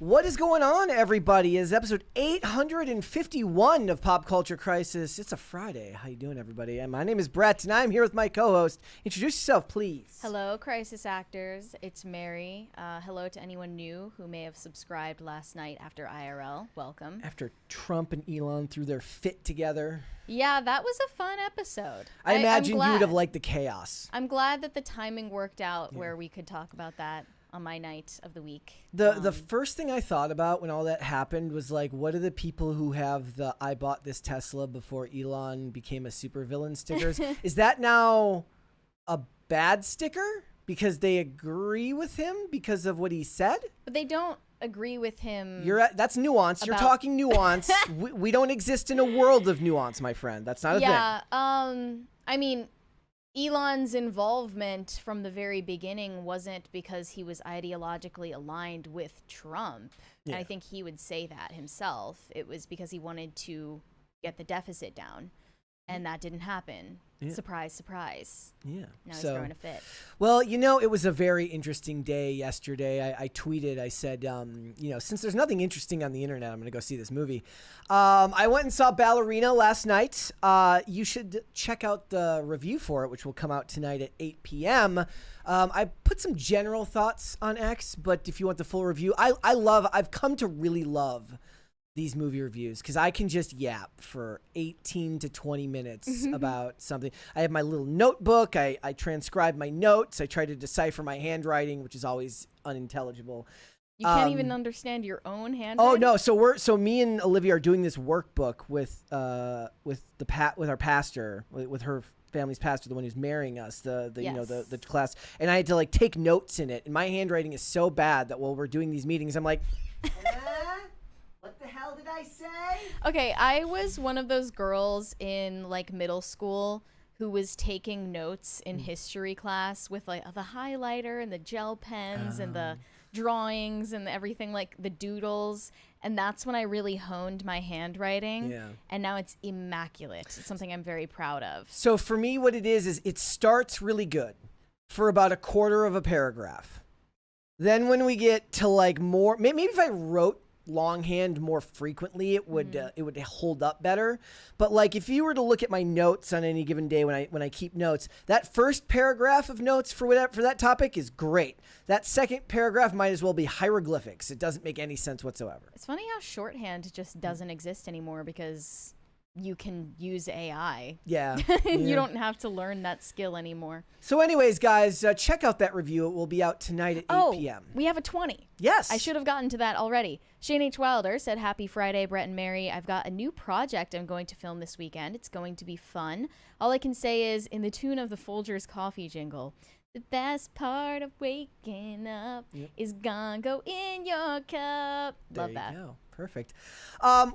What is going on, everybody? It's episode 851 of Pop Culture Crisis. It's a Friday. How you doing, everybody? And my name is Brett, and I'm here with my co-host. Introduce yourself, please. Hello, Crisis Actors. It's Mary. Hello to anyone new who may have subscribed last night after IRL. Welcome. After Trump and Elon threw their fit together. Yeah, that was a fun episode. I imagine you would have liked the chaos. I'm glad that the timing worked out where we could talk about that on my night of the week. The first thing I thought about when all that happened was like, what are the people who have the "I bought this Tesla before Elon became a supervillain" stickers? Is that now a bad sticker because they agree with him because of what he said? But they don't agree with him. That's nuance. You're talking nuance. we don't exist in a world of nuance, my friend. That's not a thing. Yeah. I mean, Elon's involvement from the very beginning wasn't because he was ideologically aligned with Trump. Yeah. And I think he would say that himself. It was because he wanted to get the deficit down. And that didn't happen. Yeah. Surprise, surprise. Yeah. Now he's throwing a fit. Well, you know, it was a very interesting day yesterday. I tweeted, I said, since there's nothing interesting on the internet, I'm going to go see this movie. I went and saw Ballerina last night. You should check out the review for it, which will come out tonight at 8 p.m. I put some general thoughts on X, but if you want the full review, I've come to really love these movie reviews because I can just yap for 18 to 20 minutes about something. I have my little notebook. I transcribe my notes. I try to decipher my handwriting, which is always unintelligible. You can't even understand your own handwriting? Oh no! So me and Olivia are doing this workbook with our pastor, with her family's pastor, the one who's marrying us, the class, and I had to like take notes in it. And my handwriting is so bad that while we're doing these meetings, I'm like. What the hell did I say? Okay, I was one of those girls in like middle school who was taking notes in history class with like the highlighter and the gel pens and the drawings and everything, like the doodles. And that's when I really honed my handwriting. Yeah. And now it's immaculate. It's something I'm very proud of. So for me, what it is it starts really good for about a quarter of a paragraph. Then when we get to like more, maybe if I wrote longhand more frequently, it would hold up better. But like if you were to look at my notes on any given day when I keep notes, that first paragraph of notes for that topic is great. That second paragraph might as well be hieroglyphics. It doesn't make any sense whatsoever. It's funny how shorthand just doesn't exist anymore because you can use AI. Yeah. You don't have to learn that skill anymore. So anyways, guys, check out that review. It will be out tonight at 8 p.m. We have a 20. Yes. I should have gotten to that already. Shane H. Wilder said, "Happy Friday, Brett and Mary. I've got a new project I'm going to film this weekend. It's going to be fun. All I can say is, in the tune of the Folgers coffee jingle, the best part of waking up is gonna go in your cup." Love that. There you go. Perfect.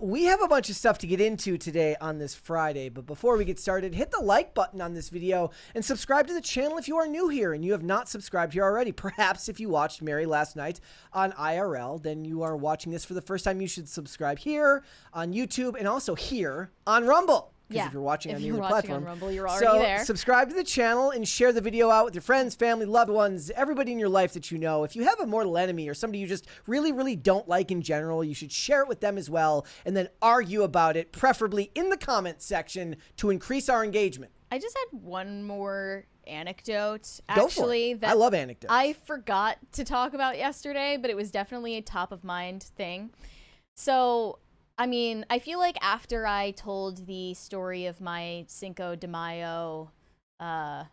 We have a bunch of stuff to get into today on this Friday, but before we get started, hit the like button on this video and subscribe to the channel if you are new here and you have not subscribed here already. Perhaps if you watched Mary last night on IRL, then you are watching this for the first time. You should subscribe here on YouTube and also here on Rumble. Because if you're watching on either platform, on Rumble, you're already there. Subscribe to the channel and share the video out with your friends, family, loved ones, everybody in your life that you know. If you have a mortal enemy or somebody you just really, really don't like in general, you should share it with them as well and then argue about it, preferably in the comment section to increase our engagement. I just had one more anecdote, Go for it. I love anecdotes. I forgot to talk about yesterday, but it was definitely a top of mind thing. So I mean, I feel like after I told the story of my Cinco de Mayo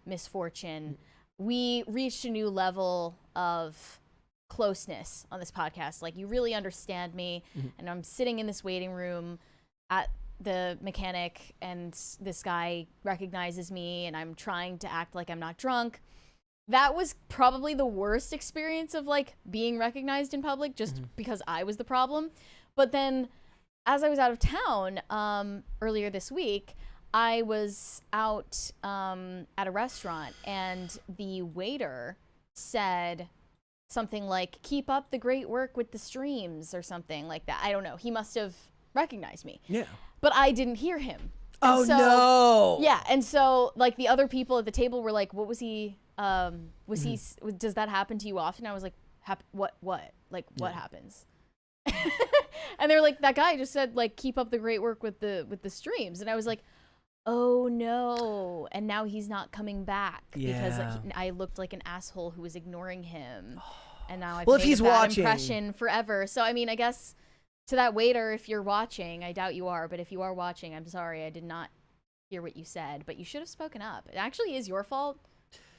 misfortune, we reached a new level of closeness on this podcast. Like, you really understand me, and I'm sitting in this waiting room at the mechanic, and this guy recognizes me, and I'm trying to act like I'm not drunk. That was probably the worst experience of, like, being recognized in public, just because I was the problem. But then as I was out of town earlier this week, I was out at a restaurant, and the waiter said something like, "Keep up the great work with the streams," or something like that. I don't know. He must have recognized me. Yeah. But I didn't hear him. Oh, no. Yeah. And so, like, the other people at the table were like, "What was he, does that happen to you often?" I was like, what? Like, what happens? And they were like, that guy just said, like, keep up the great work with the streams. And I was like, oh no. And now he's not coming back because I looked like an asshole who was ignoring him. And now I've made a bad impression forever. So, I mean, I guess to that waiter, if you're watching, I doubt you are, but if you are watching, I'm sorry. I did not hear what you said, but you should have spoken up. It actually is your fault.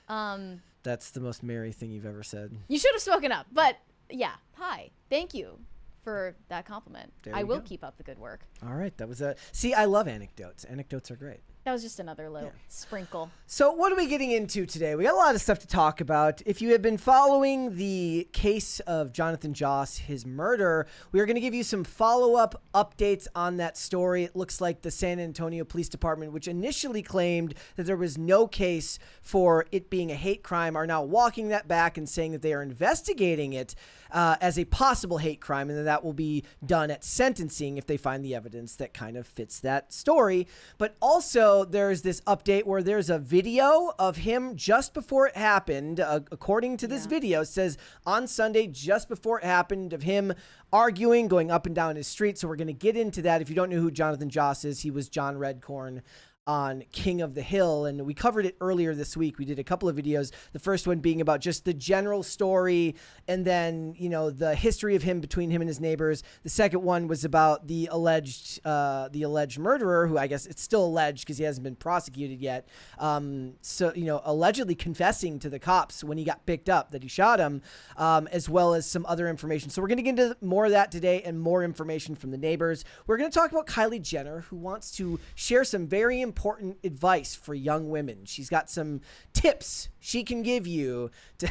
That's the most Mary thing you've ever said. You should have spoken up, but yeah. Hi. Thank you for that compliment. I will keep up the good work. All right. That was see, I love anecdotes. Anecdotes are great. That was just another little sprinkle. So what are we getting into today? We got a lot of stuff to talk about. If you have been following the case of Jonathan Joss, his murder, we are going to give you some follow-up updates on that story. It looks like the San Antonio Police Department, which initially claimed that there was no case for it being a hate crime, are now walking that back and saying that they are investigating it as a possible hate crime, and that will be done at sentencing if they find the evidence that kind of fits that story. But also, there's this update where there's a video of him just before it happened. According to this video, it says on Sunday, just before it happened, of him arguing, going up and down his street. So we're going to get into that. If you don't know who Jonathan Joss is, he was John Redcorn on King of the Hill, and we covered it earlier this week. We did a couple of videos, the first one being about just the general story and then, you know, the history of him between him and his neighbors. The second one was about the alleged murderer, who I guess it's still alleged because he hasn't been prosecuted yet. So, you know, allegedly confessing to the cops when he got picked up that he shot him, as well as some other information. So we're going to get into more of that today and more information from the neighbors. We're going to talk about Kylie Jenner, who wants to share some very important advice for young women. She's got some tips she can give you to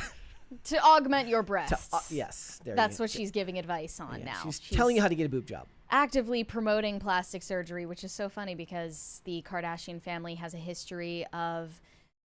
augment your breasts. Yes. That's what she's giving advice on now. She's telling you how to get a boob job. Actively promoting plastic surgery, which is so funny because the Kardashian family has a history of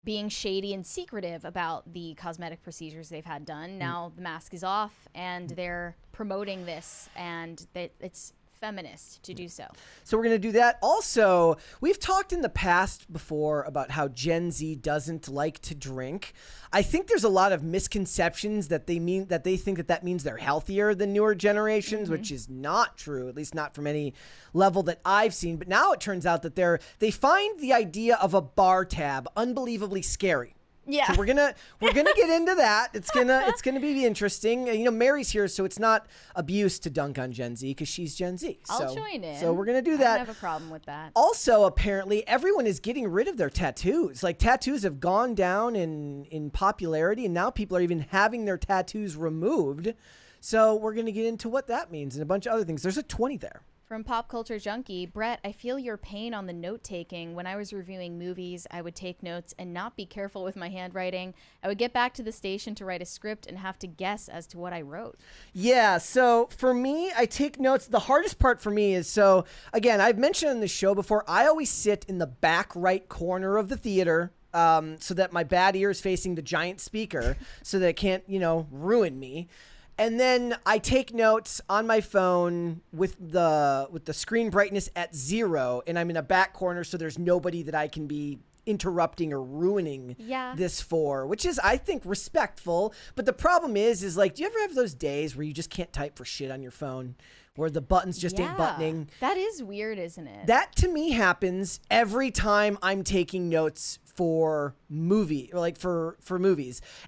being shady and secretive about the cosmetic procedures they've had done. Now the mask is off and they're promoting this, and it's feminist to do so. So we're going to do that. Also, we've talked in the past before about how Gen Z doesn't like to drink. I think there's a lot of misconceptions that they think that means they're healthier than newer generations, which is not true, at least not from any level that I've seen. But now it turns out that they find the idea of a bar tab unbelievably scary. Yeah. So we're gonna get into that. It's gonna be interesting. You know, Mary's here, so it's not abuse to dunk on Gen Z because she's Gen Z. I'll join in. So we're gonna do that. I don't have a problem with that. Also, apparently, everyone is getting rid of their tattoos. Like, tattoos have gone down in popularity, and now people are even having their tattoos removed. So we're gonna get into what that means and a bunch of other things. There's a 20 there. From Pop Culture Junkie, Brett, I feel your pain on the note-taking. When I was reviewing movies, I would take notes and not be careful with my handwriting. I would get back to the station to write a script and have to guess as to what I wrote. Yeah, so for me, I take notes. The hardest part for me is, so again, I've mentioned on the show before, I always sit in the back right corner of the theater, so that my bad ear is facing the giant speaker so that it can't, ruin me. And then I take notes on my phone with the screen brightness at 0, and I'm in a back corner so there's nobody that I can be interrupting or ruining this for, which is, I think, respectful. But the problem is like, do you ever have those days where you just can't type for shit on your phone, where the buttons just ain't buttoning? That is weird, isn't it? That to me happens every time I'm taking notes for movies.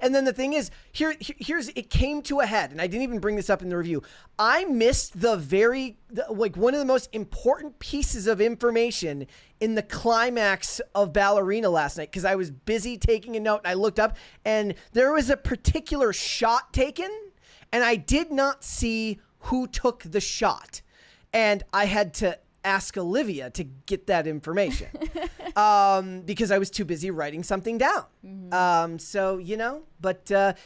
And then the thing is, here's it came to a head, and I didn't even bring this up in the review. I missed one of the most important pieces of information in the climax of Ballerina last night because I was busy taking a note, and I looked up and there was a particular shot taken and I did not see who took the shot, and I had to ask Olivia to get that information because I was too busy writing something down. But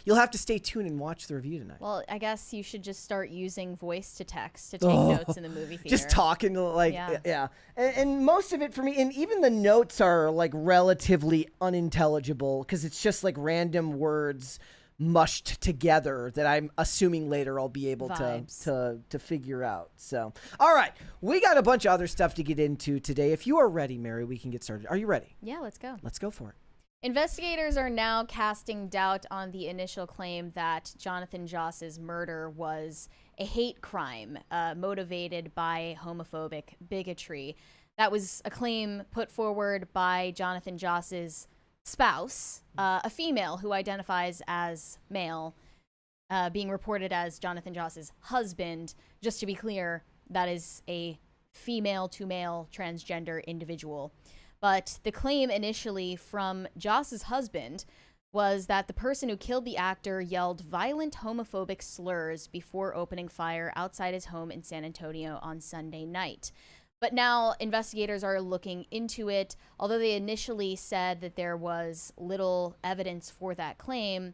you'll have to stay tuned and watch the review tonight. Well, I guess you should just start using voice to text to take notes in the movie theater. Just talking and most of it for me, and even the notes are like relatively unintelligible because it's just like random words mushed together that I'm assuming later I'll be able to figure out. So, all right, we got a bunch of other stuff to get into today. If you are ready, Mary, we can get started. Are you ready? Yeah, let's go. Let's go for it. Investigators are now casting doubt on the initial claim that Jonathan Joss's murder was a hate crime motivated by homophobic bigotry. That was a claim put forward by Jonathan Joss's spouse, a female who identifies as male, being reported as Jonathan Joss's husband. Just to be clear, that is a female-to-male transgender individual. But the claim initially from Joss's husband was that the person who killed the actor yelled violent homophobic slurs before opening fire outside his home in San Antonio on Sunday night. But now investigators are looking into it. Although they initially said that there was little evidence for that claim,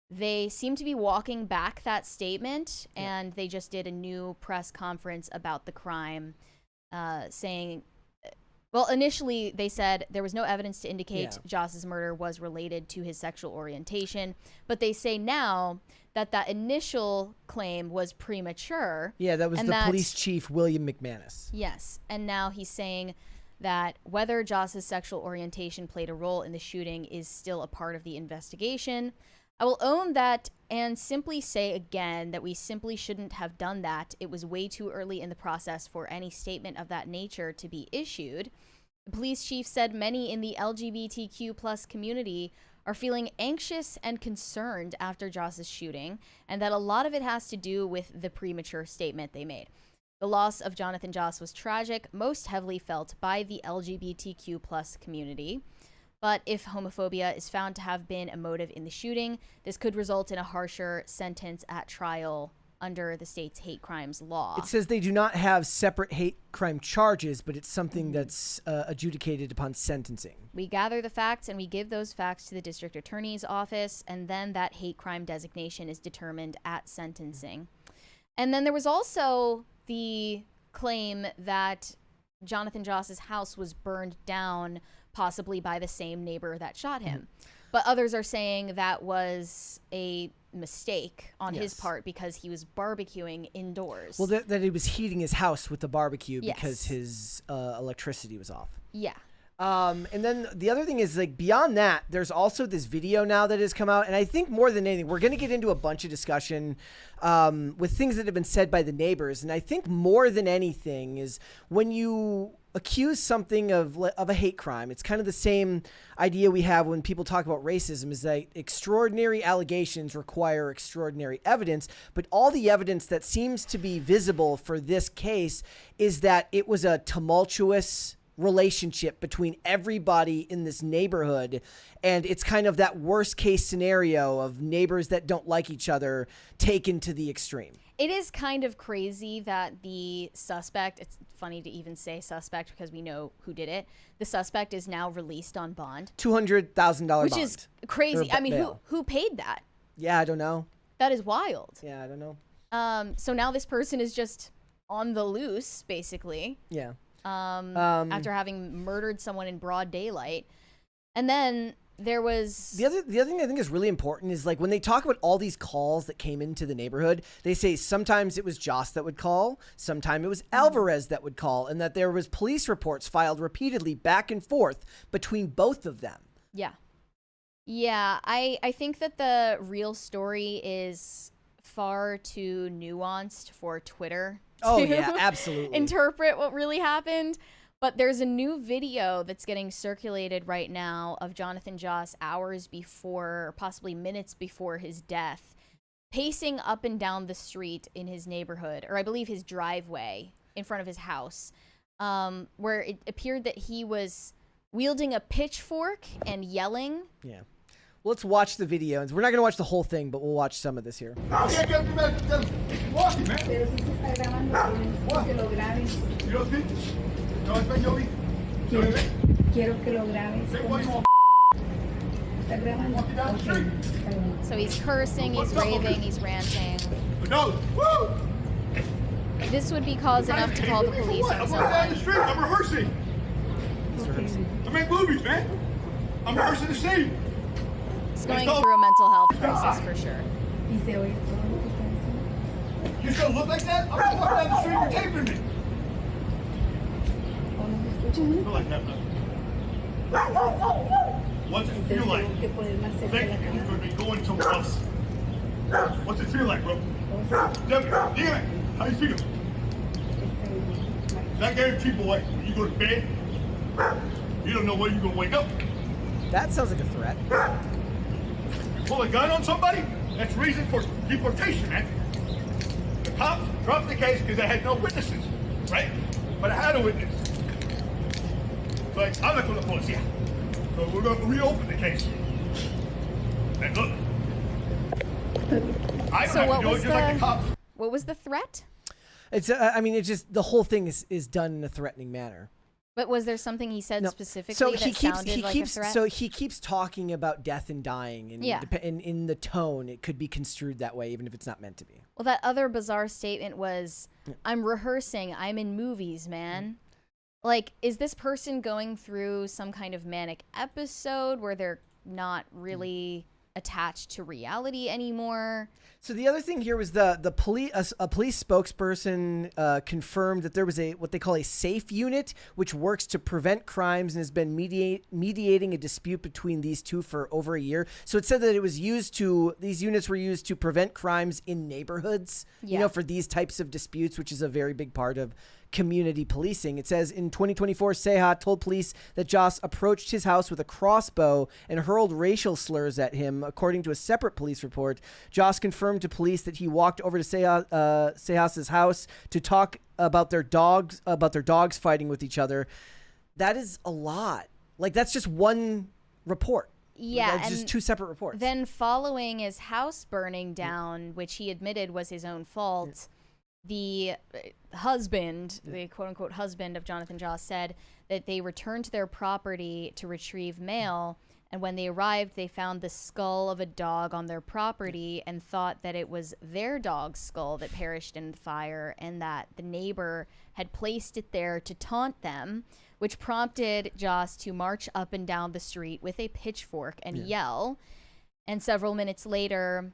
they seem to be walking back that statement, and they just did a new press conference about the crime, saying, well, initially they said there was no evidence to indicate Joss's murder was related to his sexual orientation, but they say now that that initial claim was premature. Yeah, that was the police chief, William McManus. Yes, and now he's saying that whether Joss's sexual orientation played a role in the shooting is still a part of the investigation. I will own that and simply say again that we simply shouldn't have done that. It was way too early in the process for any statement of that nature to be issued. The police chief said many in the LGBTQ plus community are feeling anxious and concerned after Joss's shooting, and that a lot of it has to do with the premature statement they made. The loss of Jonathan Joss was tragic, most heavily felt by the LGBTQ plus community. But if homophobia is found to have been a motive in the shooting, this could result in a harsher sentence at trial under the state's hate crimes law. It says they do not have separate hate crime charges, but it's something that's adjudicated upon sentencing. We gather the facts and we give those facts to the district attorney's office, and then that hate crime designation is determined at sentencing. And then there was also the claim that Jonathan Joss's house was burned down, possibly by the same neighbor that shot him. But others are saying that was a mistake on his part because he was barbecuing indoors. Well, that he was heating his house with the barbecue because his electricity was off. Yeah. And then the other thing is, like, beyond that, there's also this video now that has come out. And I think more than anything, we're going to get into a bunch of discussion with things that have been said by the neighbors. And I think more than anything is when you accuse something of a hate crime, it's kind of the same idea we have when people talk about racism, is that extraordinary allegations require extraordinary evidence. But all the evidence that seems to be visible for this case is that it was a tumultuous relationship between everybody in this neighborhood, and it's kind of that worst case scenario of neighbors that don't like each other taken to the extreme. It is kind of crazy that the suspect, it's funny to even say suspect because we know who did it, the suspect is now released on bond. $200,000 bond. Which is crazy. I mean, who paid that? Yeah, I don't know. That is wild. Yeah, I don't know. So now this person is just on the loose, basically. Yeah. After having murdered someone in broad daylight. And then there was the other thing I think is really important is, like, when they talk about all these calls that came into the neighborhood, they say sometimes it was Joss that would call, sometimes it was Alvarez that would call, and that there was police reports filed repeatedly back and forth between both of them. Yeah. Yeah, I think that the real story is far too nuanced for Twitter to absolutely interpret what really happened. But there's a new video that's getting circulated right now of Jonathan Joss hours before, or possibly minutes before his death, pacing up and down the street in his neighborhood, or I believe his driveway in front of his house, where it appeared that he was wielding a pitchfork and yelling. Yeah. Well, let's watch the video. We're not going to watch the whole thing, but we'll watch some of this here. So he's cursing, he's raving, he's ranting. This would be cause enough to call the police on someone. I'm down the street. I'm rehearsing. I make movies, man. I'm rehearsing the scene. He's going through a mental health crisis for sure. You still look like that? I'm not walking down the street. You're taping me. I feel like that, man. What's it feel like? Thank you. You're going to be going to us. What's it feel like, bro? Dígame, how you feel? That guarantee, boy, when you go to bed, you don't know when you're gonna wake up. That sounds like a threat. You pull a gun on somebody, that's reason for deportation, man. The cops dropped the case because they had no witnesses, right? But I had a witness. But I'm not going to policía. So we're going to reopen the case. And look, I don't have to do it just like the cops. What was the threat? It's I mean, it's just the whole thing is done in a threatening manner. But was there something he said specifically so that sounded like a threat? So he keeps talking about death and dying, and Yeah. in the tone, it could be construed that way, even if it's not meant to be. Well, that other bizarre statement was, I'm rehearsing, I'm in movies, man. Like, is this person going through some kind of manic episode where they're not really attached to reality anymore? So the other thing here was the police, a police spokesperson confirmed that there was what they call a safe unit, which works to prevent crimes and has been mediating a dispute between these two for over a year. So it said that these units were used to prevent crimes in neighborhoods, you know, for these types of disputes, which is a very big part of community policing. It says in 2024, Seha told police that Joss approached his house with a crossbow and hurled racial slurs at him. According to a separate police report, Joss confirmed to police that he walked over to Sehas's house to talk about their dogs fighting with each other. That is a lot. Like, that's just one report. Yeah, it's just two separate reports. Then following his house burning down, which he admitted was his own fault, the husband, the quote-unquote husband of Jonathan Joss, said that they returned to their property to retrieve mail, and when they arrived, they found the skull of a dog on their property and thought that it was their dog's skull that perished in the fire, and that the neighbor had placed it there to taunt them, which prompted Joss to march up and down the street with a pitchfork and yell. And several minutes later,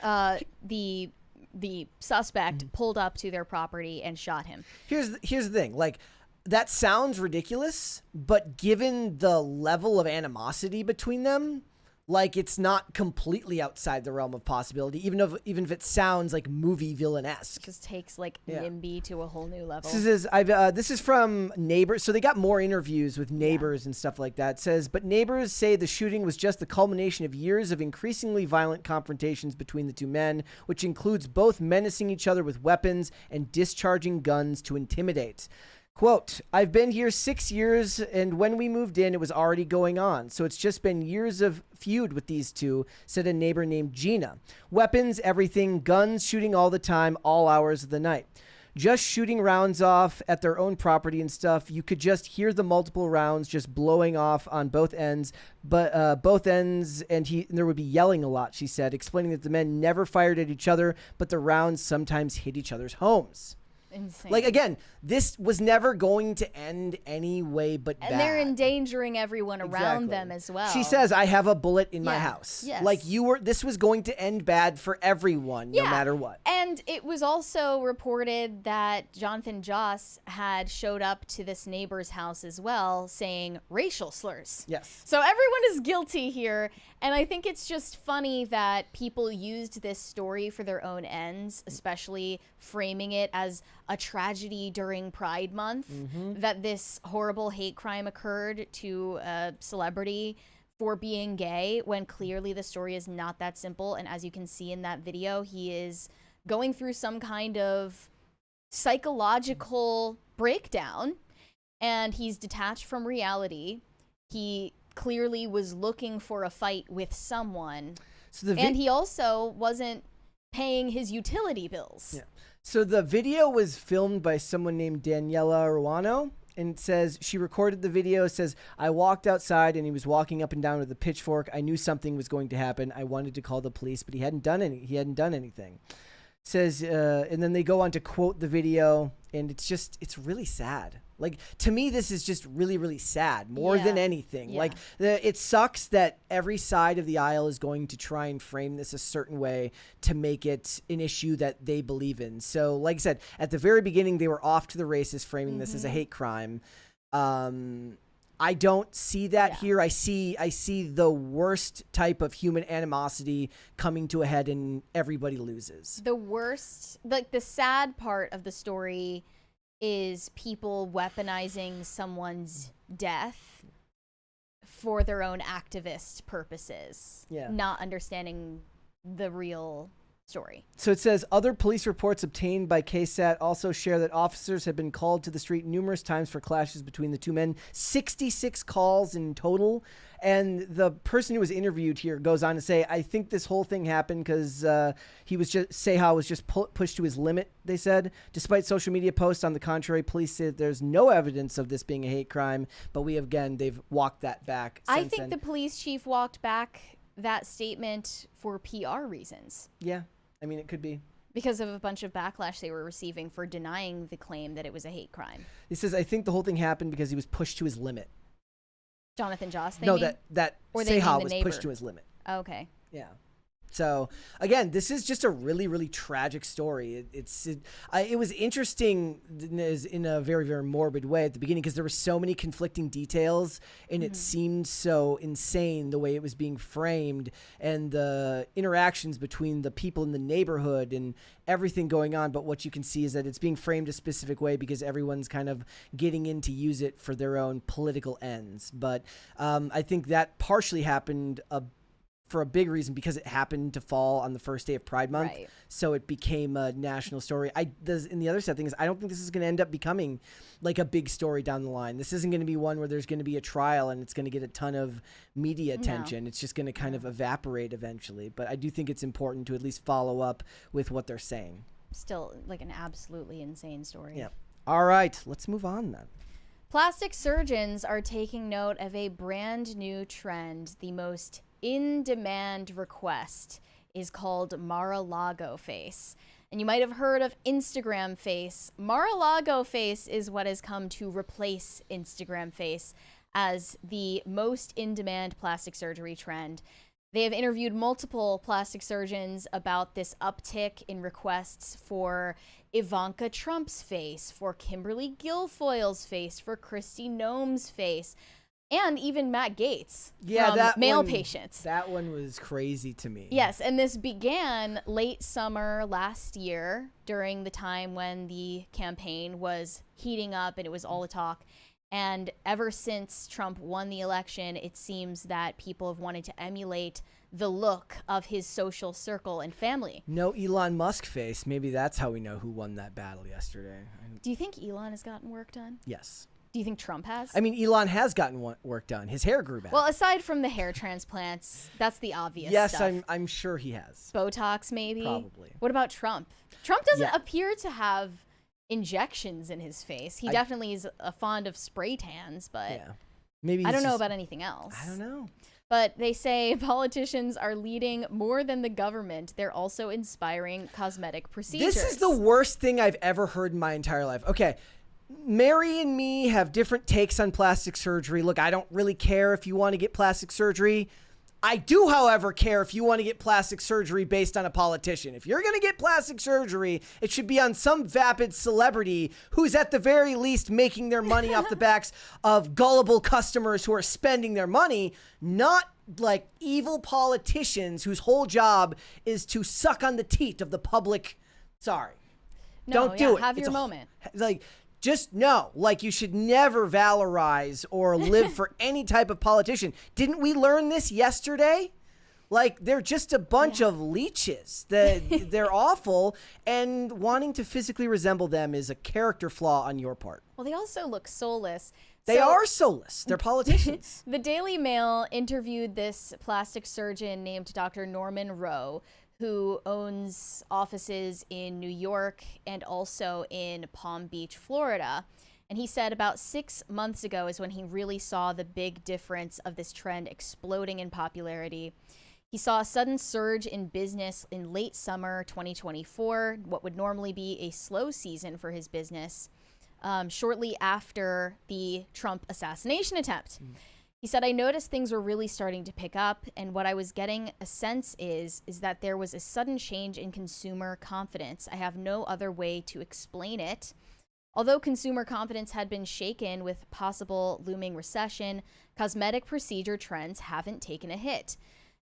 the suspect pulled up to their property and shot him. Here's the thing. Like, that sounds ridiculous, but given the level of animosity between them, like, it's not completely outside the realm of possibility, even if it sounds like movie villain-esque. It just takes like NIMBY to a whole new level. This is from neighbors. So they got more interviews with neighbors and stuff like that. It says, but neighbors say the shooting was just the culmination of years of increasingly violent confrontations between the two men, which includes both menacing each other with weapons and discharging guns to intimidate. Quote, I've been here 6 years, and when we moved in, it was already going on. So it's just been years of feud with these two, said a neighbor named Gina. Weapons, everything, guns, shooting all the time, all hours of the night. Just shooting rounds off at their own property and stuff. You could just hear the multiple rounds just blowing off on both ends, and there would be yelling a lot, she said, explaining that the men never fired at each other, but the rounds sometimes hit each other's homes. Insane. Like, again, this was never going to end any way but bad. And they're endangering everyone around them as well. She says, I have a bullet in my house. Yes. Like, this was going to end bad for everyone, no matter what. And it was also reported that Jonathan Joss had showed up to this neighbor's house as well, saying racial slurs. Yes. So everyone is guilty here. And I think it's just funny that people used this story for their own ends, especially framing it as a tragedy during Pride Month, that this horrible hate crime occurred to a celebrity for being gay, when clearly the story is not that simple. And as you can see in that video, he is going through some kind of psychological breakdown, and he's detached from reality. He clearly was looking for a fight with someone, and he also wasn't paying his utility bills. Yeah. So the video was filmed by someone named Daniela Ruano, and it says she recorded the video. It says, I walked outside and he was walking up and down with a pitchfork. I knew something was going to happen. I wanted to call the police, but he hadn't done anything. It says, and then they go on to quote the video, and it's really sad. Like, to me, this is just really, really sad more than anything. Yeah. Like, it sucks that every side of the aisle is going to try and frame this a certain way to make it an issue that they believe in. So, like I said, at the very beginning, they were off to the races framing this as a hate crime. I don't see that here. I see the worst type of human animosity coming to a head, and everybody loses. The worst, like the sad part of the story is people weaponizing someone's death for their own activist purposes. Yeah. Not understanding the real story. So it says other police reports obtained by KSAT also share that officers have been called to the street numerous times for clashes between the two men. 66 calls in total. And the person who was interviewed here goes on to say, I think this whole thing happened because Seha was just pushed to his limit, they said. Despite social media posts on the contrary, police say that there's no evidence of this being a hate crime. But they've walked that back since I think then. the police chief walked back that statement for PR reasons. Yeah. I mean, it could be. Because of a bunch of backlash they were receiving for denying the claim that it was a hate crime. He says, I think the whole thing happened because he was pushed to his limit. Jonathan Joss, that Seha was pushed to his limit. Oh, okay. Yeah. So again, this is just a really, really tragic story. It was interesting in a very, very morbid way at the beginning because there were so many conflicting details, and it seemed so insane the way it was being framed and the interactions between the people in the neighborhood and everything going on. But what you can see is that it's being framed a specific way because everyone's kind of getting in to use it for their own political ends. But I think that partially happened for a big reason because it happened to fall on the first day of Pride Month. Right. So it became a national story. And the other sad thing is I don't think this is going to end up becoming like a big story down the line. This isn't going to be one where there's going to be a trial and it's going to get a ton of media attention. No. It's just going to kind of evaporate eventually. But I do think it's important to at least follow up with what they're saying. Still like an absolutely insane story. Yeah. All right. Let's move on then. Plastic surgeons are taking note of a brand new trend. The most in-demand request is called Mar-a-Lago face. And you might have heard of Instagram face. Mar-a-Lago face is what has come to replace Instagram face as the most in-demand plastic surgery trend. They have interviewed multiple plastic surgeons about this uptick in requests for Ivanka Trump's face, for Kimberly Guilfoyle's face, for Kristi Noem's face, and even Matt Gaetz from male patients. That one was crazy to me. Yes, and this began late summer last year during the time when the campaign was heating up and it was all the talk. And ever since Trump won the election, it seems that people have wanted to emulate the look of his social circle and family. No Elon Musk face. Maybe that's how we know who won that battle yesterday. Do you think Elon has gotten work done? Yes. Do you think Trump has? I mean, Elon has gotten work done. His hair grew back. Well, aside from the hair transplants, that's the obvious yes, stuff. I'm sure he has. Botox, maybe? Probably. What about Trump? Trump doesn't appear to have injections in his face. He definitely is fond of spray tans, but maybe I don't know about anything else. I don't know. But they say politicians are leading more than the government. They're also inspiring cosmetic procedures. This is the worst thing I've ever heard in my entire life. Okay. Mary and me have different takes on plastic surgery. Look, I don't really care if you want to get plastic surgery. I do, however, care if you want to get plastic surgery based on a politician. If you're going to get plastic surgery, it should be on some vapid celebrity who's at the very least making their money off the backs of gullible customers who are spending their money, not like evil politicians whose whole job is to suck on the teat of the public. Sorry. No, don't do it. Have your moment. Just know, you should never valorize or live for any type of politician. Didn't we learn this yesterday? They're just a bunch of leeches. They're awful, and wanting to physically resemble them is a character flaw on your part. Well, they also look soulless. They are soulless. They're politicians. The Daily Mail interviewed this plastic surgeon named Dr. Norman Rowe, who owns offices in New York and also in Palm Beach, Florida. And he said about 6 months ago is when he really saw the big difference of this trend exploding in popularity. He saw a sudden surge in business in late summer 2024, what would normally be a slow season for his business, shortly after the Trump assassination attempt. He said, I noticed things were really starting to pick up, and what I was getting a sense is that there was a sudden change in consumer confidence. I have no other way to explain it. Although consumer confidence had been shaken with possible looming recession, cosmetic procedure trends haven't taken a hit.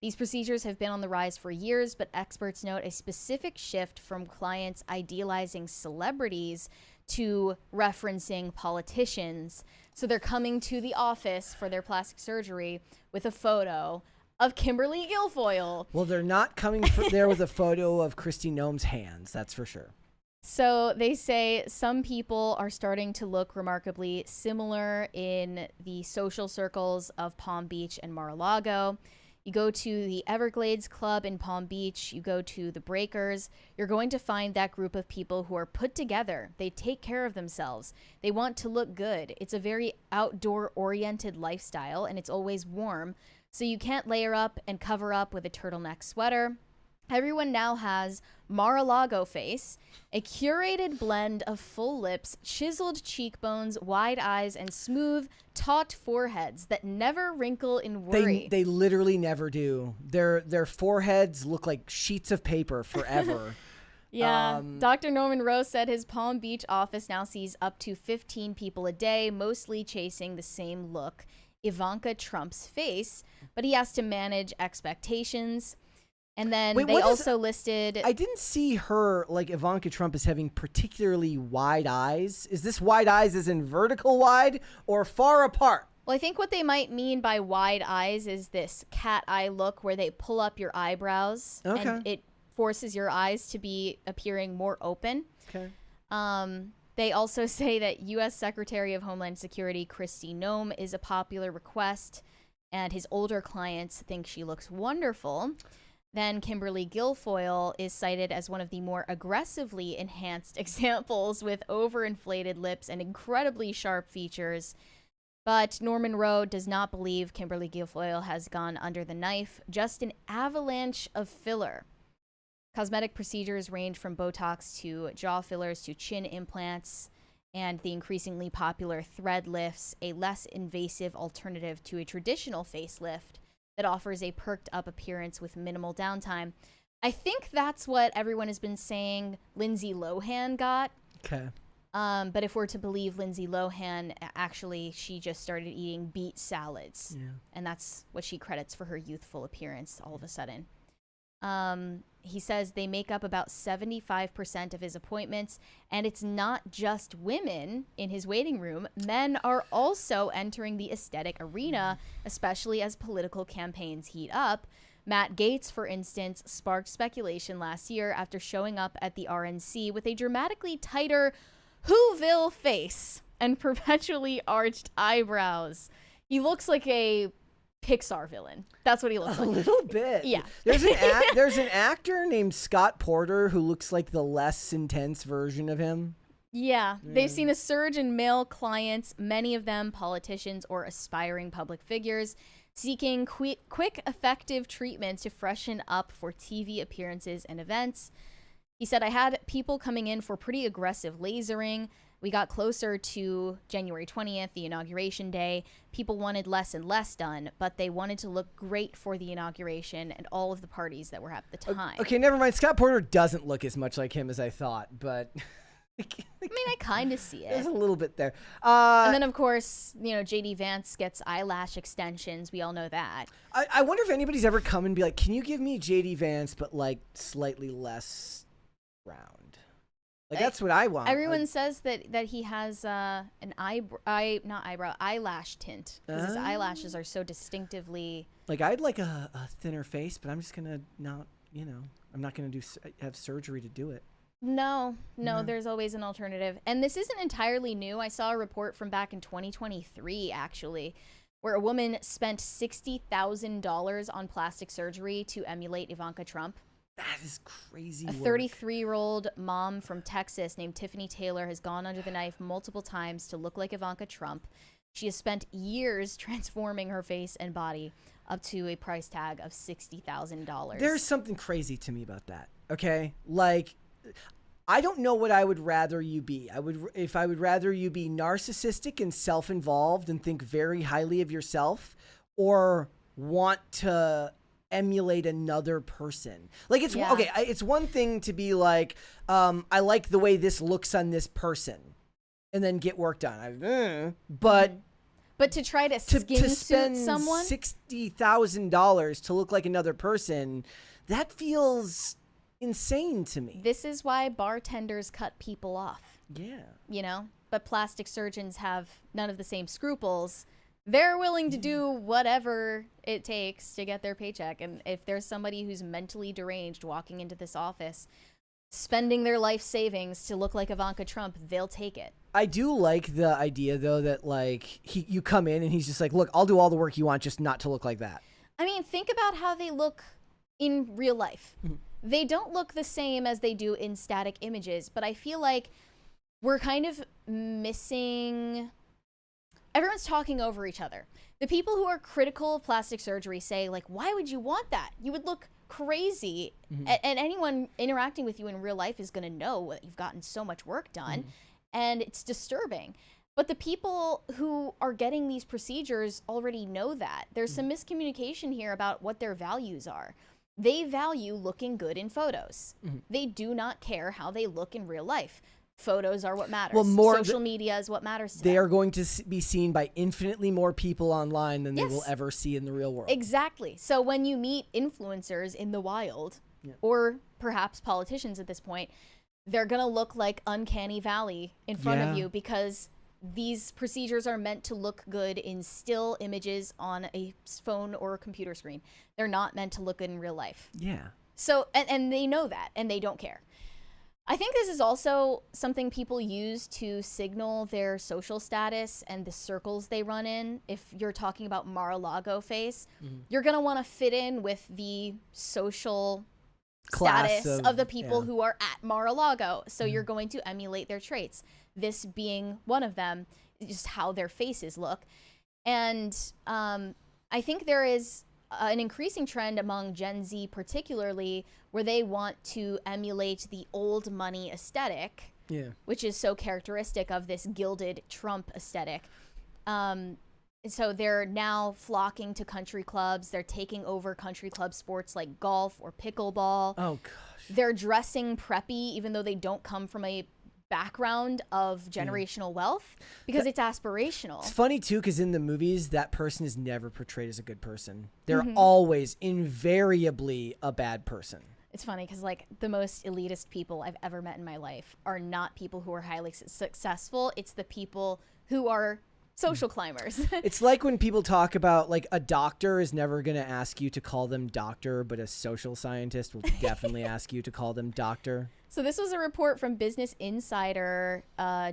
These procedures have been on the rise for years, but experts note a specific shift from clients idealizing celebrities to referencing politicians. So they're coming to the office for their plastic surgery with a photo of Kimberly Guilfoyle. Well, they're not coming there with a photo of Kristi Noem's hands, that's for sure. So they say some people are starting to look remarkably similar in the social circles of Palm Beach and Mar-a-Lago. You go to the Everglades Club in Palm Beach, you go to the Breakers, you're going to find that group of people who are put together. They take care of themselves. They want to look good. It's a very outdoor-oriented lifestyle, and it's always warm. So you can't layer up and cover up with a turtleneck sweater. Everyone now has Mar-a-Lago face, a curated blend of full lips, chiseled cheekbones, wide eyes, and smooth, taut foreheads that never wrinkle in worry. They literally never do. Their foreheads look like sheets of paper forever. Yeah. Dr. Norman Rose said his Palm Beach office now sees up to 15 people a day, mostly chasing the same look, Ivanka Trump's face, but he has to manage expectations. And then they also listed... I didn't see her, like Ivanka Trump, as having particularly wide eyes. Is this wide eyes as in vertical wide or far apart? Well, I think what they might mean by wide eyes is this cat eye look where they pull up your eyebrows. Okay. And it forces your eyes to be appearing more open. Okay. They also say that U.S. Secretary of Homeland Security Kristi Noem is a popular request, and his older clients think she looks wonderful. Then Kimberly Guilfoyle is cited as one of the more aggressively enhanced examples with overinflated lips and incredibly sharp features. But Norman Rowe does not believe Kimberly Guilfoyle has gone under the knife, just an avalanche of filler. Cosmetic procedures range from Botox to jaw fillers to chin implants, and the increasingly popular thread lifts, a less invasive alternative to a traditional facelift that offers a perked up appearance with minimal downtime. I think that's what everyone has been saying Lindsay Lohan got. Okay. But if we're to believe Lindsay Lohan, actually, she just started eating beet salads. Yeah. And that's what she credits for her youthful appearance all of a sudden. He says they make up about 75% of his appointments, and it's not just women in his waiting room. Men are also entering the aesthetic arena, especially as political campaigns heat up. Matt Gaetz, for instance, sparked speculation last year after showing up at the RNC with a dramatically tighter Whoville face and perpetually arched eyebrows. He looks like a Pixar villain. That's what he looks like. A little bit. Yeah. There's an actor named Scott Porter who looks like the less intense version of him. Yeah. They've seen a surge in male clients, many of them politicians or aspiring public figures, seeking quick, effective treatments to freshen up for TV appearances and events. He said, I had people coming in for pretty aggressive lasering. We got closer to January 20th, the inauguration day. People wanted less and less done, but they wanted to look great for the inauguration and all of the parties that were at the time. Okay, never mind. Scott Porter doesn't look as much like him as I thought, but... I mean, I kind of see it. There's a little bit there. And then, of course, JD Vance gets eyelash extensions. We all know that. I wonder if anybody's ever come and be like, can you give me JD Vance, but like slightly less round? Like, that's what I want. Everyone says that he has an eyelash tint. Because his eyelashes are so distinctively... Like, I'd like a thinner face, but I'm just going to not, I'm not going to have surgery to do it. No, there's always an alternative. And this isn't entirely new. I saw a report from back in 2023, actually, where a woman spent $60,000 on plastic surgery to emulate Ivanka Trump. That is crazy. A 33-year-old mom from Texas named Tiffany Taylor has gone under the knife multiple times to look like Ivanka Trump. She has spent years transforming her face and body up to a price tag of $60,000. There's something crazy to me about that, okay? Like, I don't know what I would rather you be. If I would rather you be narcissistic and self-involved and think very highly of yourself, or want to emulate another person. Like, it's okay. It's one thing to be like, I like the way this looks on this person. and then get work done. But to try to to skin suit spend someone, $60,000 to look like another person, that feels insane to me. this is why bartenders cut people off, Yeah. But plastic surgeons have none of the same scruples. They're willing to do whatever it takes to get their paycheck. And if there's somebody who's mentally deranged walking into this office, spending their life savings to look like Ivanka Trump, they'll take it. I do like the idea, though, that, like, you come in and he's just like, look, I'll do all the work you want, just not to look like that. I mean, think about how they look in real life. They don't look the same as they do in static images, but I feel like we're kind of missing... Everyone's talking over each other. The people who are critical of plastic surgery say, like, why would you want that? You would look crazy. And anyone interacting with you in real life is going to know that you've gotten so much work done. And it's disturbing. But the people who are getting these procedures already know that. There's some miscommunication here about what their values are. They value looking good in photos. They do not care how they look in real life. Photos are what matters. Well, social media is what matters to them. They are going to be seen by infinitely more people online than they will ever see in the real world. Exactly. So when you meet influencers in the wild, or perhaps politicians at this point, they're going to look like Uncanny Valley in front of you because these procedures are meant to look good in still images on a phone or a computer screen. They're not meant to look good in real life. Yeah. So, and they know that, and they don't care. I think this is also something people use to signal their social status and the circles they run in. If you're talking about Mar-a-Lago face, you're going to want to fit in with the social Class status of the people who are at Mar-a-Lago. So you're going to emulate their traits. This being one of them, just how their faces look. And I think there is an increasing trend among Gen Z particularly where they want to emulate the old money aesthetic, which is so characteristic of this gilded Trump aesthetic. So they're now flocking to country clubs. They're taking over country club sports like golf or pickleball. Oh, gosh. They're dressing preppy even though they don't come from a background of generational wealth because it's aspirational. It's funny too because in the movies that person is never portrayed as a good person. They're always invariably a bad person. It's funny because like the most elitist people I've ever met in my life are not people who are highly successful. It's the people who are social climbers. It's like when people talk about like a doctor is never going to ask you to call them doctor, but a social scientist will definitely ask you to call them doctor. So this was a report from Business Insider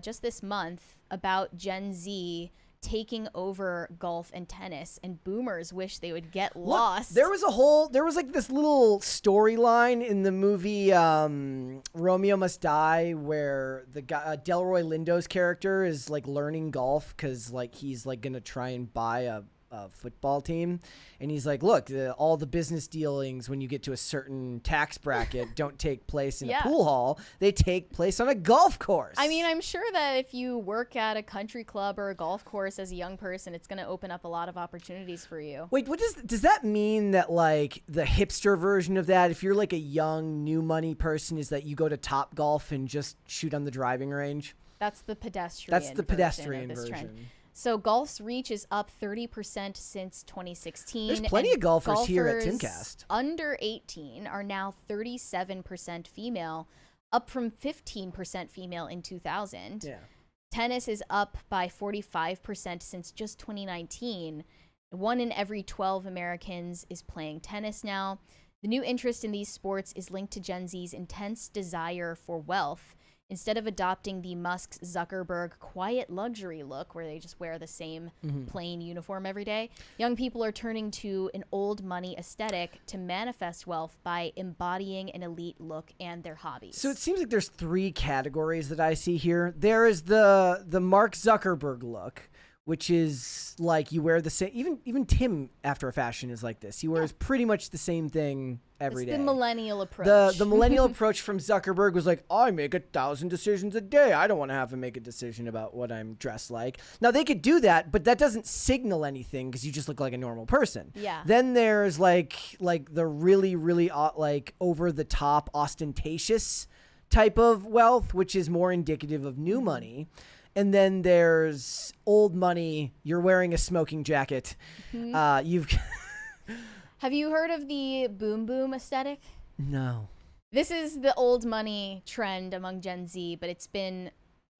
just this month about Gen Z taking over golf and tennis, and boomers wish they would get lost. There was like this little storyline in the movie Romeo Must Die where the guy, Delroy Lindo's character is like learning golf because like he's like gonna try and buy a football team, and he's like, look, all the business dealings when you get to a certain tax bracket don't take place in a pool hall, they take place on a golf course. I mean, I'm sure that if you work at a country club or a golf course as a young person, it's going to open up a lot of opportunities for you. Wait, does that mean that like the hipster version of that, if you're like a young new money person, is that you go to Top Golf and just shoot on the driving range? That's the pedestrian version. Trend. So golf's reach is up 30% since 2016. There's plenty of golfers here at Timcast. Under 18 are now 37% female, up from 15% female in 2000. Yeah. Tennis is up by 45% since just 2019. 1 in every 12 Americans is playing tennis now. The new interest in these sports is linked to Gen Z's intense desire for wealth. Instead of adopting the Musk-Zuckerberg quiet luxury look where they just wear the same plain uniform every day, young people are turning to an old money aesthetic to manifest wealth by embodying an elite look and their hobbies. So it seems like there's 3 categories that I see here. There is the Mark Zuckerberg look, which is like you wear the same. Even Tim, after a fashion, is like this. He wears pretty much the same thing every day. The millennial approach. The millennial approach from Zuckerberg was like, I make 1,000 decisions a day. I don't want to have to make a decision about what I'm dressed like. Now they could do that, but that doesn't signal anything because you just look like a normal person. Yeah. Then there's like the really like over the top ostentatious type of wealth, which is more indicative of new money. And then there's old money. You're wearing a smoking jacket. You've Have you heard of the boom boom aesthetic? No. This is the old money trend among Gen Z, but it's been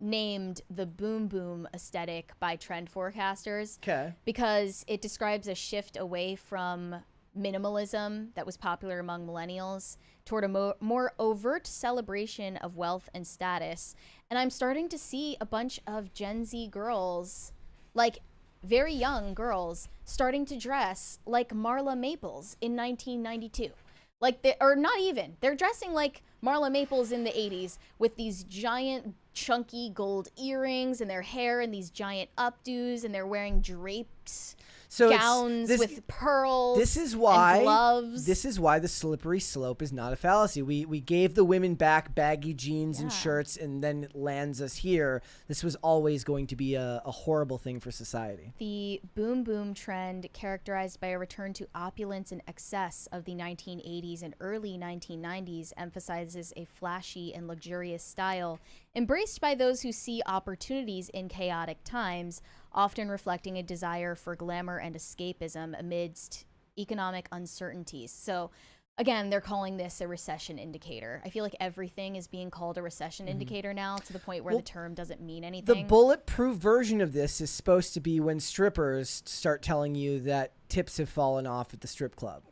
named the boom boom aesthetic by trend forecasters. Okay. Because it describes a shift away from minimalism that was popular among millennials toward a more overt celebration of wealth and status. And I'm starting to see a bunch of Gen Z girls, like very young girls, starting to dress like Marla Maples in 1992. Like, or not even. They're dressing like Marla Maples in the 80s with these giant, chunky gold earrings and their hair in these giant updos, and they're wearing drapes. Gowns with pearls. This is why and gloves. This is why the slippery slope is not a fallacy. We gave the women back baggy jeans and shirts, and then it lands us here. This was always going to be a horrible thing for society. The boom boom trend, characterized by a return to opulence and excess of the 1980s and early 1990s, emphasizes a flashy and luxurious style embraced by those who see opportunities in chaotic times, often reflecting a desire for glamour and escapism amidst economic uncertainties. So, again, they're calling this a recession indicator. I feel like everything is being called a recession indicator now, to the point where the term doesn't mean anything. The bulletproof version of this is supposed to be when strippers start telling you that tips have fallen off at the strip club.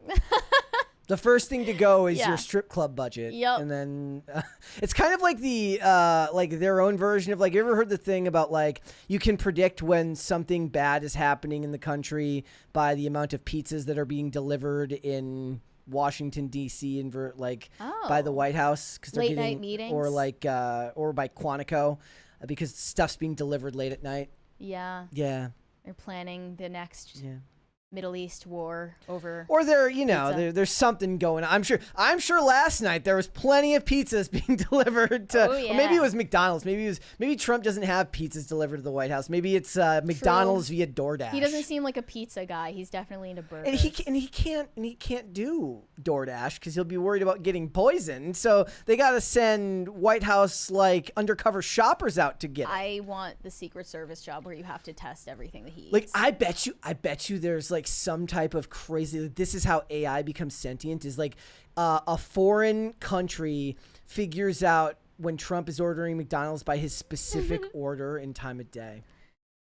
The first thing to go is your strip club budget. Yep. And then it's kind of like the like their own version of, like, you ever heard the thing about, like, you can predict when something bad is happening in the country by the amount of pizzas that are being delivered in Washington, D.C. and by the White House, because they're late getting night meetings, or by Quantico, because stuff's being delivered late at night. Yeah. They're planning the next Middle East war over. Or there's something going on. I'm sure last night there was plenty of pizzas being delivered to, or maybe it was McDonald's. Maybe Trump doesn't have pizzas delivered to the White House. Maybe it's McDonald's via DoorDash. He doesn't seem like a pizza guy. He's definitely into burgers. And he can't do DoorDash because he'll be worried about getting poisoned. So they got to send White House like undercover shoppers out to get it. I want the Secret Service job where you have to test everything that he eats. Like, I bet you there's like some type of crazy, this is how AI becomes sentient, is like a foreign country figures out when Trump is ordering McDonald's by his specific order and time of day.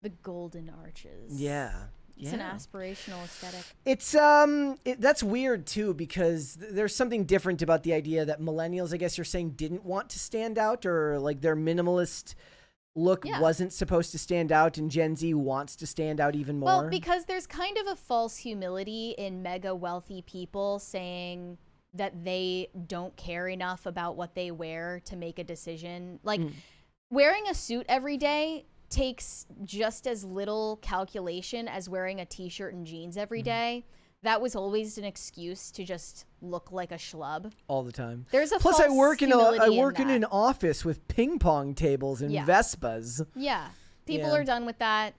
The golden arches. Yeah. It's an aspirational aesthetic. It's that's weird too, because there's something different about the idea that millennials, I guess you're saying, didn't want to stand out, or like their minimalist look wasn't supposed to stand out, and Gen Z wants to stand out even more. Well, because there's kind of a false humility in mega wealthy people saying that they don't care enough about what they wear to make a decision. Like, wearing a suit every day takes just as little calculation as wearing a t-shirt and jeans every day. That was always an excuse to just look like a schlub all the time. There's a plus false I work in that. an office with ping pong tables and Vespas. Yeah, people are done with that,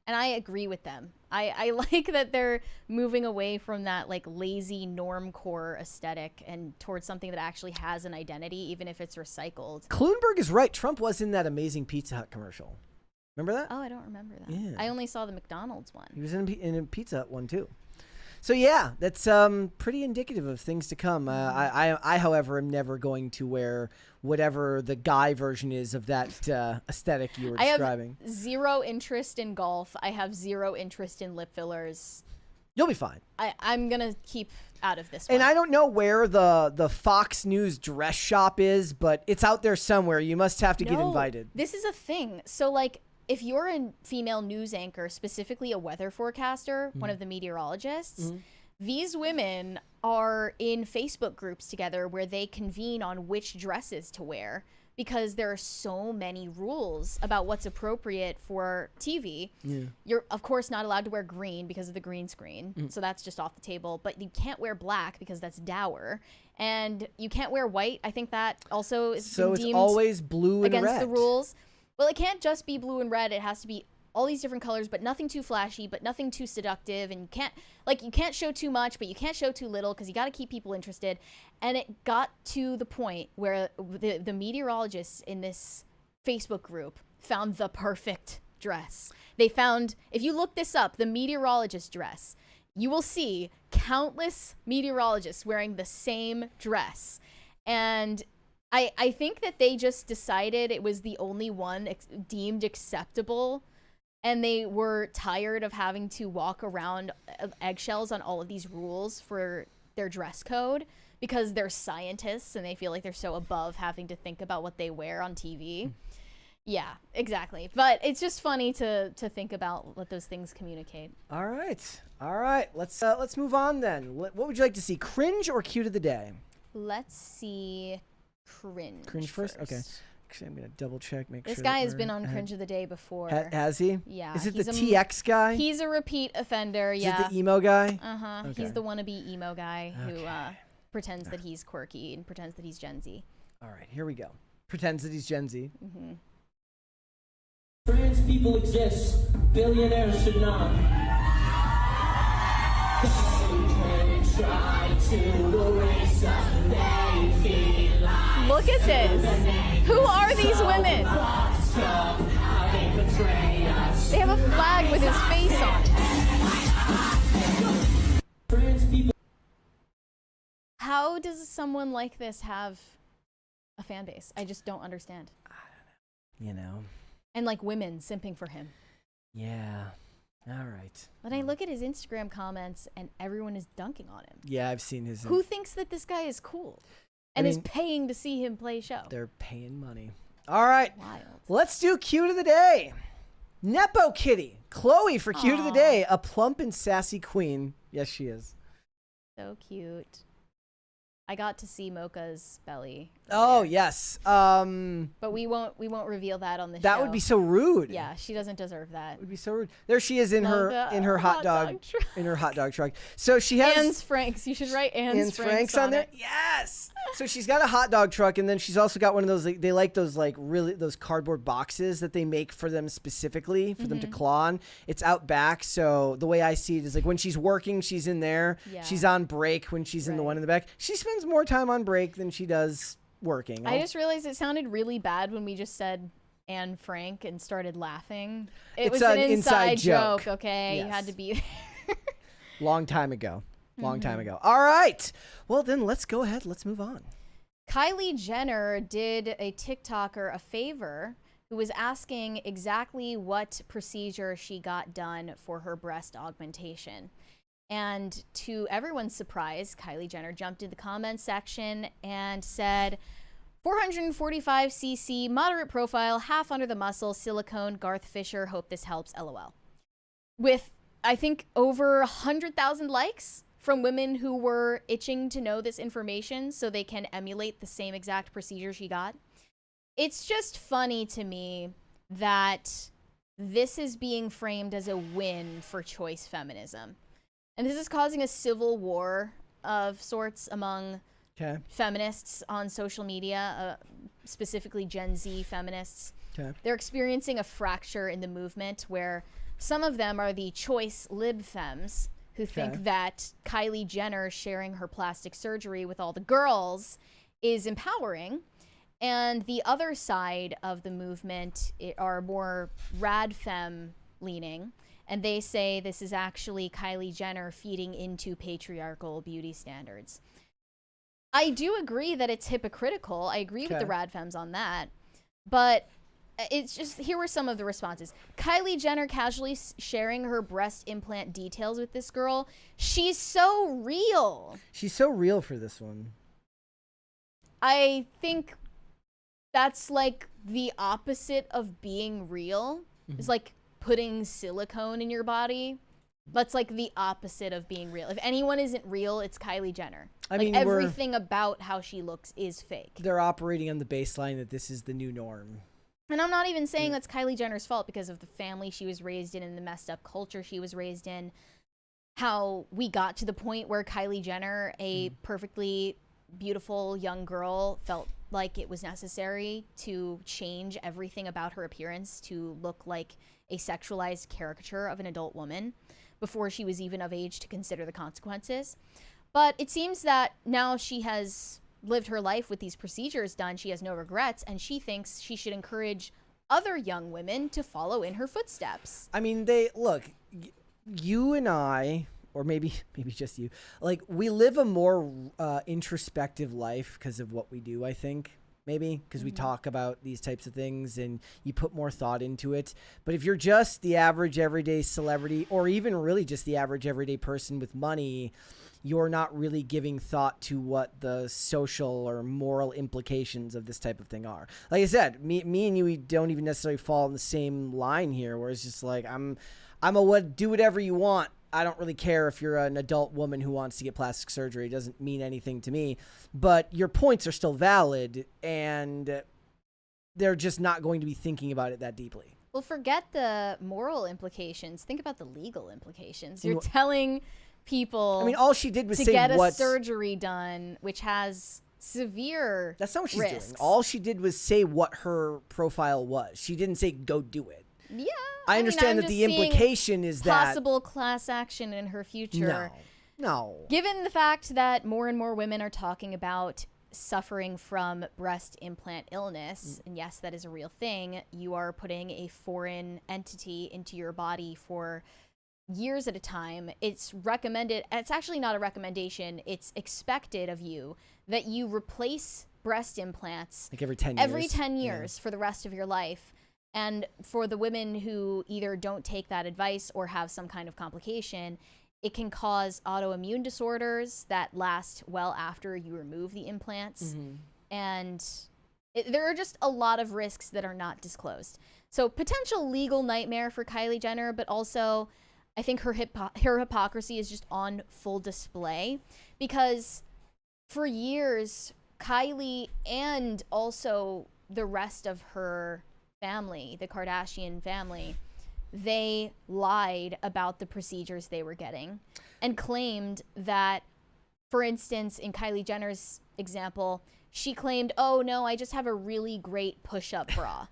and I agree with them. I like that they're moving away from that like lazy normcore aesthetic and towards something that actually has an identity, even if it's recycled. Kluenberg is right. Trump was in that amazing Pizza Hut commercial. Remember that? Oh, I don't remember that. Yeah. I only saw the McDonald's one. He was in a Pizza Hut one too. So that's pretty indicative of things to come. I, however, am never going to wear whatever the guy version is of that aesthetic you were describing. I have zero interest in golf. I have zero interest in lip fillers. You'll be fine. I'm gonna keep out of this one. And I don't know where the Fox News dress shop is, but it's out there somewhere. You must have to get invited. This is a thing. So like, if you're a female news anchor, specifically a weather forecaster, one of the meteorologists, these women are in Facebook groups together where they convene on which dresses to wear, because there are so many rules about what's appropriate for TV. You're, of course, not allowed to wear green because of the green screen. So that's just off the table. But you can't wear black because that's dour. And you can't wear white. I think that also is so deemed it's always blue and against red. the rules. Well, it can't just be blue and red. It has to be all these different colors, but nothing too flashy, but nothing too seductive. And you can't show too much, but you can't show too little, because you got to keep people interested. And it got to the point where the meteorologists in this Facebook group found the perfect dress. They found, if you look this up, the meteorologist dress, you will see countless meteorologists wearing the same dress. And I think that they just decided it was the only one deemed acceptable, and they were tired of having to walk around eggshells on all of these rules for their dress code because they're scientists and they feel like they're so above having to think about what they wear on TV. Yeah, exactly. But it's just funny to think about what those things communicate. All right. Let's move on then. What would you like to see, cringe or cute of the day? Let's see cringe. Cringe first? Okay. Actually, I'm going to double check, make sure. This guy has been on Cringe of the Day before. Has he? Yeah. Is it the TX guy? He's a repeat offender, yeah. Is it the emo guy? Uh-huh. Okay. He's the wannabe emo guy who pretends that he's quirky and pretends that he's Gen Z. All right, here we go. Pretends that he's Gen Z. Mm-hmm. Trans people exist. Billionaires should not. Look at this. Who are these women? They have a flag with his face on it. How does someone like this have a fan base? I just don't understand. You know. And like women simping for him. Yeah. All right. But I look at his Instagram comments and everyone is dunking on him. Yeah, I've seen his. Who thinks that this guy is cool and is paying to see him play show? They're paying money. All right. Wild. Let's do cute of the day. Nepo Kitty. Chloe for cute of the day. A plump and sassy queen. Yes, she is. So cute. I got to see Mocha's belly. Oh, earlier. yes. But we won't reveal that on the show. That would be so rude. Yeah, she doesn't deserve that. It would be so rude. There she is in her hot dog truck. So she has Anne's Franks. You should write Anne's Franks on there. it. Yes. So she's got a hot dog truck, and then she's also got one of those. They like those those cardboard boxes that they make for them specifically for them to claw on. It's out back. So the way I see it is like when she's working, she's in there. Yeah. She's on break when she's in the one in the back. She spends more time on break than she does working. I just realized it sounded really bad when we just said Anne Frank and started laughing. It was an inside joke, okay? Yes. You had to be there. Long time ago. All right. Well, then let's go ahead. Let's move on. Kylie Jenner did a TikToker a favor who was asking exactly what procedure she got done for her breast augmentation. And to everyone's surprise, Kylie Jenner jumped in the comments section and said, 445cc, moderate profile, half under the muscle, silicone, Garth Fisher, hope this helps, LOL. With, I think, over 100,000 likes from women who were itching to know this information so they can emulate the same exact procedure she got. It's just funny to me that this is being framed as a win for choice feminism. And this is causing a civil war of sorts among feminists on social media, specifically Gen Z feminists. They're experiencing a fracture in the movement where some of them are the choice lib femmes who think that Kylie Jenner sharing her plastic surgery with all the girls is empowering. And the other side of the movement are more rad femme leaning. And they say this is actually Kylie Jenner feeding into patriarchal beauty standards. I do agree that it's hypocritical. I agree with the rad femmes on that. But it's just, here were some of the responses. Kylie Jenner casually sharing her breast implant details with this girl. She's so real. She's so real for this one. I think that's like the opposite of being real. It's like putting silicone in your body. That's like the opposite of being real. If anyone isn't real, it's Kylie Jenner. I mean, everything about how she looks is fake. They're operating on the baseline that this is the new norm. And I'm not even saying that's Kylie Jenner's fault because of the family she was raised in and the messed up culture she was raised in. How we got to the point where Kylie Jenner, a perfectly beautiful young girl, felt like it was necessary to change everything about her appearance to look like a sexualized caricature of an adult woman before she was even of age to consider the consequences. But it seems that now she has lived her life with these procedures done. She has no regrets, and she thinks she should encourage other young women to follow in her footsteps. I mean, you and I, or maybe just you, like, we live a more introspective life because of what we do, I think. Maybe because we talk about these types of things and you put more thought into it. But if you're just the average everyday celebrity, or even really just the average everyday person with money, you're not really giving thought to what the social or moral implications of this type of thing are. Like I said, me and you, we don't even necessarily fall in the same line here, where it's just like, do whatever you want. I don't really care if you're an adult woman who wants to get plastic surgery. It doesn't mean anything to me. But your points are still valid, and they're just not going to be thinking about it that deeply. Well, forget the moral implications. Think about the legal implications. You're telling people, I mean, all she did was to say get a surgery done, which has severe That's not what she's risks. doing. All she did was say what her profile was. She didn't say go do it. Yeah. I understand mean, that the implication is that possible class action in her future. No. Given the fact that more and more women are talking about suffering from breast implant illness, and yes, that is a real thing, you are putting a foreign entity into your body for years at a time. It's recommended, it's actually not a recommendation, it's expected of you that you replace breast implants Like every 10 years. every 10 years for the rest of your life. And for the women who either don't take that advice or have some kind of complication, it can cause autoimmune disorders that last well after you remove the implants. And there are just a lot of risks that are not disclosed. So potential legal nightmare for Kylie Jenner, but also I think her hypocrisy is just on full display, because for years, Kylie and also the rest of her family, the Kardashian family, they lied about the procedures they were getting and claimed that, for instance, in Kylie Jenner's example, she claimed, oh no, I just have a really great push-up bra.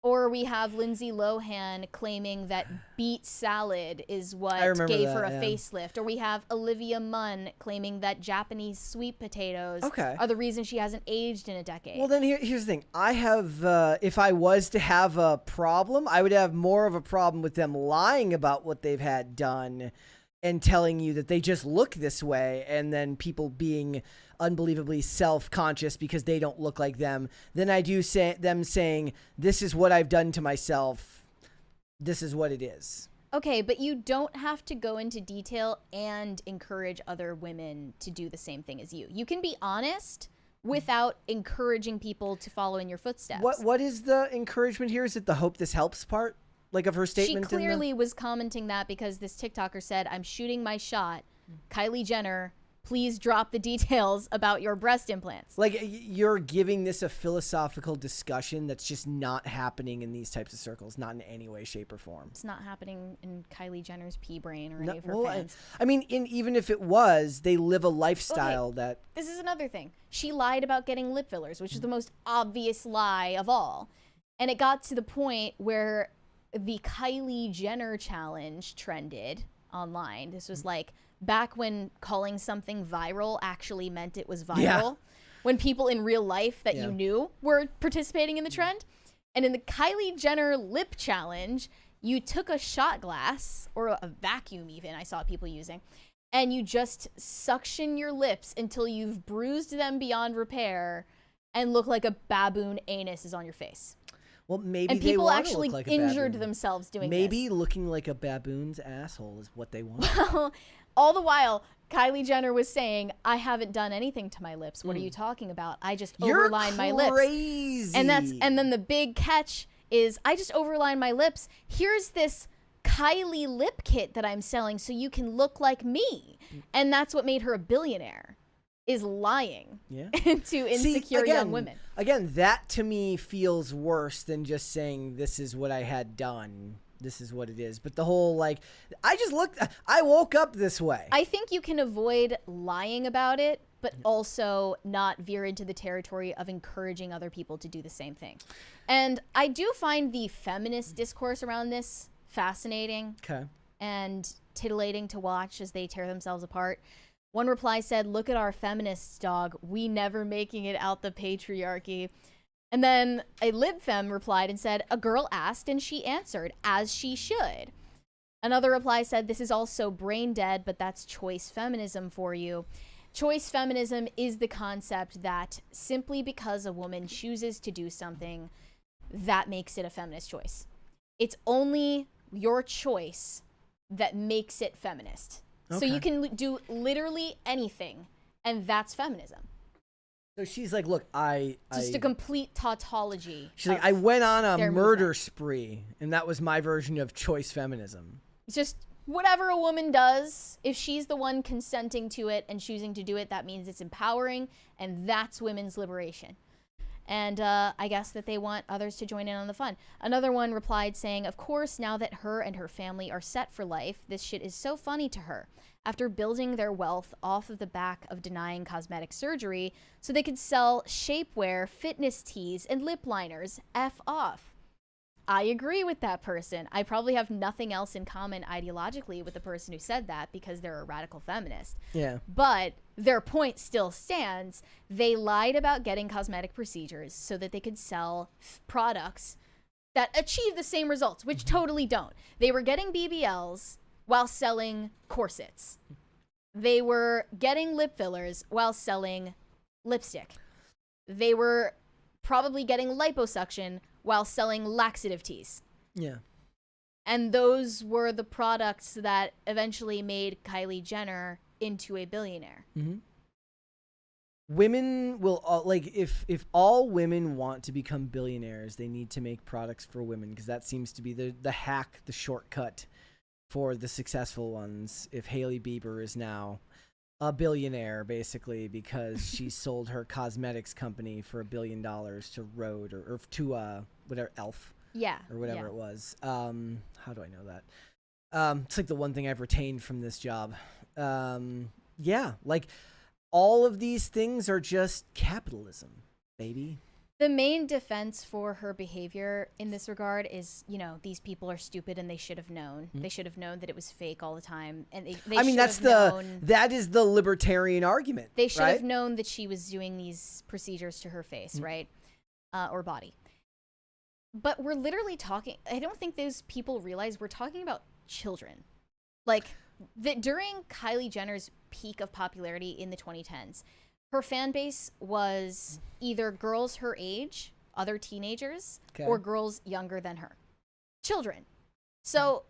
Or we have Lindsay Lohan claiming that beet salad is what gave her a facelift. Or we have Olivia Munn claiming that Japanese sweet potatoes are the reason she hasn't aged in a decade. Well, then here's the thing. I have, if I was to have a problem, I would have more of a problem with them lying about what they've had done and telling you that they just look this way, and then people being unbelievably self-conscious because they don't look like them, than I do them saying, this is what I've done to myself, this is what it is. Okay, but you don't have to go into detail and encourage other women to do the same thing as you. You can be honest without encouraging people to follow in your footsteps. What is the encouragement here? Is it the hope this helps part? Like, of her statement? She clearly was commenting that because this TikToker said, I'm shooting my shot. Kylie Jenner, please drop the details about your breast implants. Like, you're giving this a philosophical discussion that's just not happening in these types of circles, not in any way, shape, or form. It's not happening in Kylie Jenner's pea brain or any of her fans. I mean, even if it was, they live a lifestyle that... This is another thing. She lied about getting lip fillers, which is the most obvious lie of all. And it got to the point where the Kylie Jenner challenge trended online. This was like back when calling something viral actually meant it was viral. When people in real life that you knew were participating in the trend. And in the Kylie Jenner lip challenge, you took a shot glass, or a vacuum even, I saw people using, and you just suction your lips until you've bruised them beyond repair and look like a baboon anus is on your face. Well, maybe and people actually like injured themselves doing maybe this. Looking like a baboon's asshole is what they want. Well, all the while, Kylie Jenner was saying, I haven't done anything to my lips. What are you talking about? I just overlined my lips. Crazy. And then the big catch is, I just overlined my lips. Here's this Kylie lip kit that I'm selling so you can look like me. And that's what made her a billionaire. Is lying to insecure young women. Again, that to me feels worse than just saying this is what I had done. This is what it is. But the whole, like, I woke up this way. I think you can avoid lying about it, but also not veer into the territory of encouraging other people to do the same thing. And I do find the feminist discourse around this fascinating and titillating to watch as they tear themselves apart. One reply said, look at our feminists, dog. We never making it out the patriarchy. And then a libfem replied and said, a girl asked and she answered, as she should. Another reply said, this is also brain dead, but that's choice feminism for you. Choice feminism is the concept that simply because a woman chooses to do something, that makes it a feminist choice. It's only your choice that makes it feminist. So you can do literally anything, and that's feminism. So she's like, look, Just a complete tautology. She's like, I went on a murder movement. spree, and that was my version of choice feminism. It's just whatever a woman does, if she's the one consenting to it and choosing to do it, that means it's empowering, and that's women's liberation. And I guess that they want others to join in on the fun. Another one replied saying, of course, now that her and her family are set for life, this shit is so funny to her. After building their wealth off of the back of denying cosmetic surgery so they could sell shapewear, fitness tees, and lip liners, F off. I agree with that person. I probably have nothing else in common ideologically with the person who said that because they're a radical feminist. Yeah. But their point still stands. They lied about getting cosmetic procedures so that they could sell products that achieve the same results, which totally don't. They were getting BBLs while selling corsets. They were getting lip fillers while selling lipstick. They were probably getting liposuction while selling laxative teas. Yeah. And those were the products that eventually made Kylie Jenner into a billionaire. Mm-hmm. Women will, if all women want to become billionaires, they need to make products for women, because that seems to be the hack, the shortcut for the successful ones. If Hailey Bieber is now a billionaire, basically, because she sold her cosmetics company for $1 billion to Rhode or to whatever Elf, or whatever it was. How do I know that? It's like the one thing I've retained from this job. Like all of these things are just capitalism, baby. The main defense for her behavior in this regard is, these people are stupid and they should have known. They should have known that it was fake all the time. And that is the libertarian argument. They should have known that she was doing these procedures to her face, right? Or body. But we're literally talking, I don't think those people realize we're talking about children. Like, during Kylie Jenner's peak of popularity in the 2010s, her fan base was either girls her age, other teenagers, or girls younger than her. Children. So,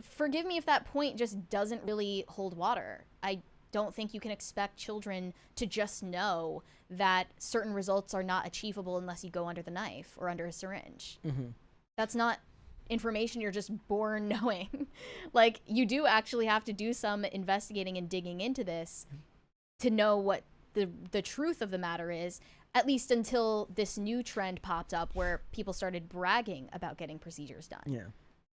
forgive me if that point just doesn't really hold water. I don't think you can expect children to just know that certain results are not achievable unless you go under the knife or under a syringe. Mm-hmm. That's not information you're just born knowing. Like, you do actually have to do some investigating and digging into this to know what the truth of the matter is, at least until this new trend popped up where people started bragging about getting procedures done. Yeah.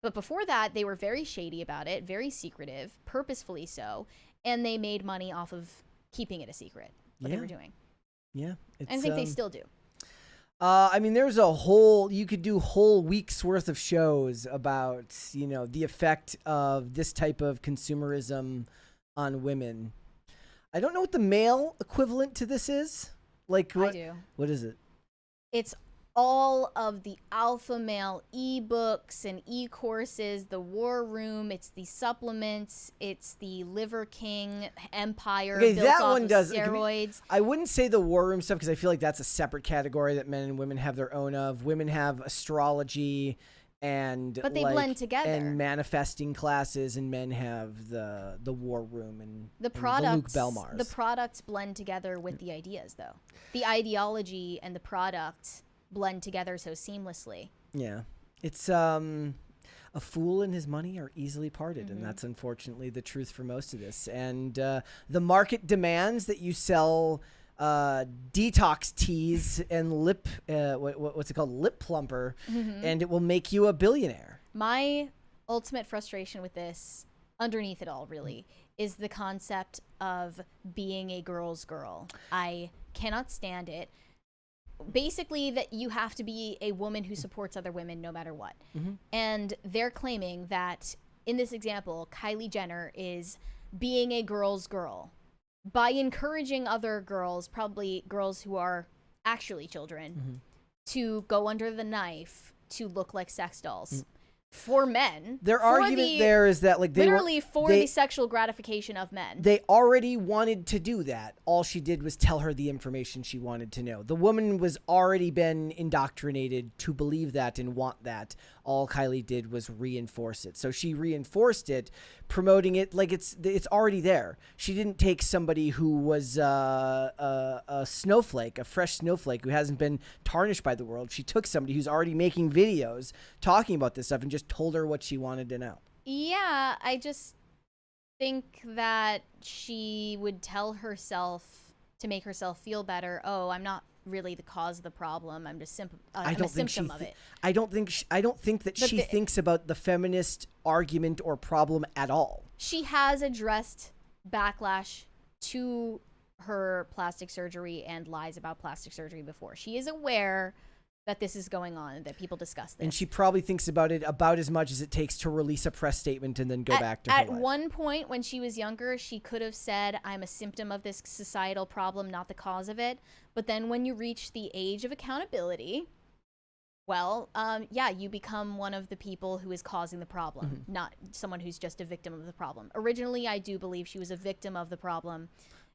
But before that, they were very shady about it, very secretive, purposefully so, and they made money off of keeping it a secret, what they were doing. Yeah. I think they still do. There's you could do whole weeks worth of shows about, the effect of this type of consumerism on women. I don't know what the male equivalent to this is. Like, what, I do. What is it? It's all of the alpha male ebooks and e-courses, the War Room, it's the supplements, it's the Liver King empire built that off one of does steroids. I wouldn't say the War Room stuff because I feel like that's a separate category that men and women have their own of. Women have astrology but they blend together, and manifesting classes, and men have the War Room and the products. The Luke Belmars. The products blend together with the ideas, though. The ideology and the product blend together so seamlessly. Yeah, it's a fool and his money are easily parted, and that's unfortunately the truth for most of this. And the market demands that you sell detox teas and what's it called, lip plumper, and it will make you a billionaire. My ultimate frustration with this, underneath it all really, is the concept of being a girl's girl. I cannot stand it. Basically, that you have to be a woman who supports other women no matter what. And they're claiming that in this example, Kylie Jenner is being a girl's girl by encouraging other girls, probably girls who are actually children, to go under the knife to look like sex dolls. For men. Their argument there is that like the sexual gratification of men. They already wanted to do that. All she did was tell her the information she wanted to know. The woman was already been indoctrinated to believe that and want that. All Kylie did was reinforce it. So she reinforced it, promoting it like it's already there. She didn't take somebody who was a snowflake, a fresh snowflake who hasn't been tarnished by the world. She took somebody who's already making videos talking about this stuff and just told her what she wanted to know. Yeah, I just think that she would tell herself to make herself feel better, oh, I'm not really the cause of the problem. I'm just I'm a symptom of it. I don't think that she thinks about the feminist argument or problem at all. She has addressed backlash to her plastic surgery and lies about plastic surgery before. She is aware that this is going on and that people discuss this. And she probably thinks about it about as much as it takes to release a press statement and then go back to her life. At one point when she was younger, she could have said, I'm a symptom of this societal problem, not the cause of it. But then when you reach the age of accountability, well, yeah, you become one of the people who is causing the problem, not someone who's just a victim of the problem. Originally, I do believe she was a victim of the problem.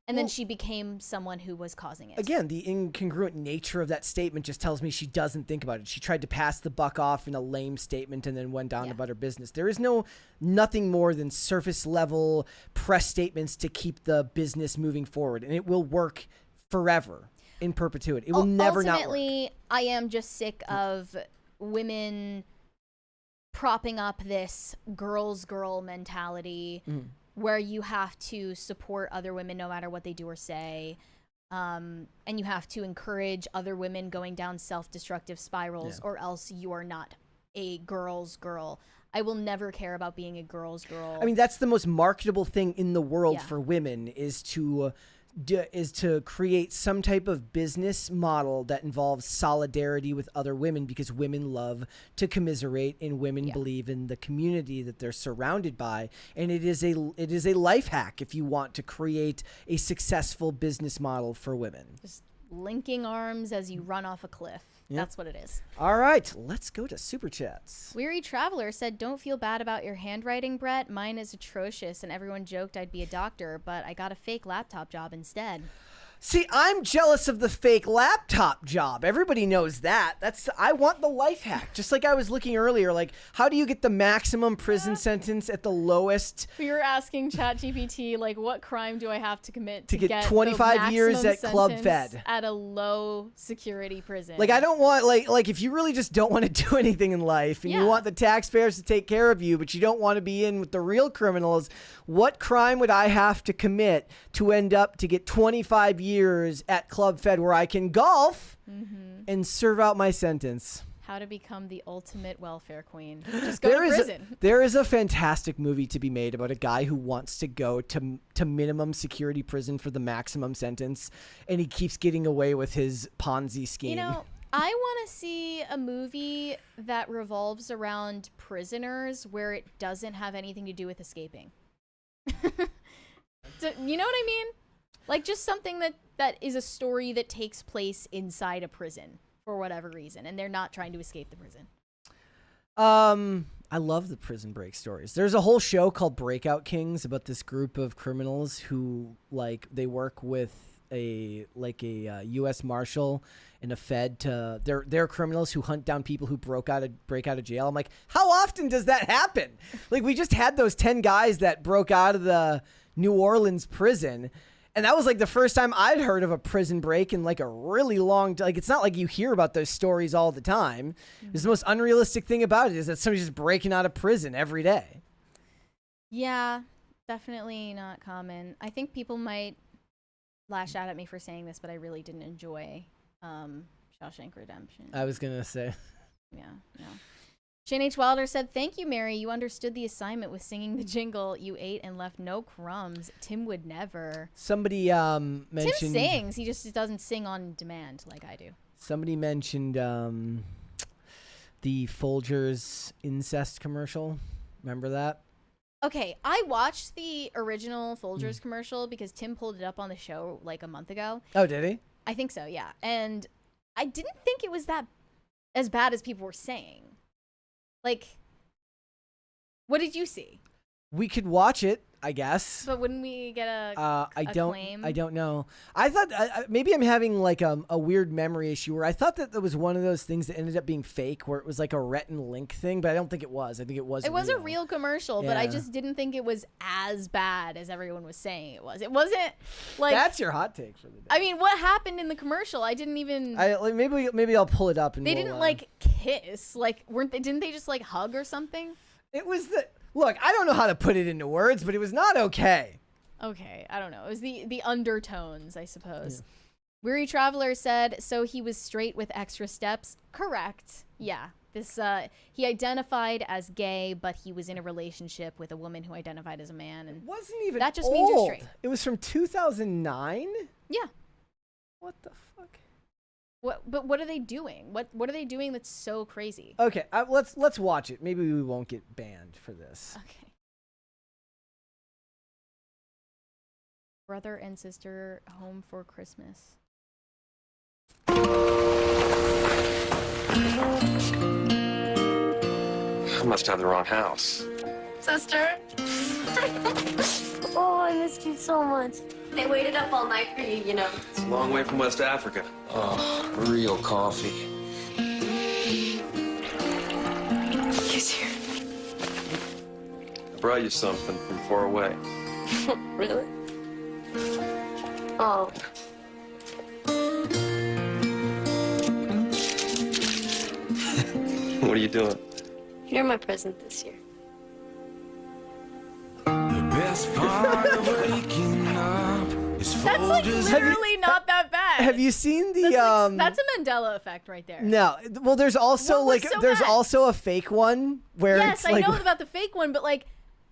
And then she became someone who was causing it. Again, the incongruent nature of that statement just tells me she doesn't think about it. She tried to pass the buck off in a lame statement and then went on about her business. There is nothing more than surface level press statements to keep the business moving forward. And it will work forever, in perpetuity. It will never not work. Ultimately, I am just sick of women propping up this girl's girl mentality where you have to support other women no matter what they do or say. And you have to encourage other women going down self-destructive spirals or else you are not a girl's girl. I will never care about being a girl's girl. I mean, that's the most marketable thing in the world for women is to create some type of business model that involves solidarity with other women because women love to commiserate and women believe in the community that they're surrounded by. And it is a life hack if you want to create a successful business model for women. Just linking arms as you run off a cliff. That's what it is. All right, let's go to Super Chats. Weary Traveler said, don't feel bad about your handwriting, Brett. Mine is atrocious, and everyone joked I'd be a doctor, but I got a fake laptop job instead. See, I'm jealous of the fake laptop job. Everybody knows that. I want the life hack. Just like I was looking earlier, like how do you get the maximum prison sentence at the lowest? We were asking ChatGPT, like, what crime do I have to commit to get 25 years at Club Fed at a low security prison? Like I don't want like if you really just don't want to do anything in life and you want the taxpayers to take care of you, but you don't want to be in with the real criminals, what crime would I have to commit to end up to get 25 years at Club Fed where I can golf and serve out my sentence? How to become the ultimate welfare queen. Just go to prison. There is a fantastic movie to be made about a guy who wants to go to minimum security prison for the maximum sentence, and he keeps getting away with his Ponzi scheme. You know, I want to see a movie that revolves around prisoners where it doesn't have anything to do with escaping. You know what I mean? Like just something that is a story that takes place inside a prison for whatever reason, and they're not trying to escape the prison. I love the prison break stories. There's a whole show called Breakout Kings about this group of criminals who they work with a U.S. Marshal and a Fed to they're criminals who hunt down people who break out of jail. I'm like, how often does that happen? Like we just had those 10 guys that broke out of the New Orleans prison. And that was like the first time I'd heard of a prison break in like a really long time. Like it's not like you hear about those stories all the time. The most unrealistic thing about it is that somebody's just breaking out of prison every day. Yeah, definitely not common. I think people might lash out at me for saying this, but I really didn't enjoy Shawshank Redemption. I was going to say. Yeah, no. Shane H. Wilder said, thank you, Mary. You understood the assignment with singing the jingle. You ate and left no crumbs. Tim would never. Somebody mentioned... Tim sings. He just doesn't sing on demand like I do. Somebody mentioned the Folgers incest commercial. Remember that? Okay, I watched the original Folgers commercial because Tim pulled it up on the show like a month ago. Oh, did he? I think so, yeah. And I didn't think it was that as bad as people were saying. Like, what did you see? We could watch it, I guess. But wouldn't we get a claim? I don't know. I thought maybe I'm having like a weird memory issue where I thought that was one of those things that ended up being fake, where it was like a Rhett and Link thing, but I don't think it was. I think it was. It was a real commercial, but I just didn't think it was as bad as everyone was saying it was. It wasn't like that's your hot take for the day. I mean, what happened in the commercial? I didn't even. Maybe I'll pull it up and they didn't like kiss. Like didn't they just like hug or something? It was the. Look, I don't know how to put it into words, but it was not okay. Okay, I don't know. It was the undertones, I suppose. Yeah. Weary Traveler said, so he was straight with extra steps. Correct. Yeah. This he identified as gay, but he was in a relationship with a woman who identified as a man, and it wasn't even that just old. means you're straight. It was from 2009? Yeah. What the fuck? But what are they doing? What are they doing that's so crazy? Okay, let's watch it. Maybe we won't get banned for this. Okay. Brother and sister home for Christmas. I must have the wrong house. Sister? Oh, I missed you so much. They waited up all night for you, you know. It's a long way from West Africa. Oh, real coffee. He's here. I brought you something from far away. Really? Oh. What are you doing? You're my present this year. Best part of waking up is That's like literally not that bad. Have you seen the that's a Mandela effect right there. No. Well, there's also there's bad? also a fake one where yes, it's like I know about the fake one, but like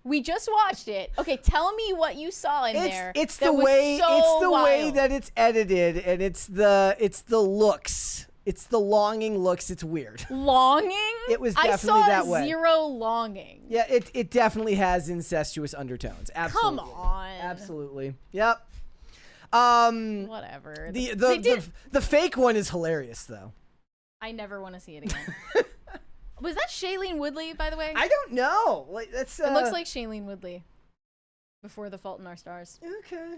we just watched it. Okay, tell me what you saw in there. It's that the was way so it's the way wild. that it's edited, and it's the looks. It's the longing looks. It's weird. Longing? It was definitely I saw that way. zero longing. Yeah, it definitely has incestuous undertones. Absolutely. Come on. Absolutely. Yep. Whatever. The fake one is hilarious though. I never want to see it again. Was that Shailene Woodley, by the way? I don't know. Like that's. It looks like Shailene Woodley. Before The Fault in Our Stars. Okay.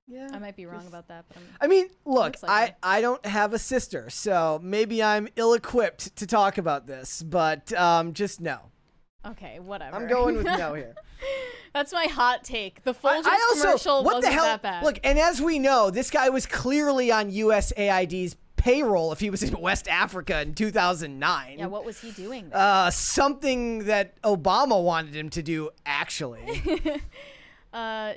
Yeah. I might be wrong about that, but I mean, look, like I don't have a sister, so maybe I'm ill-equipped to talk about this, but just no. Okay, whatever. I'm going with no here. That's my hot take. The Folgers commercial what wasn't the hell? that bad. Look, and as we know, this guy was clearly on USAID's payroll if he was in West Africa in 2009. Yeah, what was he doing there? Something that Obama wanted him to do, actually.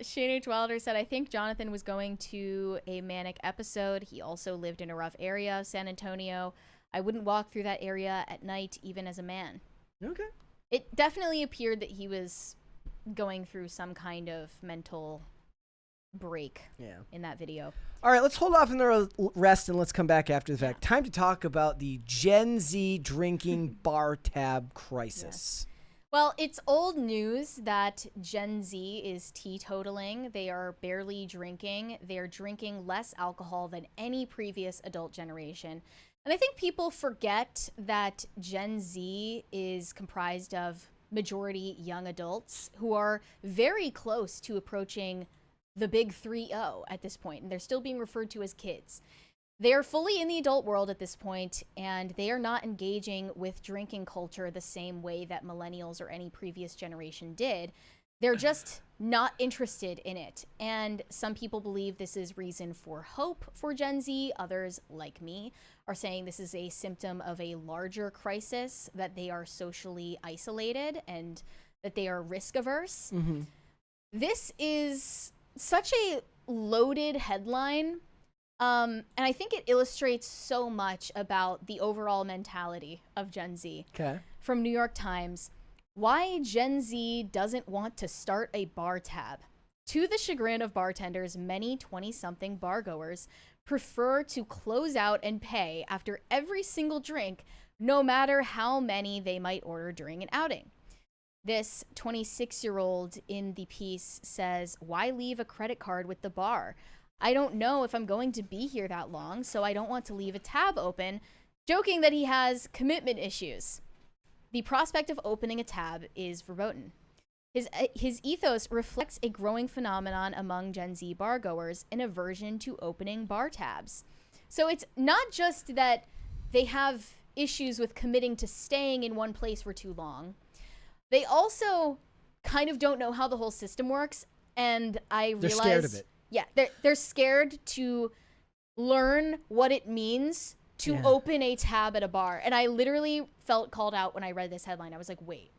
Shane H. Wilder said, I think Jonathan was going to a manic episode. He also lived in a rough area of San Antonio. I wouldn't walk through that area at night, even as a man. Okay. It definitely appeared that he was going through some kind of mental break in that video. All right, let's hold off on the rest and let's come back after the fact. Time to talk about the Gen Z drinking bar tab crisis. Yes. Well, it's old news that Gen Z is teetotaling. They are barely drinking. They're drinking less alcohol than any previous adult generation. And I think people forget that Gen Z is comprised of majority young adults who are very close to approaching the big 3-0 at this point, and they're still being referred to as kids. They are fully in the adult world at this point, and they are not engaging with drinking culture the same way that millennials or any previous generation did. They're just not interested in it. And some people believe this is reason for hope for Gen Z. Others, like me, are saying this is a symptom of a larger crisis, that they are socially isolated and that they are risk averse. Mm-hmm. This is such a loaded headline. And I think it illustrates so much about the overall mentality of Gen Z. Okay. From New York Times, why Gen Z doesn't want to start a bar tab. To the chagrin of bartenders, many 20-something bargoers prefer to close out and pay after every single drink, no matter how many they might order during an outing. This 26-year-old in the piece says, why leave a credit card with the bar? I don't know if I'm going to be here that long, so I don't want to leave a tab open joking that he has commitment issues. The prospect of opening a tab is verboten. His ethos reflects a growing phenomenon among Gen Z bargoers, an aversion to opening bar tabs. So it's not just that they have issues with committing to staying in one place for too long. They also kind of don't know how the whole system works. And I realized... They're scared of it. Yeah, they're scared to learn what it means to open a tab at a bar. And I literally felt called out when I read this headline. I was like, wait,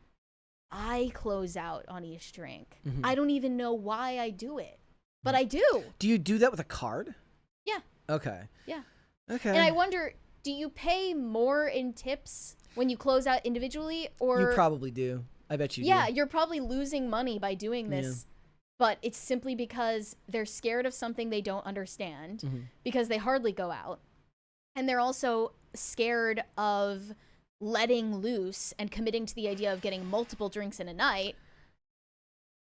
I close out on each drink. Mm-hmm. I don't even know why I do it, but I do. Do you do that with a card? Yeah. Okay. Yeah. Okay. And I wonder, do you pay more in tips when you close out individually, or you probably do. I bet you do. Yeah, you're probably losing money by doing this. But it's simply because they're scared of something they don't understand, because they hardly go out. And they're also scared of letting loose and committing to the idea of getting multiple drinks in a night.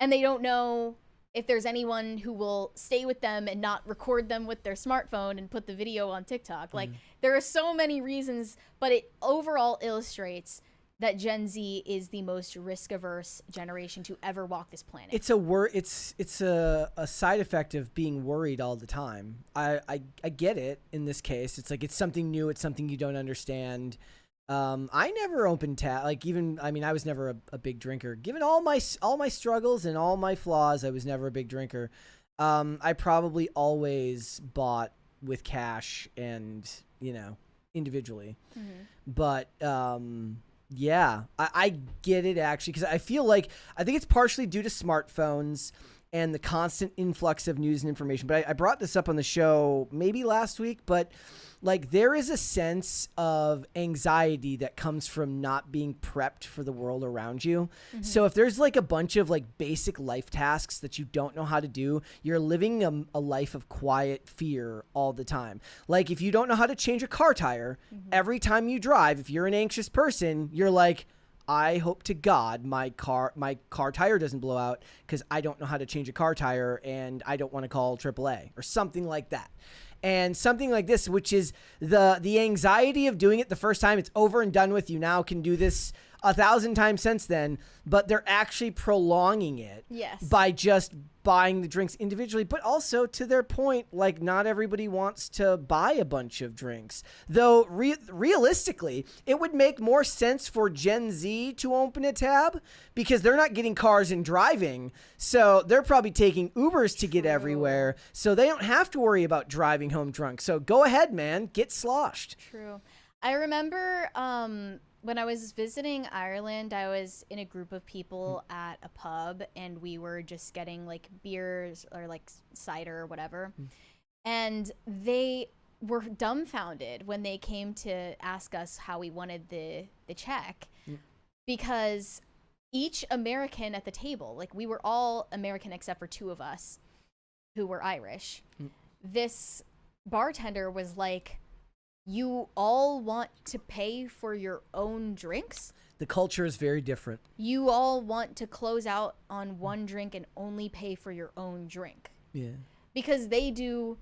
And they don't know if there's anyone who will stay with them and not record them with their smartphone and put the video on TikTok. Like, there are so many reasons, but it overall illustrates that Gen Z is the most risk-averse generation to ever walk this planet. It's a side effect of being worried all the time. I get it in this case. It's like, it's something new. It's something you don't understand. I never opened tab. Like, even, I mean, I was never a big drinker. Given all my struggles and all my flaws, I was never a big drinker. I probably always bought with cash and, individually. But, yeah, I get it, actually, because I think it's partially due to smartphones and the constant influx of news and information. But I brought this up on the show maybe last week, but like, there is a sense of anxiety that comes from not being prepped for the world around you. So if there's like a bunch of like basic life tasks that you don't know how to do, you're living a life of quiet fear all the time. Like, if you don't know how to change a car tire, every time you drive, if you're an anxious person, you're like, I hope to God my car tire doesn't blow out because I don't know how to change a car tire and I don't want to call AAA or something like that. And something like this, which is the anxiety of doing it the first time, it's over and done with. You now can do this 1,000 times since then, but they're actually prolonging it by just buying the drinks individually. But also, to their point, like, not everybody wants to buy a bunch of drinks. Though realistically, it would make more sense for Gen Z to open a tab because they're not getting cars and driving. So they're probably taking Ubers to get everywhere. So they don't have to worry about driving home drunk. So go ahead, man. Get sloshed. True. I remember when I was visiting Ireland, I was in a group of people at a pub, and we were just getting like beers or like cider or whatever. And they were dumbfounded when they came to ask us how we wanted the check, because each American at the table, like, we were all American except for two of us who were Irish. This bartender was like, you all want to pay for your own drinks? The culture is very different. You all want to close out on one drink and only pay for your own drink. Yeah. Because they do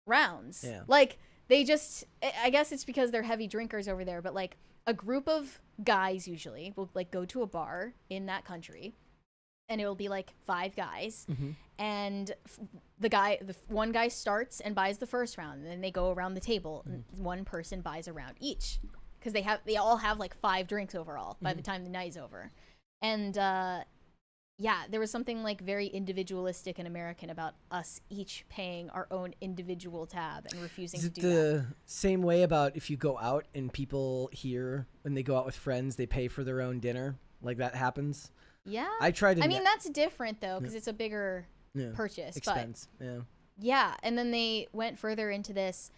rounds. Yeah. Like, they just, I guess it's because they're heavy drinkers over there, but like, a group of guys usually will like go to a bar in that country, and it'll be like 5 guys. And the one guy starts and buys the first round, and then they go around the table, and one person buys a round each, because they all have like 5 drinks overall by the time the night's over. And yeah, there was something like very individualistic and American about us each paying our own individual tab and refusing to do that. The same way about if you go out and people here, when they go out with friends, they pay for their own dinner? Like, that happens? Yeah. I tried to. I mean, that's different though, because it's a bigger purchase. Expense. But yeah. And then they went further into this,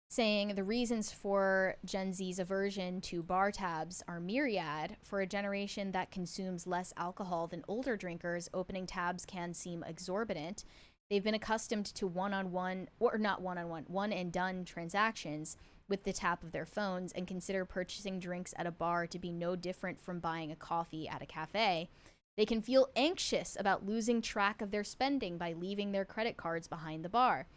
saying the reasons for Gen Z's aversion to bar tabs are myriad. For a generation that consumes less alcohol than older drinkers, opening tabs can seem exorbitant. They've been accustomed to one and done transactions with the tap of their phones, and consider purchasing drinks at a bar to be no different from buying a coffee at a cafe. They can feel anxious about losing track of their spending by leaving their credit cards behind the bar.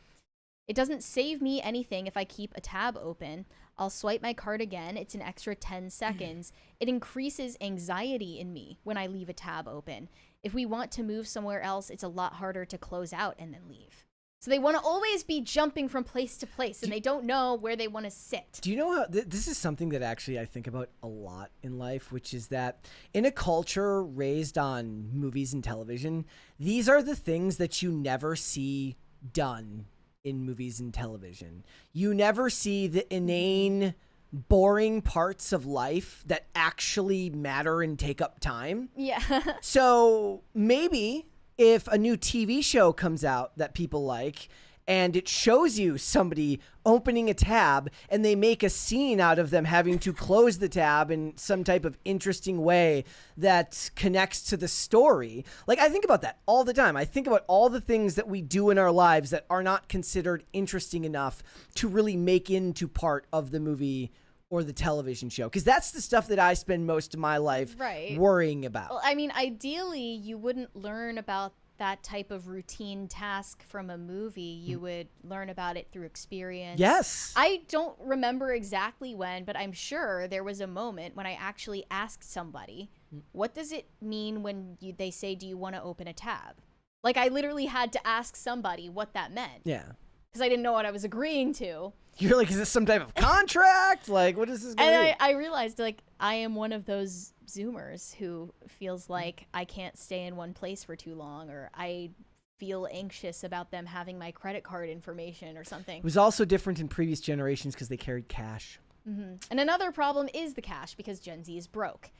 It doesn't save me anything if I keep a tab open. I'll swipe my card again. It's an extra 10 seconds. It increases anxiety in me when I leave a tab open. If we want to move somewhere else, it's a lot harder to close out and then leave. So they want to always be jumping from place to place, and they don't know where they want to sit. Do you know how this is something that actually I think about a lot in life, which is that in a culture raised on movies and television, these are the things that you never see done in movies and television. You never see the inane, boring parts of life that actually matter and take up time. Yeah. So maybe if a new TV show comes out that people like and it shows you somebody opening a tab and they make a scene out of them having to close the tab in some type of interesting way that connects to the story. Like, I think about that all the time. I think about all the things that we do in our lives that are not considered interesting enough to really make into part of the movie or the television show, because that's the stuff that I spend most of my life worrying about. Well, I mean, ideally, you wouldn't learn about that type of routine task from a movie. You would learn about it through experience. Yes. I don't remember exactly when, but I'm sure there was a moment when I actually asked somebody, what does it mean when they say, do you want to open a tab? Like, I literally had to ask somebody what that meant. Yeah. Because I didn't know what I was agreeing to. You're like, is this some type of contract? Like, what is this going to be? And I realized, like, I am one of those Zoomers who feels like I can't stay in one place for too long, or I feel anxious about them having my credit card information or something. It was also different in previous generations because they carried cash. And another problem is the cash, because Gen Z is broke.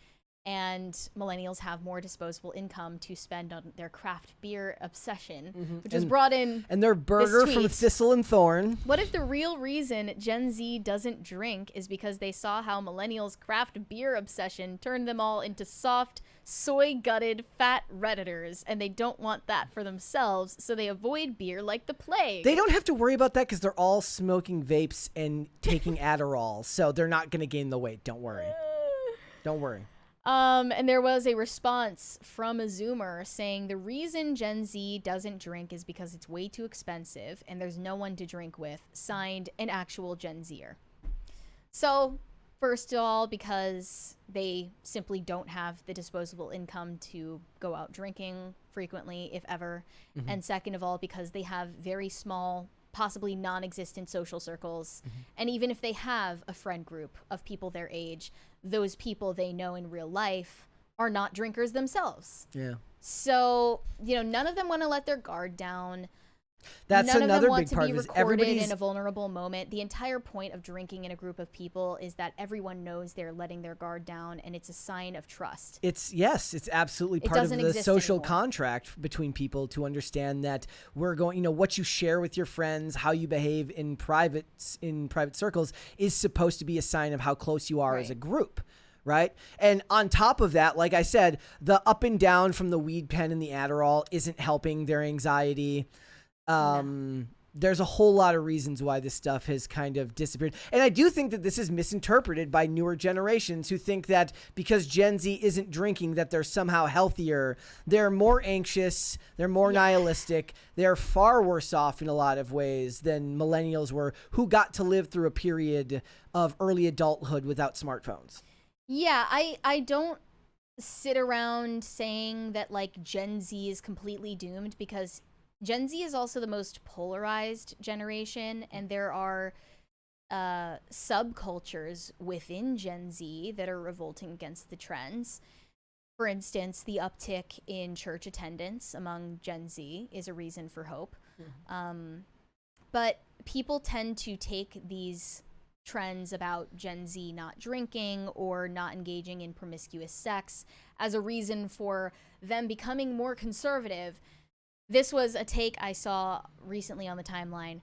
And millennials have more disposable income to spend on their craft beer obsession, which was brought in. And their burger this from tweet. Thistle and Thorn. What if the real reason Gen Z doesn't drink is because they saw how millennials' craft beer obsession turned them all into soft, soy-gutted, fat Redditors, and they don't want that for themselves, so they avoid beer like the plague? They don't have to worry about that because they're all smoking vapes and taking Adderall, so they're not going to gain the weight. Don't worry. Don't worry. And there was a response from a Zoomer saying the reason Gen Z doesn't drink is because it's way too expensive and there's no one to drink with. Signed, an actual Gen Zer. So, first of all, because they simply don't have the disposable income to go out drinking frequently, if ever. And second of all, because they have very small, possibly non-existent social circles. And even if they have a friend group of people their age, those people they know in real life are not drinkers themselves. Yeah. So, none of them want to let their guard down. That's None another of them want big to part be of it. recorded in a vulnerable moment. The entire point of drinking in a group of people is that everyone knows they're letting their guard down, and it's a sign of trust. It's absolutely part of the social contract between people to understand that we're going, what you share with your friends, how you behave in private circles is supposed to be a sign of how close you are as a group. Right. And on top of that, like I said, the up and down from the weed pen and the Adderall isn't helping their anxiety. There's a whole lot of reasons why this stuff has kind of disappeared. And I do think that this is misinterpreted by newer generations who think that because Gen Z isn't drinking, that they're somehow healthier. They're more anxious. They're more nihilistic. They're far worse off in a lot of ways than millennials were, who got to live through a period of early adulthood without smartphones. Yeah, I don't sit around saying that, like, Gen Z is completely doomed, because Gen Z is also the most polarized generation, and there are subcultures within Gen Z that are revolting against the trends. For instance, the uptick in church attendance among Gen Z is a reason for hope. But people tend to take these trends about Gen Z not drinking or not engaging in promiscuous sex as a reason for them becoming more conservative. This was a take I saw recently on the timeline.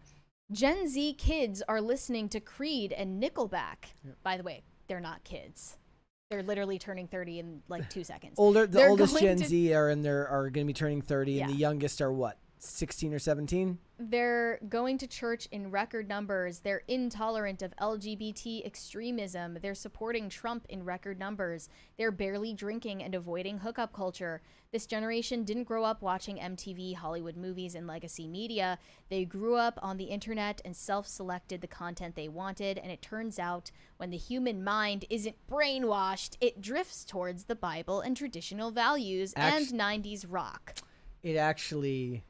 Gen Z kids are listening to Creed and Nickelback. Yep. By the way, they're not kids. They're literally turning 30 in like 2 seconds. The oldest Gen Z are going to be turning 30, and the youngest are what? 16 or 17. They're going to church in record numbers. They're intolerant of LGBT extremism. They're supporting Trump in record numbers. They're barely drinking and avoiding hookup culture. This generation didn't grow up watching MTV, Hollywood movies, and legacy media. They grew up on the internet and self-selected the content they wanted. And it turns out when the human mind isn't brainwashed, it drifts towards the Bible and traditional values and 90s rock. It actually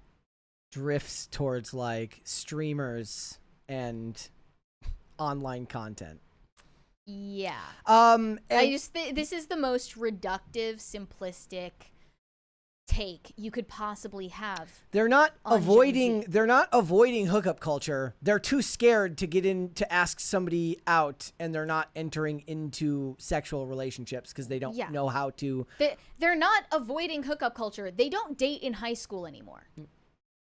drifts towards like streamers and online content. Yeah. And I just think this is the most reductive, simplistic take you could possibly have. they're not on avoiding Gen Z. they're not avoiding hookup culture. They're too scared to get in to ask somebody out, and they're not entering into sexual relationships because they don't Yeah. know how to. They're not avoiding hookup culture. They don't date in high school anymore.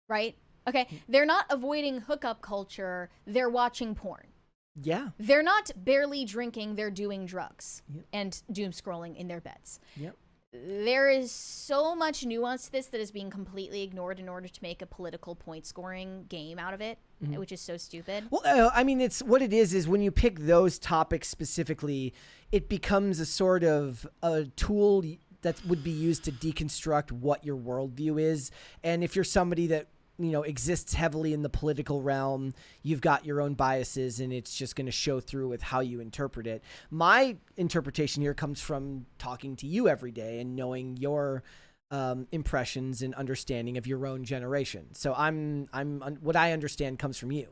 Right? Okay. They're not avoiding hookup culture. They're watching porn. Yeah. They're not barely drinking. They're doing drugs Yep. and doom scrolling in their beds. Yep. There is so much nuance to this that is being completely ignored in order to make a political point scoring game out of it, which is so stupid. Well, I mean, it's what it is when you pick those topics specifically, it becomes a sort of a tool that would be used to deconstruct what your worldview is. And if you're somebody that, you know, exists heavily in the political realm, you've got your own biases, and it's just going to show through with how you interpret it. My interpretation here comes from talking to you every day and knowing your impressions and understanding of your own generation. So what I understand comes from you.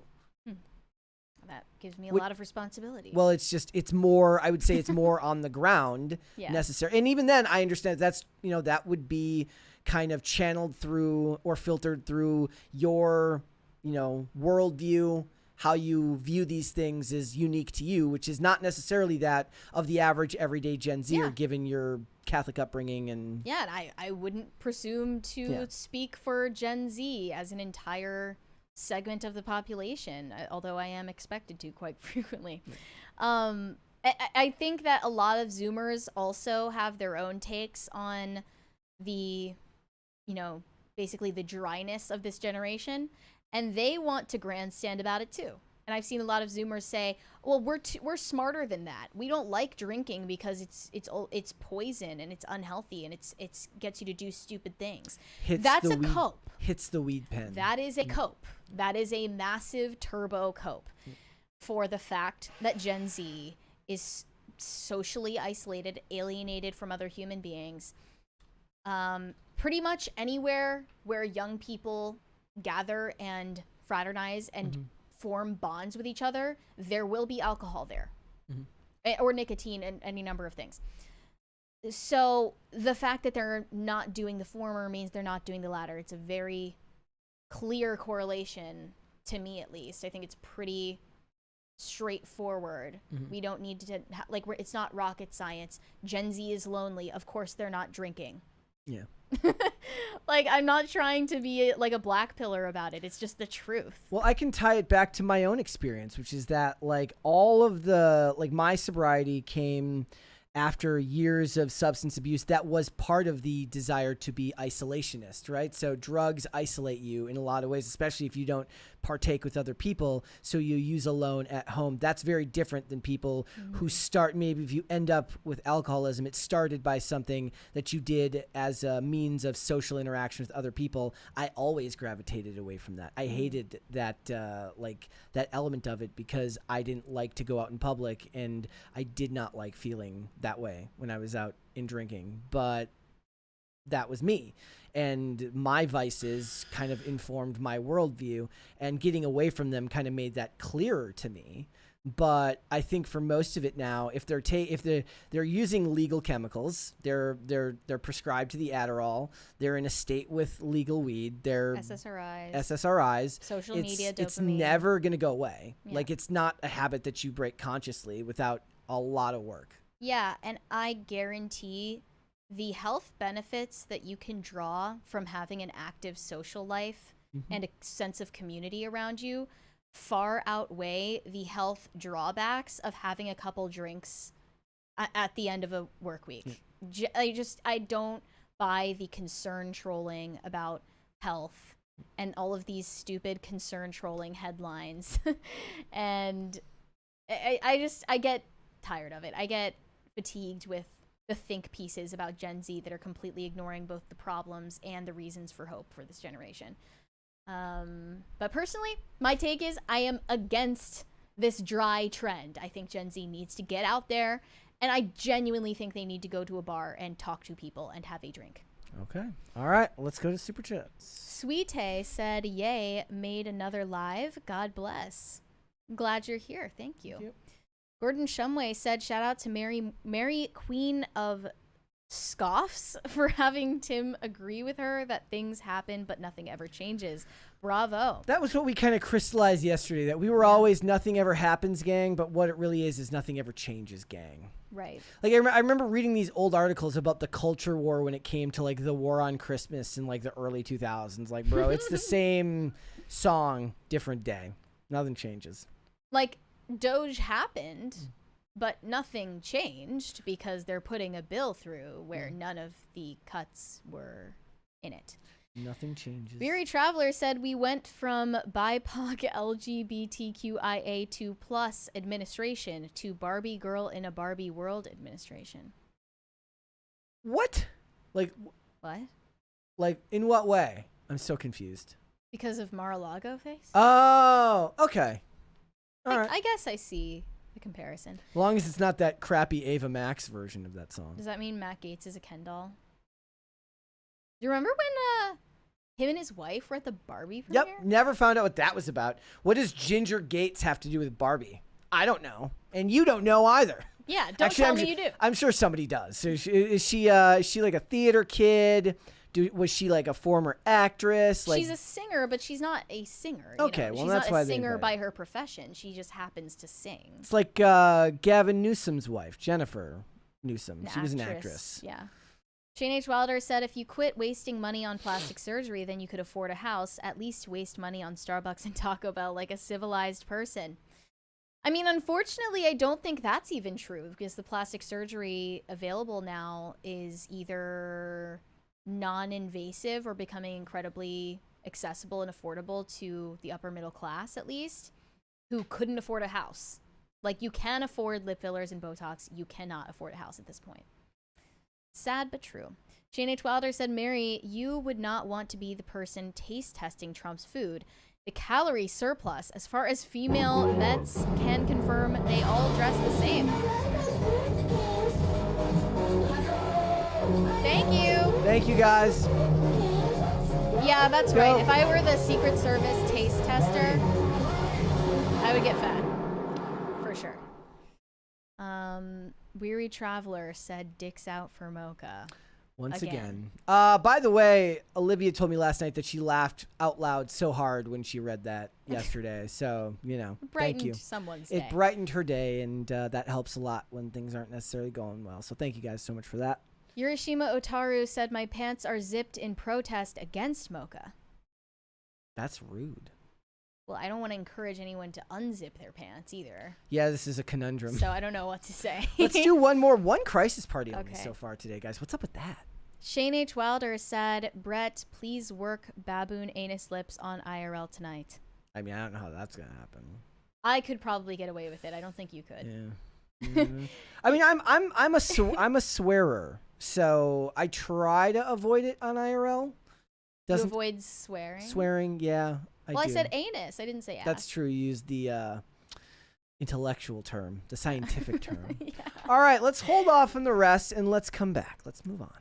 That gives me a lot of responsibility. Well, it's more, I would say it's more on the ground necessary. And even then I understand that's, you know, that would be kind of channeled through or filtered through your, you know, worldview. How you view these things is unique to you, which is not necessarily that of the average everyday Gen Zer, given your Catholic upbringing. And and I wouldn't presume to speak for Gen Z as an entire segment of the population, although I am expected to quite frequently. I think that a lot of Zoomers also have their own takes on the, you know, basically the dryness of this generation, and they want to grandstand about it too. And I've seen a lot of Zoomers say, "Well, we're smarter than that. We don't like drinking because it's poison and it's unhealthy and it's gets you to do stupid things." That's a cope. Hits the weed pen. That is a cope. That is a massive turbo cope for the fact that Gen Z is socially isolated, alienated from other human beings. Pretty much anywhere where young people gather and fraternize and form bonds with each other, there will be alcohol there, or nicotine and any number of things. So the fact that they're not doing the former means they're not doing the latter. It's a very clear correlation to me, at least. I think it's pretty straightforward. We don't need to it's not rocket science. Gen Z is lonely. Of course they're not drinking. Yeah. Like, I'm not trying to be like a black pillar about it. It's just the truth. Well, I can tie it back to my own experience, which is that like all of the, like my sobriety came after years of substance abuse that was part of the desire to be isolationist, right? So drugs isolate you in a lot of ways, especially if you don't partake with other people. So you use alone at home. That's very different than people who start, maybe if you end up with alcoholism, it started by something that you did as a means of social interaction with other people. I always gravitated away from that. I hated that, that element of it because I didn't like to go out in public, and I did not like feeling that way when I was out in drinking, but that was me. And my vices kind of informed my worldview, and getting away from them kind of made that clearer to me. But I think for most of it now, if they're using legal chemicals, they're prescribed to the Adderall, they're in a state with legal weed, they're SSRIs, social media, dopamine. It's never going to go away. Yeah. Like, it's not a habit that you break consciously without a lot of work. Yeah, and I guarantee the health benefits that you can draw from having an active social life and a sense of community around you far outweigh the health drawbacks of having a couple drinks at the end of a work week. I don't buy the concern trolling about health and all of these stupid concern trolling headlines. And I get tired of it. I get fatigued with the think pieces about Gen Z that are completely ignoring both the problems and the reasons for hope for this generation. But personally, my take is I am against this dry trend. I think Gen Z needs to get out there, and I genuinely think they need to go to a bar and talk to people and have a drink. Okay. All right. Let's go to Super Chats. Sweete said, yay, made another live. God bless. I'm glad you're here. Thank you. Yep. Gordon Shumway said, shout out to Mary Queen of Scoffs for having Tim agree with her that things happen but nothing ever changes. Bravo. That was what we kind of crystallized yesterday, that we were always nothing ever happens gang, but what it really is nothing ever changes gang. Right. Like I remember reading these old articles about the culture war when it came to like the war on Christmas in like the early 2000s. Like, bro, it's the same song, different day. Nothing changes. Like, Doge happened, but nothing changed because they're putting a bill through where none of the cuts were in it. Nothing changes. Weary Traveler said we went from BIPOC LGBTQIA2+ administration to Barbie girl in a Barbie world administration. What? Like, What? like in what way? I'm so confused. Because of Mar-a-Lago face? Oh, okay. All right. I guess I see the comparison. As long as it's not that crappy Ava Max version of that song. Does that mean Matt Gaetz is a Ken doll? Do you remember when him and his wife were at the Barbie premiere? Yep, never found out what that was about. What does Ginger Gates have to do with Barbie? I don't know, and you don't know either. Yeah, don't tell me you do. I'm sure somebody does. So is she like a theater kid? Was she like a former actress? Like, she's a singer, but she's not a singer. Okay, you know? well, she's that's not why a they singer invite by her. her profession. She just happens to sing. it's like Gavin Newsom's wife, Jennifer Newsom. She was an actress. Yeah. Shane H. Wilder said, if you quit wasting money on plastic surgery, then you could afford a house. At least waste money on Starbucks and Taco Bell like a civilized person. I mean, unfortunately, I don't think that's even true because the plastic surgery available now is either non-invasive or becoming incredibly accessible and affordable to the upper middle class, at least, who couldn't afford a house. Like, you can afford lip fillers and Botox. You cannot afford a house at this point. Sad but true. Shane H. Wilder said, Mary, you would not want to be the person taste testing Trump's food. The calorie surplus, as far as female Mets can confirm, they all dress the same. Thank you. Thank you, guys. Yeah, that's Go. right. If I were the Secret Service taste tester, I would get fat. For sure. Weary Traveler said dicks out for Mocha. Once Again. again. By the way, Olivia told me last night that she laughed out loud so hard when she read that yesterday. So, you know, thank you. Brightened someone's day. It brightened her day, and that helps a lot when things aren't necessarily going well. So thank you guys so much for that. Yurishima Otaru said my pants are zipped in protest against Mocha. That's rude. Well, I don't want to encourage anyone to unzip their pants either. Yeah, this is a conundrum. So I don't know what to say. Let's do one crisis party only Okay. so far today, guys. What's up with that? Shane H. Wilder said, Brett, please work baboon anus lips on IRL tonight. I mean, I don't know how that's gonna happen. I could probably get away with it. I don't think you could. Yeah. I mean, I'm a swearer, so I try to avoid it on IRL. You avoid swearing? Swearing, yeah. Well, I do. said anus. I didn't say ass. That's true. You use the intellectual term, the scientific term. Yeah. All right, let's hold off on the rest and let's come back. Let's move on.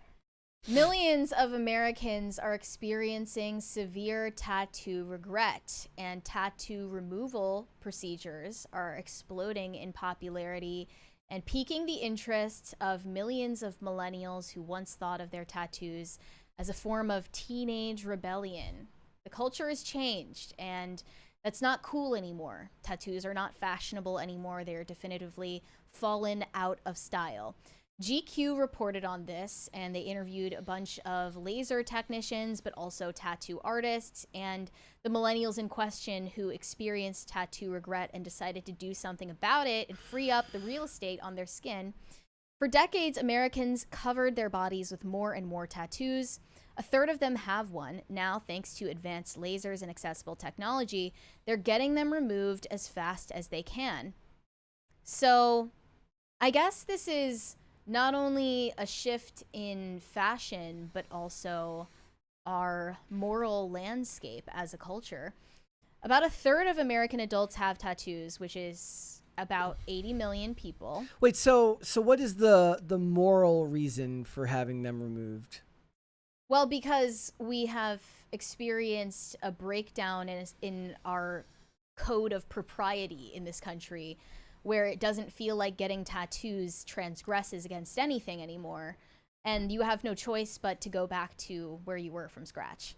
Millions of Americans are experiencing severe tattoo regret, and tattoo removal procedures are exploding in popularity and piquing the interest of millions of millennials who once thought of their tattoos as a form of teenage rebellion. The culture has changed, and that's not cool anymore. Tattoos are not fashionable anymore. They're definitively fallen out of style. GQ reported on this, and they interviewed a bunch of laser technicians, but also tattoo artists, and the millennials in question who experienced tattoo regret and decided to do something about it and free up the real estate on their skin. For decades, Americans covered their bodies with more and more tattoos. A third of them have one. Now, thanks to advanced lasers and accessible technology, they're getting them removed as fast as they can. So, I guess this is not only a shift in fashion, but also our moral landscape as a culture. About a third of American adults have tattoos, which is about 80 million people. Wait, so what is the moral reason for having them removed? Well, because we have experienced a breakdown in our code of propriety in this country, where it doesn't feel like getting tattoos transgresses against anything anymore, and you have no choice but to go back to where you were from scratch.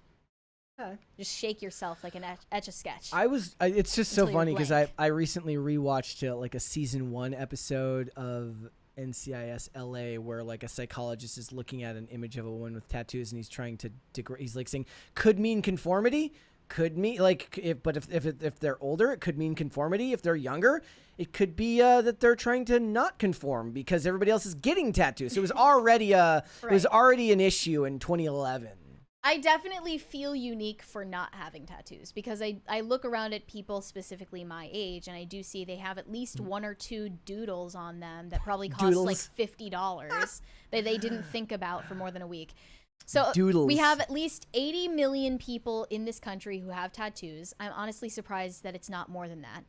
Just shake yourself like an Etch-a-Sketch. It's just so Until you're funny because blank. I recently rewatched like a season 1 episode of NCIS LA where like a psychologist is looking at an image of a woman with tattoos and he's trying to he's like saying could mean conformity, could mean like if they're older it could mean conformity, if they're younger it could be that they're trying to not conform because everybody else is getting tattoos. So it was already it was already an issue in 2011. I definitely feel unique for not having tattoos because I look around at people specifically my age and I do see they have at least 1 or 2 doodles on them that probably cost like $50 that they didn't think about for more than a week. So Doodles. We have at least 80 million people in this country who have tattoos. I'm honestly surprised that it's not more than that.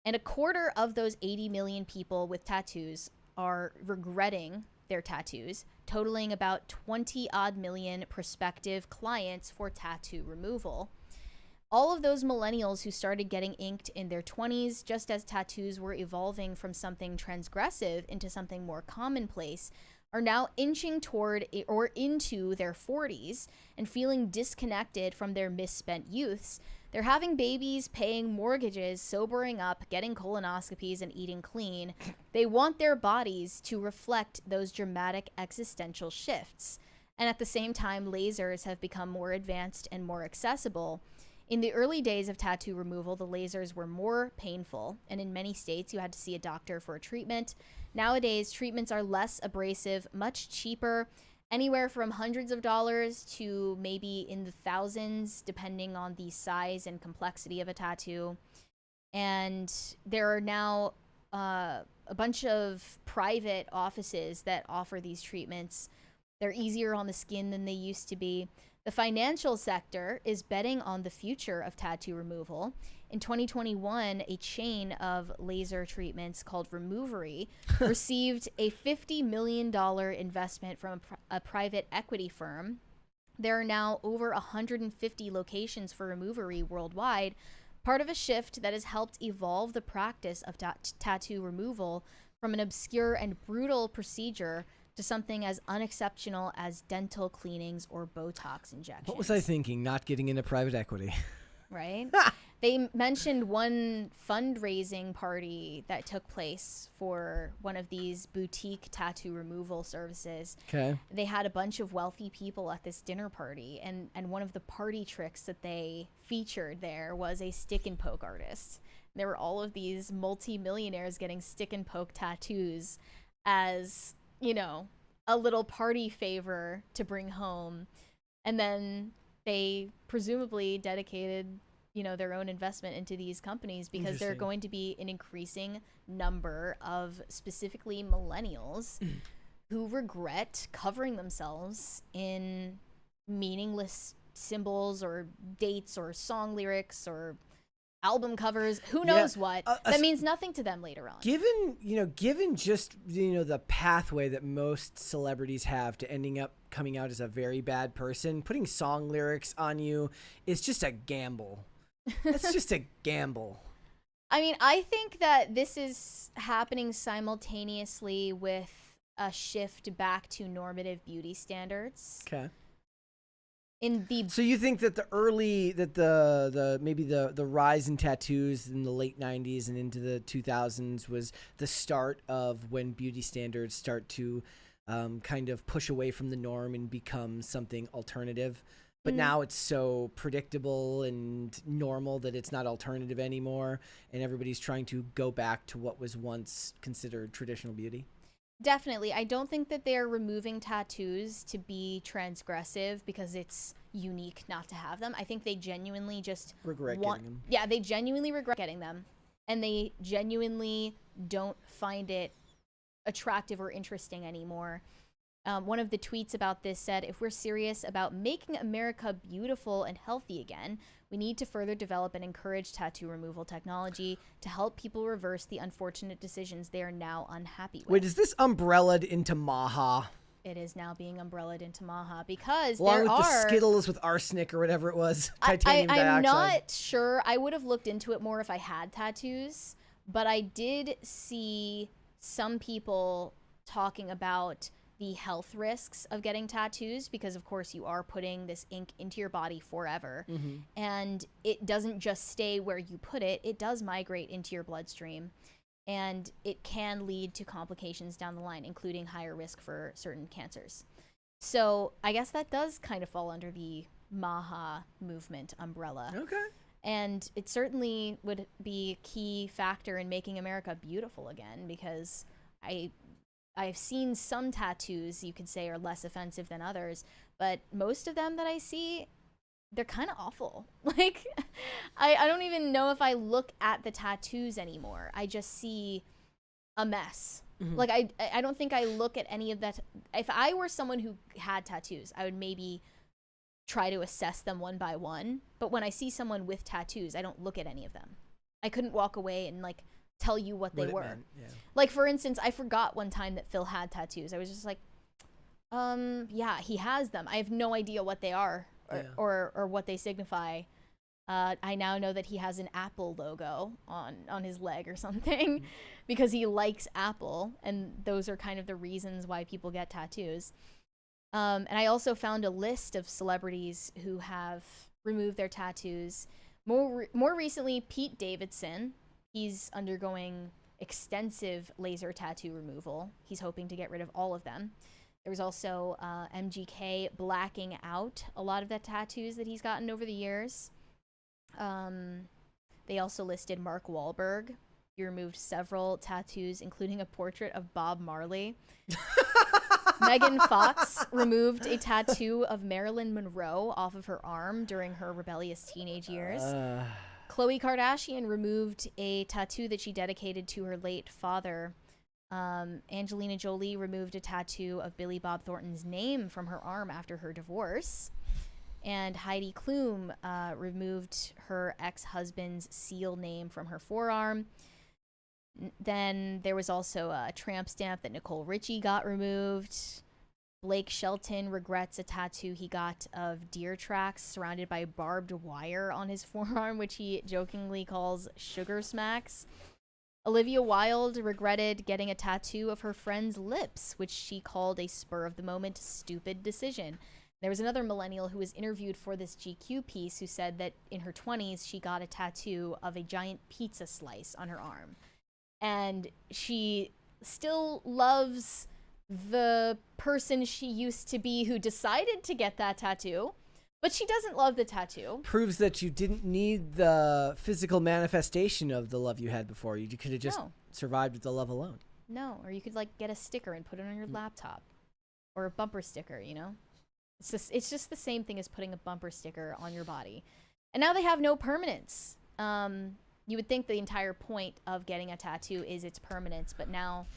And a quarter of those 80 million people with tattoos are regretting their tattoos, totaling about 20-odd million prospective clients for tattoo removal. All of those millennials who started getting inked in their 20s, just as tattoos were evolving from something transgressive into something more commonplace, are now inching toward or into their 40s and feeling disconnected from their misspent youths. They're having babies, paying mortgages, sobering up, getting colonoscopies, and eating clean. They want their bodies to reflect those dramatic existential shifts. And at the same time, lasers have become more advanced and more accessible. In the early days of tattoo removal, the lasers were more painful, and in many states, you had to see a doctor for a treatment. Nowadays, treatments are less abrasive, much cheaper, anywhere from hundreds of dollars to maybe in the thousands, depending on the size and complexity of a tattoo. And there are now a bunch of private offices that offer these treatments. They're easier on the skin than they used to be. The financial sector is betting on the future of tattoo removal. In 2021, a chain of laser treatments called Removery received a $50 million investment from a private equity firm. There are now over 150 locations for Removery worldwide, part of a shift that has helped evolve the practice of tattoo removal from an obscure and brutal procedure to something as unexceptional as dental cleanings or Botox injections. What was I thinking? Not getting into private equity. Right? They mentioned one fundraising party that took place for one of these boutique tattoo removal services. Okay. They had a bunch of wealthy people at this dinner party, and one of the party tricks that they featured there was a stick and poke artist. There were all of these multi-millionaires getting stick and poke tattoos as, you know, a little party favor to bring home. And then they presumably dedicated, you know, their own investment into these companies because there are going to be an increasing number of specifically millennials who regret covering themselves in meaningless symbols or dates or song lyrics or album covers, who knows what. That means nothing to them later on. Given just, the pathway that most celebrities have to ending up coming out as a very bad person, putting song lyrics on you is just a gamble. It's just a gamble. I mean, I think that this is happening simultaneously with a shift back to normative beauty standards. Okay. So you think that the rise in tattoos in the late 90s and into the 2000s was the start of when beauty standards start to kind of push away from the norm and become something alternative? But now it's so predictable and normal that it's not alternative anymore, and everybody's trying to go back to what was once considered traditional beauty. Definitely. I don't think that they're removing tattoos to be transgressive because it's unique not to have them. I think they genuinely just Regret getting them. Yeah, they genuinely regret getting them, and they genuinely don't find it attractive or interesting anymore. One of the tweets about this said, if we're serious about making America beautiful and healthy again, we need to further develop and encourage tattoo removal technology to help people reverse the unfortunate decisions they are now unhappy with. Wait, is this umbrellaed into Maha? It is now being umbrellaed into Maha because Along there with are... the Skittles with arsenic or whatever it was. Titanium dioxide. I'm not sure. I would have looked into it more if I had tattoos, but I did see some people talking about the health risks of getting tattoos because, of course, you are putting this ink into your body forever. And it doesn't just stay where you put it. It does migrate into your bloodstream. And it can lead to complications down the line, including higher risk for certain cancers. So I guess that does kind of fall under the Maha movement umbrella. Okay. And it certainly would be a key factor in making America beautiful again, because I've seen some tattoos you could say are less offensive than others, but most of them that I see, they're kind of awful. Like, I don't even know if I look at the tattoos anymore. I just see a mess. Like, I don't think I look at any of that. If I were someone who had tattoos, I would maybe try to assess them one by one. But when I see someone with tattoos, I don't look at any of them. I couldn't walk away and, like, tell you what they were. Yeah. Like, for instance, I forgot one time that Phil had tattoos. I was just like, yeah, he has them. I have no idea what they are or what they signify. I now know that he has an Apple logo on his leg or something because he likes Apple, and those are kind of the reasons why people get tattoos. And I also found a list of celebrities who have removed their tattoos. More recently, Pete Davidson. He's undergoing extensive laser tattoo removal. He's hoping to get rid of all of them. There was also MGK blacking out a lot of the tattoos that he's gotten over the years. They also listed Mark Wahlberg. He removed several tattoos, including a portrait of Bob Marley. Megan Fox removed a tattoo of Marilyn Monroe off of her arm during her rebellious teenage years. Khloe Kardashian removed a tattoo that she dedicated to her late father. Angelina Jolie removed a tattoo of Billy Bob Thornton's name from her arm after her divorce. And Heidi Klum removed her ex-husband's seal name from her forearm. Then there was also a tramp stamp that Nicole Richie got removed. Blake Shelton regrets a tattoo he got of deer tracks surrounded by barbed wire on his forearm, which he jokingly calls sugar smacks. Olivia Wilde regretted getting a tattoo of her friend's lips, which she called a spur-of-the-moment stupid decision. There was another millennial who was interviewed for this GQ piece who said that in her 20s, she got a tattoo of a giant pizza slice on her arm. And she still loves the person she used to be who decided to get that tattoo, but she doesn't love the tattoo. Proves that you didn't need the physical manifestation of the love you had before. You could have just survived with the love alone. No, or you could, like, get a sticker and put it on your laptop. Or a bumper sticker, you know? It's just the same thing as putting a bumper sticker on your body. And now they have no permanence. You would think the entire point of getting a tattoo is its permanence, but now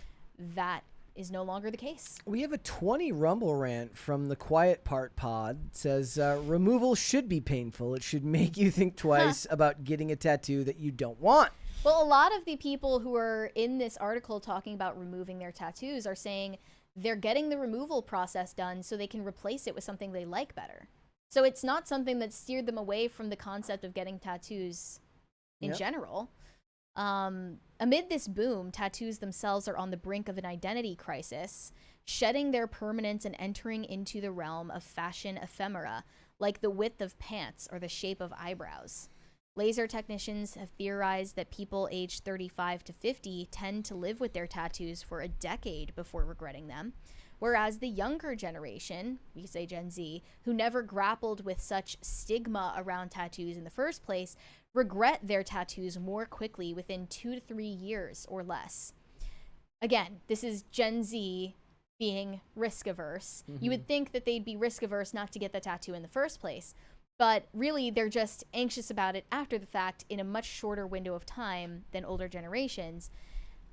that is no longer the case. We have a 20 Rumble rant from the Quiet Part Pod. It says, removal should be painful. It should make you think twice about getting a tattoo that you don't want. Well, a lot of the people who are in this article talking about removing their tattoos are saying they're getting the removal process done so they can replace it with something they like better. So it's not something that steered them away from the concept of getting tattoos in general. Amid this boom, tattoos themselves are on the brink of an identity crisis, shedding their permanence and entering into the realm of fashion ephemera, like the width of pants or the shape of eyebrows. Laser technicians have theorized that people aged 35 to 50 tend to live with their tattoos for a decade before regretting them, whereas the younger generation, we say Gen Z, who never grappled with such stigma around tattoos in the first place, regret their tattoos more quickly within 2 to 3 years or less. again, this is Gen Z being risk averse. You would think that they'd be risk averse not to get the tattoo in the first place, but really they're just anxious about it after the fact in a much shorter window of time than older generations.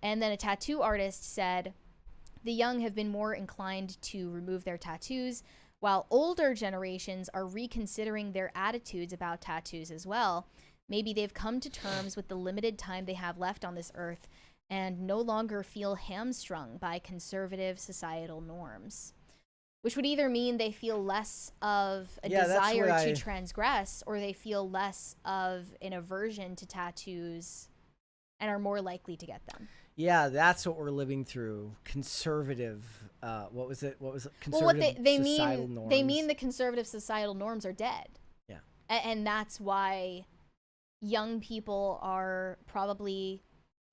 And then a tattoo artist said, the young have been more inclined to remove their tattoos, while older generations are reconsidering their attitudes about tattoos as well. Maybe they've come to terms with the limited time they have left on this earth and no longer feel hamstrung by conservative societal norms. Which would either mean they feel less of a desire to transgress, or they feel less of an aversion to tattoos and are more likely to get them. Yeah, that's what we're living through. Conservative, what was it? Conservative Well, what they societal mean, norms. they mean the conservative societal norms are dead. Yeah. And that's why young people are probably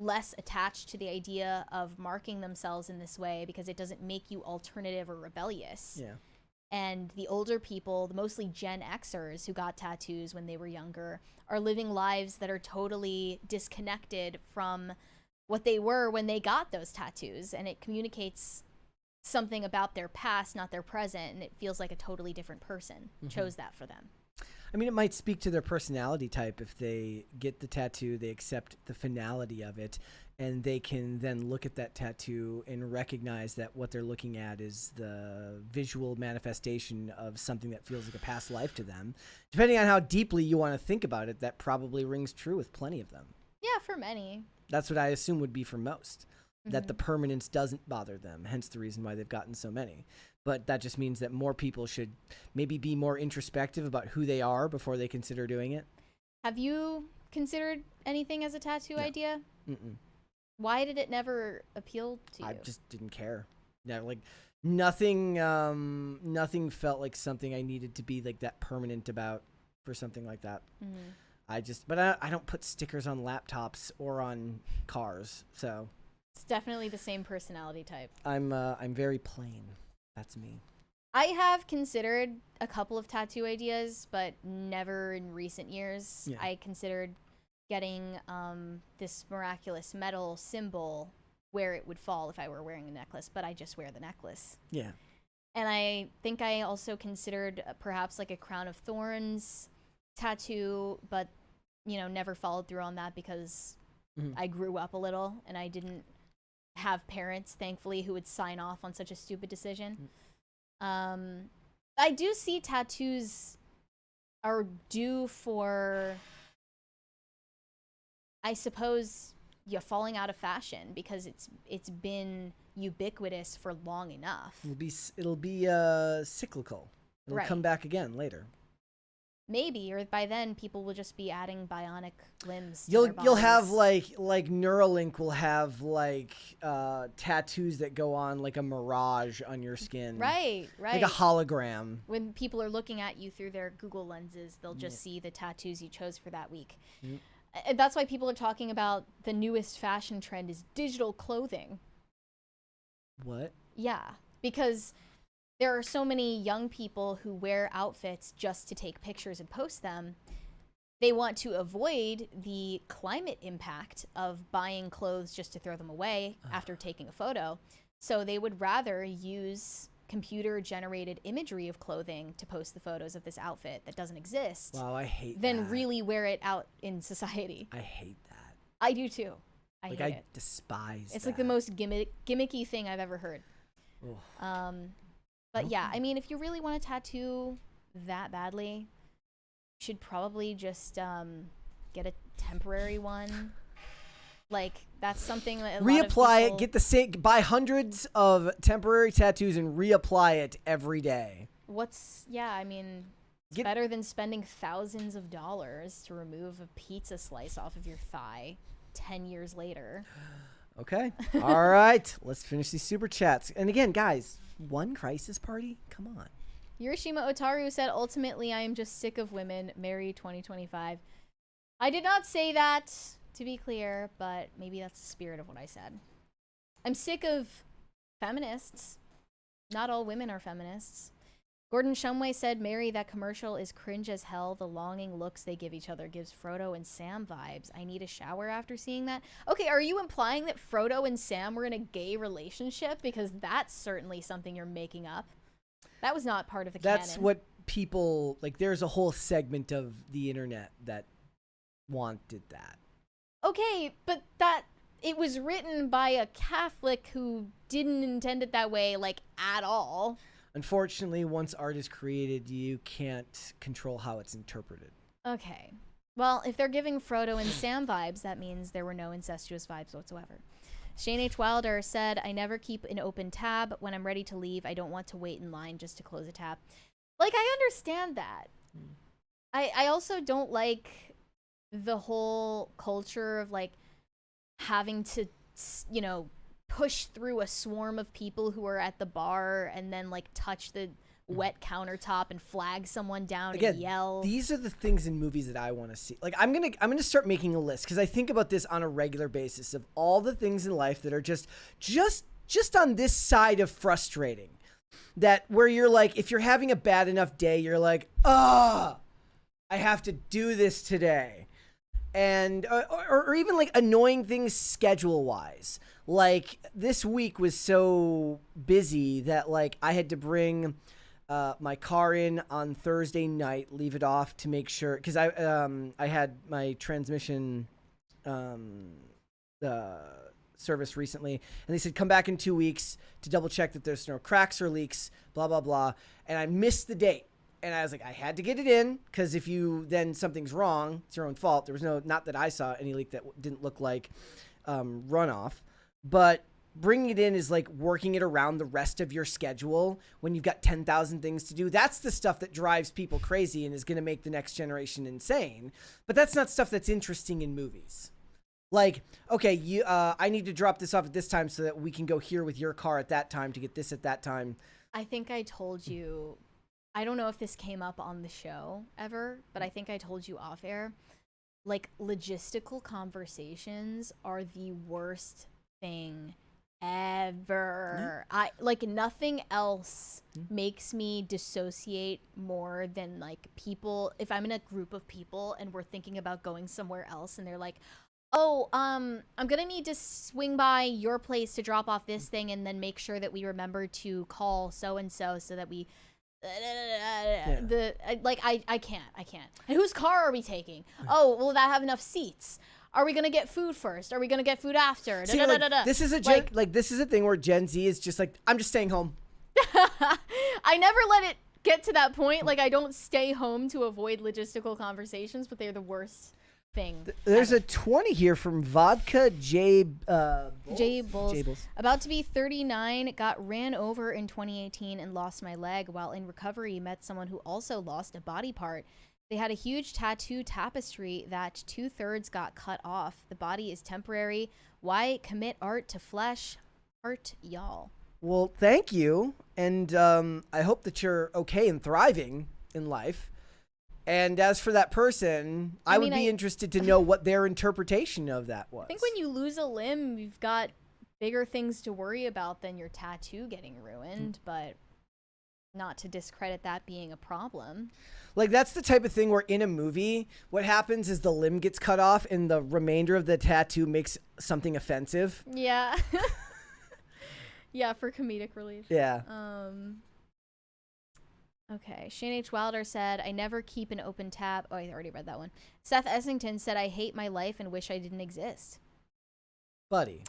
less attached to the idea of marking themselves in this way because it doesn't make you alternative or rebellious. Yeah. And the older people, the mostly Gen Xers who got tattoos when they were younger, are living lives that are totally disconnected from what they were when they got those tattoos. And it communicates something about their past, not their present. And it feels like a totally different person chose that for them. I mean, it might speak to their personality type. If they get the tattoo, they accept the finality of it, and they can then look at that tattoo and recognize that what they're looking at is the visual manifestation of something that feels like a past life to them. Depending on how deeply you want to think about it, that probably rings true with plenty of them. Yeah, for many. That's what I assume would be for most, that the permanence doesn't bother them, hence the reason why they've gotten so many. But that just means that more people should maybe be more introspective about who they are before they consider doing it. Have you considered anything as a tattoo idea? Mm-mm. Why did it never appeal to you? I just didn't care. Yeah, like nothing felt like something I needed to be like that permanent about for something like that. But I don't put stickers on laptops or on cars, so It's definitely the same personality type. I'm very plain. That's me. I have considered a couple of tattoo ideas, but never in recent years. Yeah. I considered getting this miraculous metal symbol where it would fall if I were wearing a necklace, but I just wear the necklace. Yeah. And I think I also considered perhaps like a crown of thorns tattoo, but never followed through on that because I grew up a little and I didn't have parents, thankfully, who would sign off on such a stupid decision. I do see tattoos are due for, I suppose, falling out of fashion because it's been ubiquitous for long enough. It'll be cyclical. It'll Right. come back again later. Maybe, or by then people will just be adding bionic limbs to You'll their have bodies. like Neuralink will have like tattoos that go on like a mirage on your skin. Right. Like a hologram. When people are looking at you through their Google lenses, they'll just see the tattoos you chose for that week. And that's why people are talking about the newest fashion trend is digital clothing. What? Yeah, because there are so many young people who wear outfits just to take pictures and post them. They want to avoid the climate impact of buying clothes just to throw them away after taking a photo. So they would rather use computer-generated imagery of clothing to post the photos of this outfit that doesn't exist. Wow, I hate than that. really wear it out in society. I hate that. I do too. I Like hate I it. despise It's that. like the most gimmicky thing I've ever heard. Ugh. But yeah, I mean, if you really want a tattoo that badly, you should probably just get a temporary one. Like that's something that Reapply it. Get the same. Buy hundreds of temporary tattoos and reapply it every day. I mean, it's better than spending thousands of dollars to remove a pizza slice off of your thigh 10 years later. Okay. All right. Let's finish these super chats. And again, guys, one crisis party? Come on. Yurishima Otaru said, ultimately, I am just sick of women. Marry 2025. I did not say that, to be clear, but maybe that's the spirit of what I said. I'm sick of feminists. Not all women are feminists. Gordon Shumway said, Mary, that commercial is cringe as hell. The longing looks they give each other gives Frodo and Sam vibes. I need a shower after seeing that. Okay, are you implying that Frodo and Sam were in a gay relationship? Because that's certainly something you're making up. That was not part of the canon. That's what people, like, there's a whole segment of the internet that wanted that. Okay, but it was written by a Catholic who didn't intend it that way, like, at all. Unfortunately, once art is created, you can't control how it's interpreted. Okay. Well, if they're giving Frodo and Sam vibes, that means there were no incestuous vibes whatsoever. Shane H. Wilder said, I never keep an open tab. When I'm ready to leave, I don't want to wait in line just to close a tab. Like, I understand that. I also don't like the whole culture of, like, having to, you know, push through a swarm of people who are at the bar and then, like, touch the wet countertop and flag someone down and yell. These are the things in movies that I want to see. Like, I'm gonna start making a list, because I think about this on a regular basis of all the things in life that are just on this side of frustrating. That where you're like, if you're having a bad enough day, you're like, I have to do this today. And or even like annoying things schedule wise. Like, this week was so busy that, like, I had to bring my car in on Thursday night, leave it off to make sure, because I had my transmission service recently, and they said come back in 2 weeks to double check that there's no cracks or leaks, blah blah blah. And I missed the date, and I was like, I had to get it in, because if you then something's wrong, it's your own fault. There was not that I saw any leak that didn't look like runoff, but bringing it in is like working it around the rest of your schedule when you've got 10,000 things to do. That's the stuff that drives people crazy and is going to make the next generation insane. But that's not stuff that's interesting in movies. Like, okay, I need to drop this off at this time so that we can go here with your car at that time to get this at that time. I think I told you, I don't know if this came up on the show ever, but I think I told you off air, like, logistical conversations are the worst thing ever. I like, nothing else makes me dissociate more than, like, people, if I'm in a group of people and we're thinking about going somewhere else and they're like, oh, I'm gonna need to swing by your place to drop off this thing and then make sure that we remember to call so-and-so so that we I can't. And whose car are we taking? Oh, will that have enough seats? Are we gonna get food first? Are we gonna get food after? See, like, this is this is a thing where Gen Z is just like, I'm just staying home. I never let it get to that point. Like, I don't stay home to avoid logistical conversations, but they're the worst thing. There's a 20 here from Vodka J Bulls. About to be 39, got ran over in 2018 and lost my leg. While in recovery, met someone who also lost a body part. They had a huge tattoo tapestry that 2/3 got cut off. The body is temporary. Why commit art to flesh? Art, y'all. Well, thank you. And I hope that you're okay and thriving in life. And as for that person, I would be interested to know what their interpretation of that was. I think when you lose a limb, you've got bigger things to worry about than your tattoo getting ruined, but not to discredit that being a problem. Like, that's the type of thing where in a movie, what happens is the limb gets cut off and the remainder of the tattoo makes something offensive. Yeah. Yeah, for comedic relief. Yeah. Okay. Shane H. Wilder said, I never keep an open tab. Oh, I already read that one. Seth Essington said, I hate my life and wish I didn't exist. Buddy.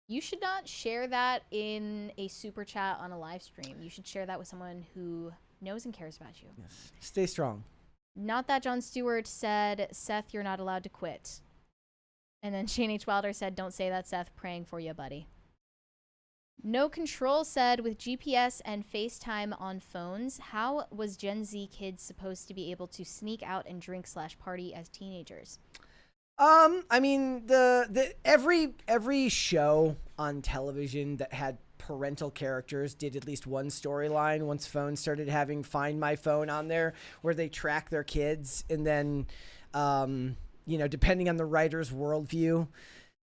You should not share that in a super chat on a live stream. You should share that with someone who knows and cares about you. Yes. Stay strong. Not that Jon Stewart said, Seth, you're not allowed to quit. And then Shane H. Wilder said, don't say that, Seth. Praying for you, buddy. No Control said, with GPS and FaceTime on phones, how was Gen Z kids supposed to be able to sneak out and drink/party as teenagers? I mean, every show on television that had parental characters did at least one storyline once phones started having Find My Phone on there, where they track their kids, and then, depending on the writer's worldview.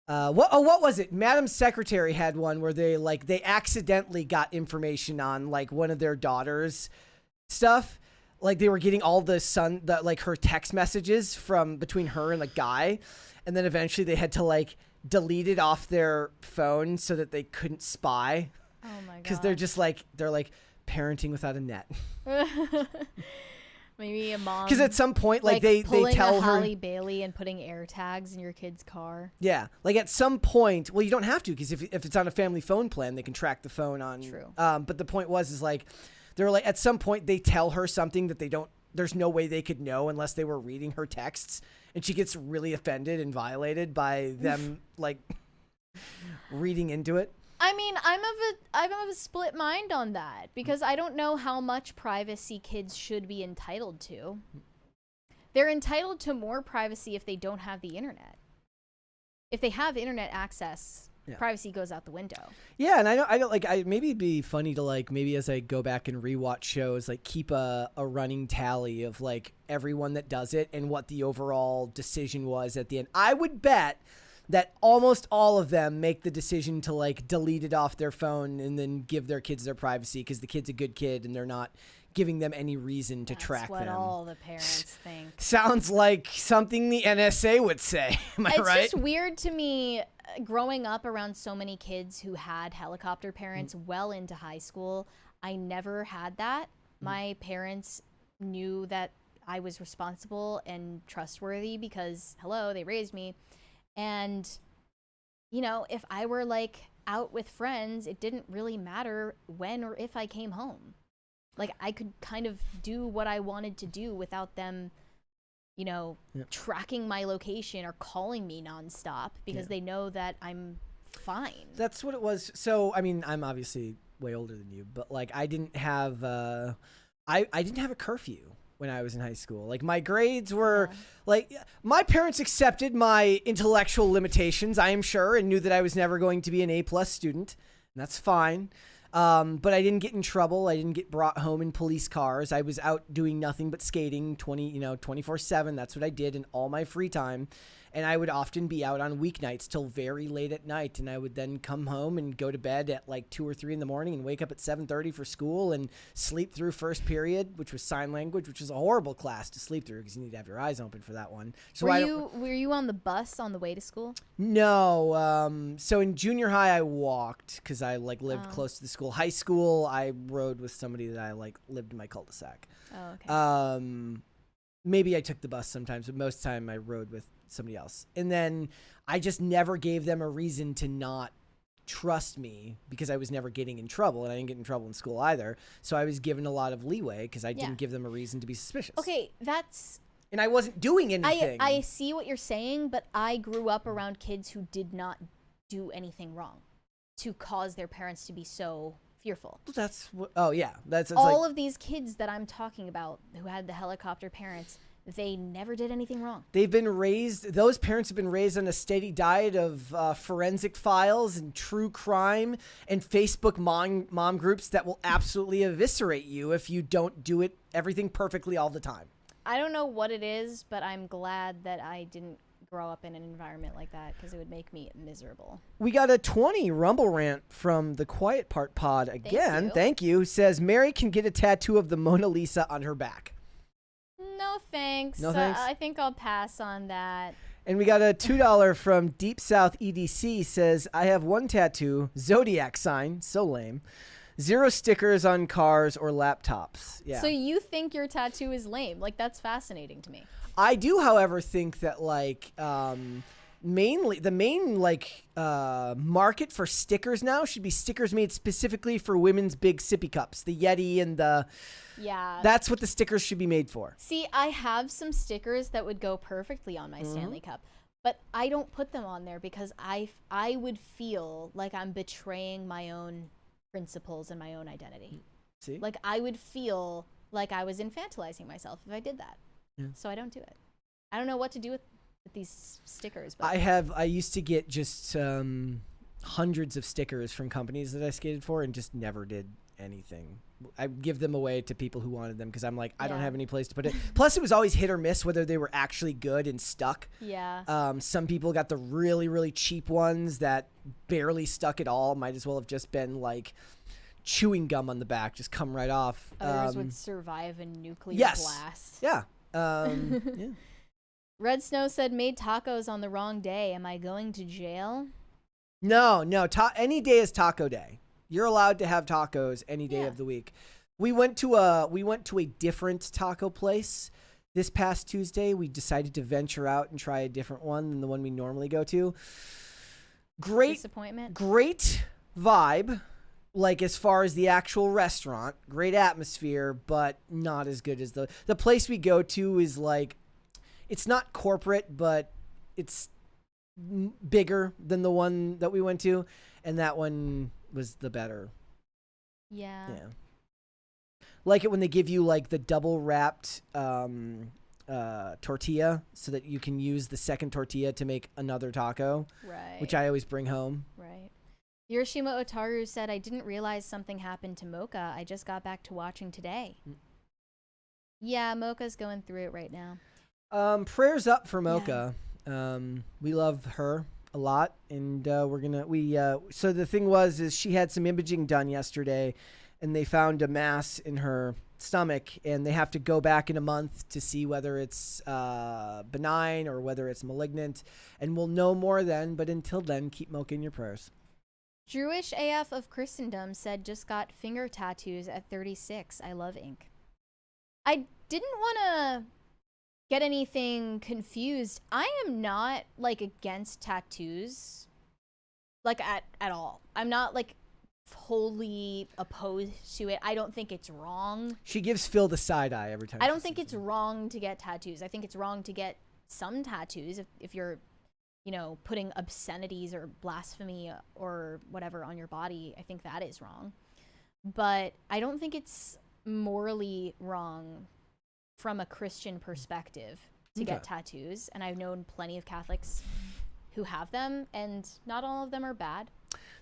What was it? Madam Secretary had one where they accidentally got information on, like, one of their daughters stuff. Like they were getting all like her text messages from between her and the guy. And then eventually they had to like delete it off their phone so that they couldn't spy. Oh my god. Because they're like parenting without a net. Maybe a mom. Because at some point, like they tell her Holly Bailey and putting air tags in your kid's car. Yeah, like at some point, well, you don't have to because if it's on a family phone plan, they can track the phone on. True. But the point is like they're like at some point they tell her something that they don't. There's no way they could know unless they were reading her texts, and she gets really offended and violated by them like reading into it. I mean, I'm of a split mind on that because I don't know how much privacy kids should be entitled to. They're entitled to more privacy if they don't have the internet. If they have internet access, privacy goes out the window. Yeah, and I don't like. Maybe it'd be funny to like maybe as I go back and rewatch shows, like keep a running tally of like everyone that does it and what the overall decision was at the end. I would bet that almost all of them make the decision to like delete it off their phone and then give their kids their privacy because the kid's a good kid and they're not giving them any reason to track them. That's what all the parents think. Sounds like something the NSA would say. Am I right? It's just weird to me growing up around so many kids who had helicopter parents well into high school. I never had that. My parents knew that I was responsible and trustworthy because, hello, they raised me. And, you know, if I were like out with friends, it didn't really matter when or if I came home. Like I could kind of do what I wanted to do without them, you know, tracking my location or calling me nonstop because they know that I'm fine. That's what it was. So, I mean, I'm obviously way older than you, but like I didn't have I didn't have a curfew when I was in high school. Like my grades were like my parents accepted my intellectual limitations, I am sure, and knew that I was never going to be an A+ student. And that's fine. But I didn't get in trouble. I didn't get brought home in police cars. I was out doing nothing but skating 24/7. That's what I did in all my free time. And I would often be out on weeknights till very late at night. And I would then come home and go to bed at like 2 or 3 in the morning and wake up at 7:30 for school and sleep through first period, which was sign language, which is a horrible class to sleep through because you need to have your eyes open for that one. So were you on the bus on the way to school? No. So in junior high, I walked because I like lived close to the school. High school, I rode with somebody that I like lived in my cul-de-sac. Oh, okay. Maybe I took the bus sometimes, but most of the time I rode with somebody else. And then I just never gave them a reason to not trust me because I was never getting in trouble, and I didn't get in trouble in school either. So I was given a lot of leeway because I didn't give them a reason to be suspicious. Okay, that's... And I wasn't doing anything. I see what you're saying, but I grew up around kids who did not do anything wrong to cause their parents to be so fearful. That's what... Oh, yeah. That's all like, of these kids that I'm talking about who had the helicopter parents... They never did anything wrong. They've been raised, those parents have been raised on a steady diet of forensic files and true crime and Facebook mom groups that will absolutely eviscerate you if you don't do everything perfectly all the time. I don't know what it is, but I'm glad that I didn't grow up in an environment like that because it would make me miserable. We got a 20 Rumble rant from the Quiet Part Pod again. Thank you. Who says Mary can get a tattoo of the Mona Lisa on her back. No thanks. No thanks? I think I'll pass on that. And we got a $2 from Deep South EDC says, I have one tattoo, Zodiac sign, so lame. 0 stickers on cars or laptops. Yeah. So you think your tattoo is lame? Like, that's fascinating to me. I do, however, think that like mainly the main like market for stickers now should be stickers made specifically for women's big sippy cups, the Yeti and the... Yeah. That's what the stickers should be made for. See, I have some stickers that would go perfectly on my Stanley Cup, but I don't put them on there because I would feel like I'm betraying my own principles and my own identity. See? Like I would feel like I was infantilizing myself if I did that. Yeah. So I don't do it. I don't know what to do with these stickers. But I used to get just hundreds of stickers from companies that I skated for and just never did anything. I give them away to people who wanted them because I'm like, I don't have any place to put it. Plus, it was always hit or miss whether they were actually good and stuck. Yeah. Some people got the really, really cheap ones that barely stuck at all. Might as well have just been like chewing gum on the back just come right off. Others would survive a nuclear yes. blast. Yeah. Yeah. Red Snow said, made tacos on the wrong day. Am I going to jail? No. Any day is taco day. You're allowed to have tacos any day of the week. We went to a different taco place this past Tuesday. We decided to venture out and try a different one than the one we normally go to. Great Disappointment. Great vibe, like as far as the actual restaurant. Great atmosphere, but not as good as the place we go to is like, it's not corporate, but it's bigger than the one that we went to, and that one was the better. Yeah. Like it when they give you like the double wrapped tortilla so that you can use the second tortilla to make another taco. Right. Which I always bring home. Right. Hiroshima Otaru said, I didn't realize something happened to Mocha. I just got back to watching today. Yeah, Mocha's going through it right now. Prayers up for Mocha. We love her a lot, and so the thing is she had some imaging done yesterday, and they found a mass in her stomach, and they have to go back in a month to see whether it's benign or whether it's malignant, and we'll know more then. But until then, keep Mocha in your prayers. Jewish AF of Christendom said, just got finger tattoos at 36. I love ink. I didn't want to get anything confused. I am not like against tattoos, like at all. I'm not like wholly opposed to it. I don't think it's wrong. She gives Phil the side eye every time. I don't think it's wrong to get tattoos. I think it's wrong to get some tattoos if you're, putting obscenities or blasphemy or whatever on your body. I think that is wrong. But I don't think it's morally wrong from a Christian perspective to get tattoos. And I've known plenty of Catholics who have them, and not all of them are bad.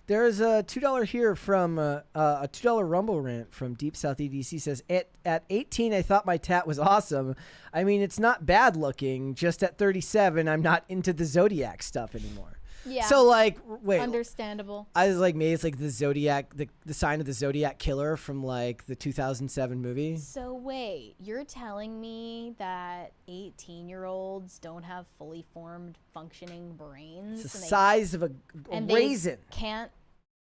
There is a $2 here from a $2 Rumble rant from Deep South EDC says, at 18, I thought my tat was awesome. I mean, it's not bad looking. Just at 37, I'm not into the Zodiac stuff anymore. Yeah. So like, wait. Understandable. I was like, maybe it's like the Zodiac, the sign of the Zodiac killer from like the 2007 movie. So wait, you're telling me that 18-year-olds don't have fully formed functioning brains? It's the size of a raisin. They can't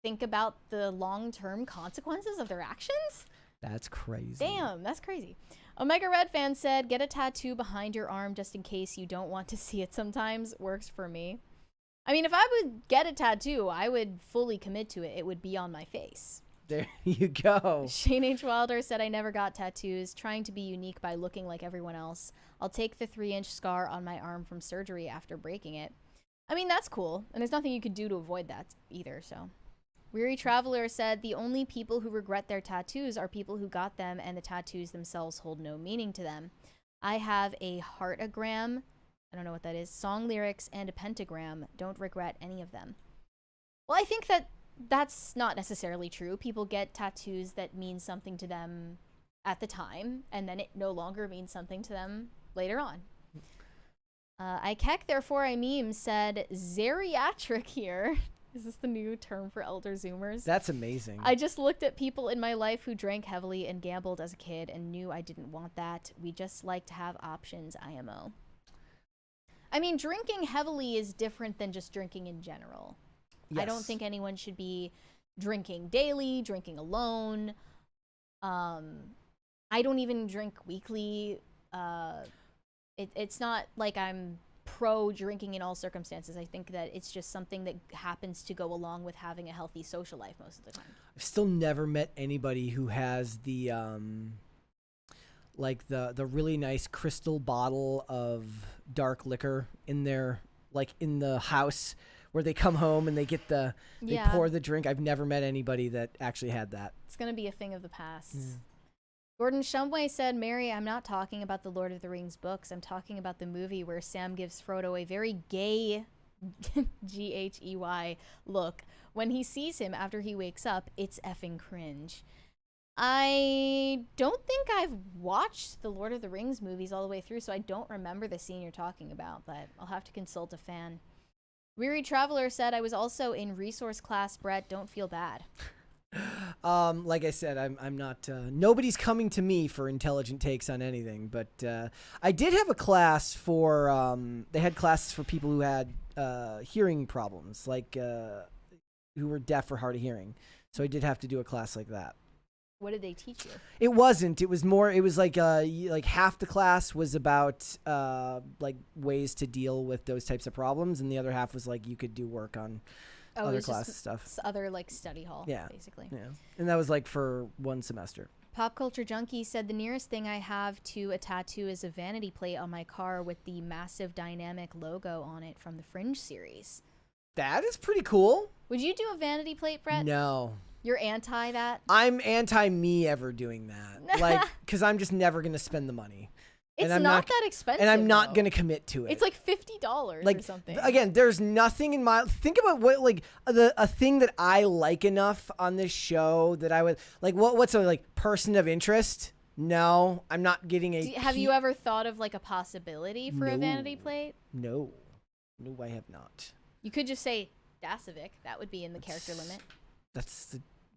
think about the long-term consequences of their actions? That's crazy. Damn, that's crazy. Omega Red fan said, get a tattoo behind your arm just in case you don't want to see it sometimes. Works for me. I mean, if I would get a tattoo, I would fully commit to it. It would be on my face. There you go. Shane H. Wilder said, I never got tattoos, trying to be unique by looking like everyone else. I'll take the 3-inch scar on my arm from surgery after breaking it. I mean, that's cool. And there's nothing you could do to avoid that either, so. Weary Traveler said, the only people who regret their tattoos are people who got them, and the tattoos themselves hold no meaning to them. I have a heartagram, I don't know what that is, song lyrics, and a pentagram. Don't regret any of them. Well, I think that's not necessarily true. People get tattoos that mean something to them at the time, and then it no longer means something to them later on. I keck, therefore I meme said, Zeriatric here. Is this the new term for elder Zoomers? That's amazing. I just looked at people in my life who drank heavily and gambled as a kid and knew I didn't want that. We just like to have options, IMO. I mean, drinking heavily is different than just drinking in general. Yes. I don't think anyone should be drinking daily, drinking alone. I don't even drink weekly. It's not like I'm pro drinking in all circumstances. I think that it's just something that happens to go along with having a healthy social life most of the time. I've still never met anybody who has the like the really nice crystal bottle of dark liquor in their, like in the house where they come home and they get they pour the drink. I've never met anybody that actually had that. It's going to be a thing of the past. Gordon Shumway said, Mary, I'm not talking about the Lord of the Rings books. I'm talking about the movie where Sam gives Frodo a very gay G-H-E-Y look. When he sees him after he wakes up, it's effing cringe. I don't think I've watched the Lord of the Rings movies all the way through, so I don't remember the scene you're talking about, but I'll have to consult a fan. Weary Traveler said, I was also in resource class, Brett. Don't feel bad. Like I said, I'm not. Nobody's coming to me for intelligent takes on anything. But I did have a class for. They had classes for people who had hearing problems, like who were deaf or hard of hearing. So I did have to do a class like that. What did they teach you? It wasn't. It was more. It was like half the class was about like ways to deal with those types of problems, and the other half was like you could do work on other class stuff. Other like study hall. Yeah, basically. Yeah, and that was like for one semester. Pop Culture Junkie said the nearest thing I have to a tattoo is a vanity plate on my car with the massive dynamic logo on it from the Fringe series. That is pretty cool. Would you do a vanity plate, Brett? No. You're anti that? I'm anti me ever doing that. Like, because I'm just never going to spend the money. It's not that expensive. And I'm not though. going to commit to it. It's like $50 like, or something. Again, there's nothing in my... Think about what, like, a thing that I like enough on this show that I would... Like, what's a, like, person of interest? No, I'm not getting a... Have you ever thought of, like, a possibility for a vanity plate? No. No, I have not. You could just say Dasovic. That would be in the character limit.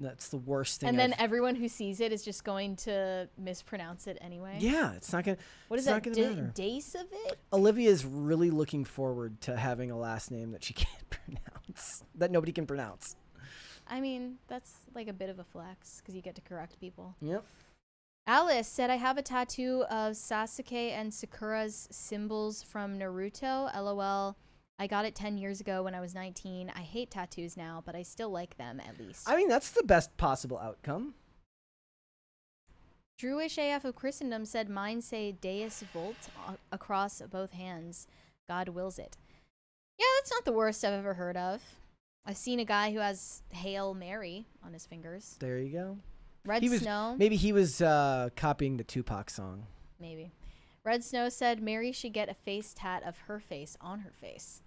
That's the worst thing. And then everyone who sees it is just going to mispronounce it anyway. Yeah, it's not gonna. What is that? Dasovic? Olivia's really looking forward to having a last name that she can't pronounce, that nobody can pronounce. I mean, that's like a bit of a flex because you get to correct people. Yep. Alice said, I have a tattoo of Sasuke and Sakura's symbols from Naruto. LOL. I got it 10 years ago when I was 19. I hate tattoos now, but I still like them at least. I mean, that's the best possible outcome. Druish AF of Christendom said, mine say Deus Volt across both hands. God wills it. Yeah, that's not the worst I've ever heard of. I've seen a guy who has Hail Mary on his fingers. There you go. Red Snow. Maybe he was copying the Tupac song. Maybe. Red Snow said Mary should get a face tat of her face on her face.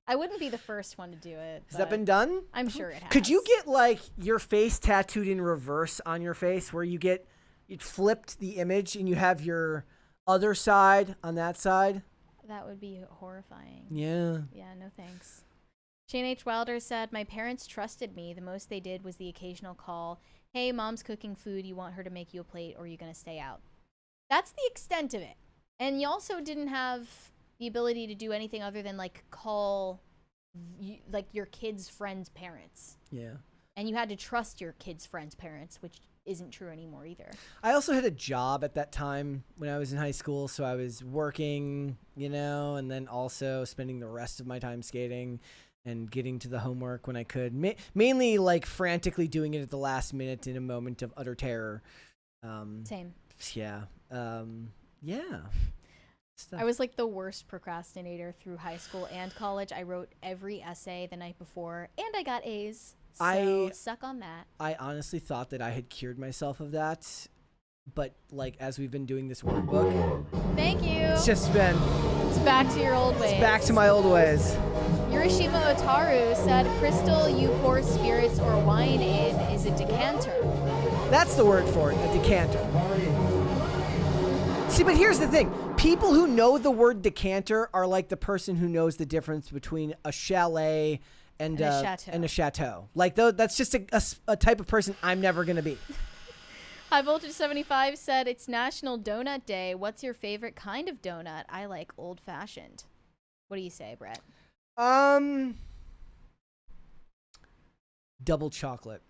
I wouldn't be the first one to do it. Has that been done? I'm sure it has. Could you get like your face tattooed in reverse on your face where you flipped the image and you have your other side on that side? That would be horrifying. Yeah. Yeah, no thanks. Shane H. Wilder said, my parents trusted me. The most they did was the occasional call. Hey, mom's cooking food. You want her to make you a plate or are you going to stay out? That's the extent of it. And you also didn't have the ability to do anything other than like call like your kids' friends' parents. Yeah. And you had to trust your kids' friends' parents, which isn't true anymore either. I also had a job at that time when I was in high school, so I was working, and then also spending the rest of my time skating and getting to the homework when I could. Mainly like frantically doing it at the last minute in a moment of utter terror. Same. Yeah. Yeah. Stuff. I was like the worst procrastinator through high school and college. I wrote every essay the night before and I got A's. So suck on that. I honestly thought that I had cured myself of that. But like as we've been doing this workbook. Thank you. It's just been. It's back to your old ways. It's back to my old ways. Urashima Otaru said, crystal you pour spirits or wine in is a decanter. That's the word for it, a decanter. See, but here's the thing. People who know the word decanter are like the person who knows the difference between a chalet and a chateau. Like, that's just a type of person I'm never going to be. High Voltage 75 said, it's National Donut Day. What's your favorite kind of donut? I like old-fashioned. What do you say, Brett? Double chocolate.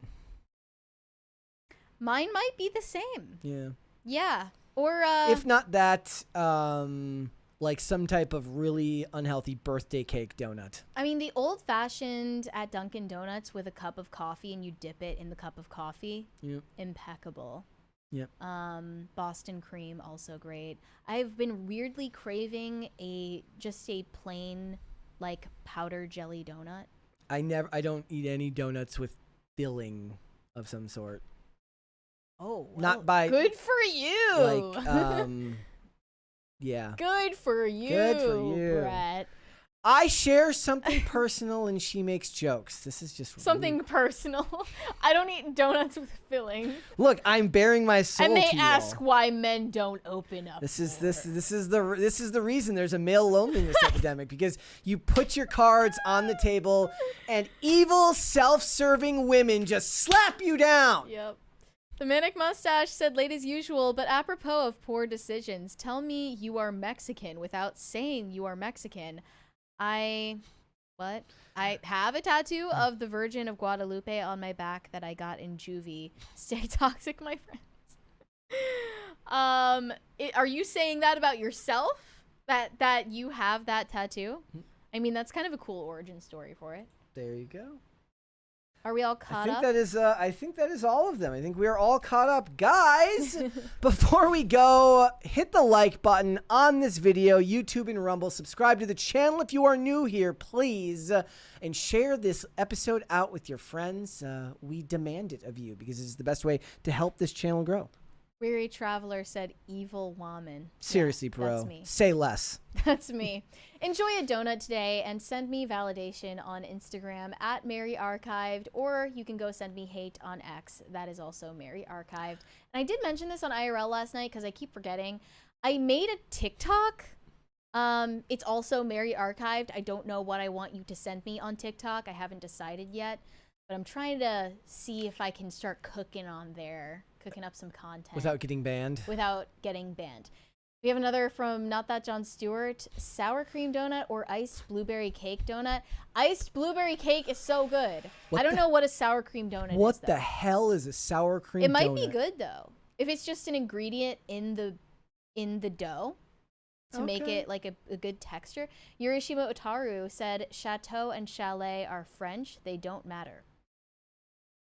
Mine might be the same. Yeah. Yeah. Or if not that, like some type of really unhealthy birthday cake donut. I mean, the old-fashioned at Dunkin' Donuts with a cup of coffee and you dip it in the cup of coffee. Yep. Impeccable. Yep. Boston cream, also great. I've been weirdly craving just a plain, like, powder jelly donut. I don't eat any donuts with filling of some sort. Oh, well, not by good for you. Like, yeah. Good for you. Good for you, Brett. I share something personal and she makes jokes. This is just Something rude. personal. I don't eat donuts with filling. Look, I'm bearing my soul And they to you ask all. why men don't open up. This is the reason there's a male loneliness epidemic, because you put your cards on the table and evil self-serving women just slap you down. Yep. The Manic Mustache said, late as usual, but apropos of poor decisions, tell me you are Mexican without saying you are Mexican. I have a tattoo of the Virgin of Guadalupe on my back that I got in juvie. Stay toxic, my friends. Are you saying that about yourself? That you have that tattoo? I mean, that's kind of a cool origin story for it. There you go. Are we all caught up? I think that is all of them. I think we are all caught up. Guys, before we go, hit the like button on this video, YouTube and Rumble. Subscribe to the channel if you are new here, please. And share this episode out with your friends. We demand it of you because it is the best way to help this channel grow. Weary Traveler said, evil woman. Seriously, Yeah, bro. that's me. Say less. That's me. Enjoy a donut today and send me validation on Instagram at Mary Archived, or you can go send me hate on X. That is also Mary Archived. And I did mention this on IRL last night because I keep forgetting. I made a TikTok. It's also Mary Archived. I don't know what I want you to send me on TikTok. I haven't decided yet, but I'm trying to see if I can start cooking on there, cooking up some content. Without getting banned. Without getting banned. We have another from Not That John Stewart. Sour cream donut or iced blueberry cake donut? Iced blueberry cake is so good. I don't know what a sour cream donut is. What though. the hell is a sour cream donut? It might be good though. If it's just an ingredient in the dough to make it like a good texture. Yurishima Otaru said, Chateau and chalet are French. They don't matter.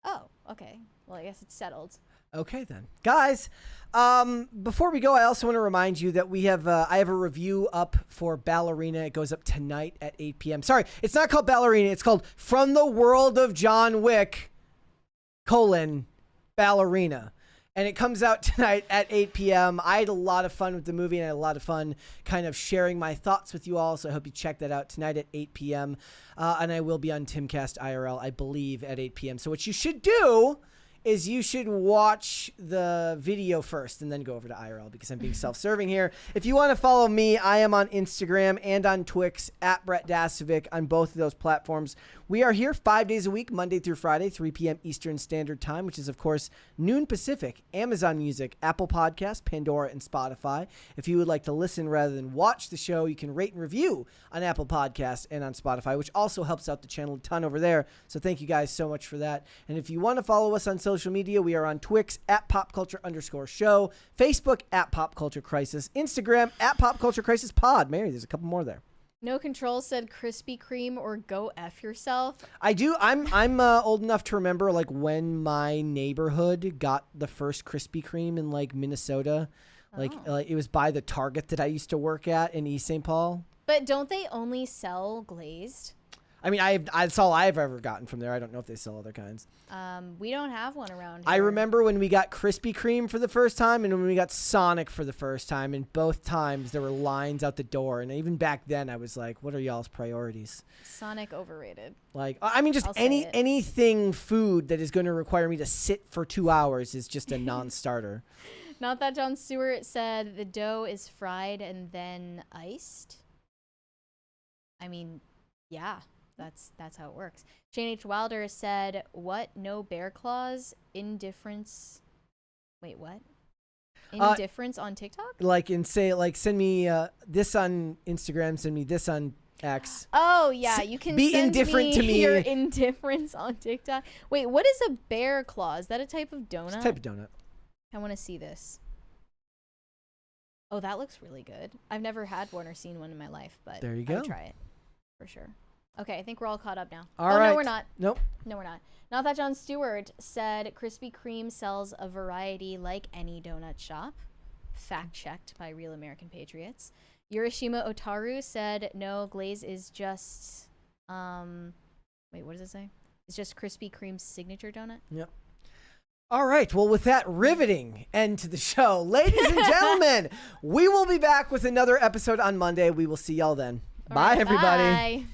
Oh, okay. Well, I guess it's settled. Okay then, guys. Before we go, I also want to remind you that we have I have a review up for Ballerina. It goes up tonight at 8 p.m. Sorry, it's not called Ballerina. It's called From the World of John Wick: Ballerina, and it comes out tonight at 8 p.m. I had a lot of fun with the movie, and I had a lot of fun kind of sharing my thoughts with you all. So I hope you check that out tonight at 8 p.m. And I will be on Timcast IRL, I believe, at 8 p.m. So what you should do is you should watch the video first and then go over to IRL because I'm being self-serving here. If you want to follow me, I am on Instagram and on Twix at Brett Dasovic on both of those platforms. We are here 5 days a week, Monday through Friday, 3 p.m. Eastern Standard Time, which is, of course, noon Pacific, Amazon Music, Apple Podcasts, Pandora, and Spotify. If you would like to listen rather than watch the show, you can rate and review on Apple Podcasts and on Spotify, which also helps out the channel a ton over there. So thank you guys so much for that. And if you want to follow us on social media, we are on Twix at popculture_show, Facebook at popculturecrisis, Instagram at popculturecrisisPod. Mary, there's a couple more there. No Control said Krispy Kreme or go F yourself. I do. I'm old enough to remember like when my neighborhood got the first Krispy Kreme in like Minnesota. Like it was by the Target that I used to work at in East St. Paul. But don't they only sell glazed? I mean, that's all I've ever gotten from there. I don't know if they sell other kinds. We don't have one around here. I remember when we got Krispy Kreme for the first time and when we got Sonic for the first time. And both times there were lines out the door. And even back then I was like, what are y'all's priorities? Sonic overrated. Like, I mean, just I'll say it. anything food that is going to require me to sit for 2 hours is just a non-starter. Not That John Stewart said the dough is fried and then iced. I mean, yeah. That's how it works. Shane H. Wilder said, what? No bear claws? Indifference. Wait, what? Indifference on TikTok? Send me this on Instagram, send me this on X. Oh, yeah. You can be send indifferent to me. Your indifference on TikTok. Wait, what is a bear claw? Is that a type of donut? It's a type of donut. I want to see this. Oh, that looks really good. I've never had one or seen one in my life, but there you I go. would try it for sure. Okay, I think we're all caught up now. All right. No, we're not. Nope. No, we're not. Not That John Stewart said Krispy Kreme sells a variety like any donut shop. Fact checked by Real American Patriots. Yurishima Otaru said no, glaze is just wait, what does it say? It's just Krispy Kreme's signature donut. Yep. All right. Well, with that riveting end to the show, ladies and gentlemen, we will be back with another episode on Monday. We will see y'all then. Bye, everybody. Bye.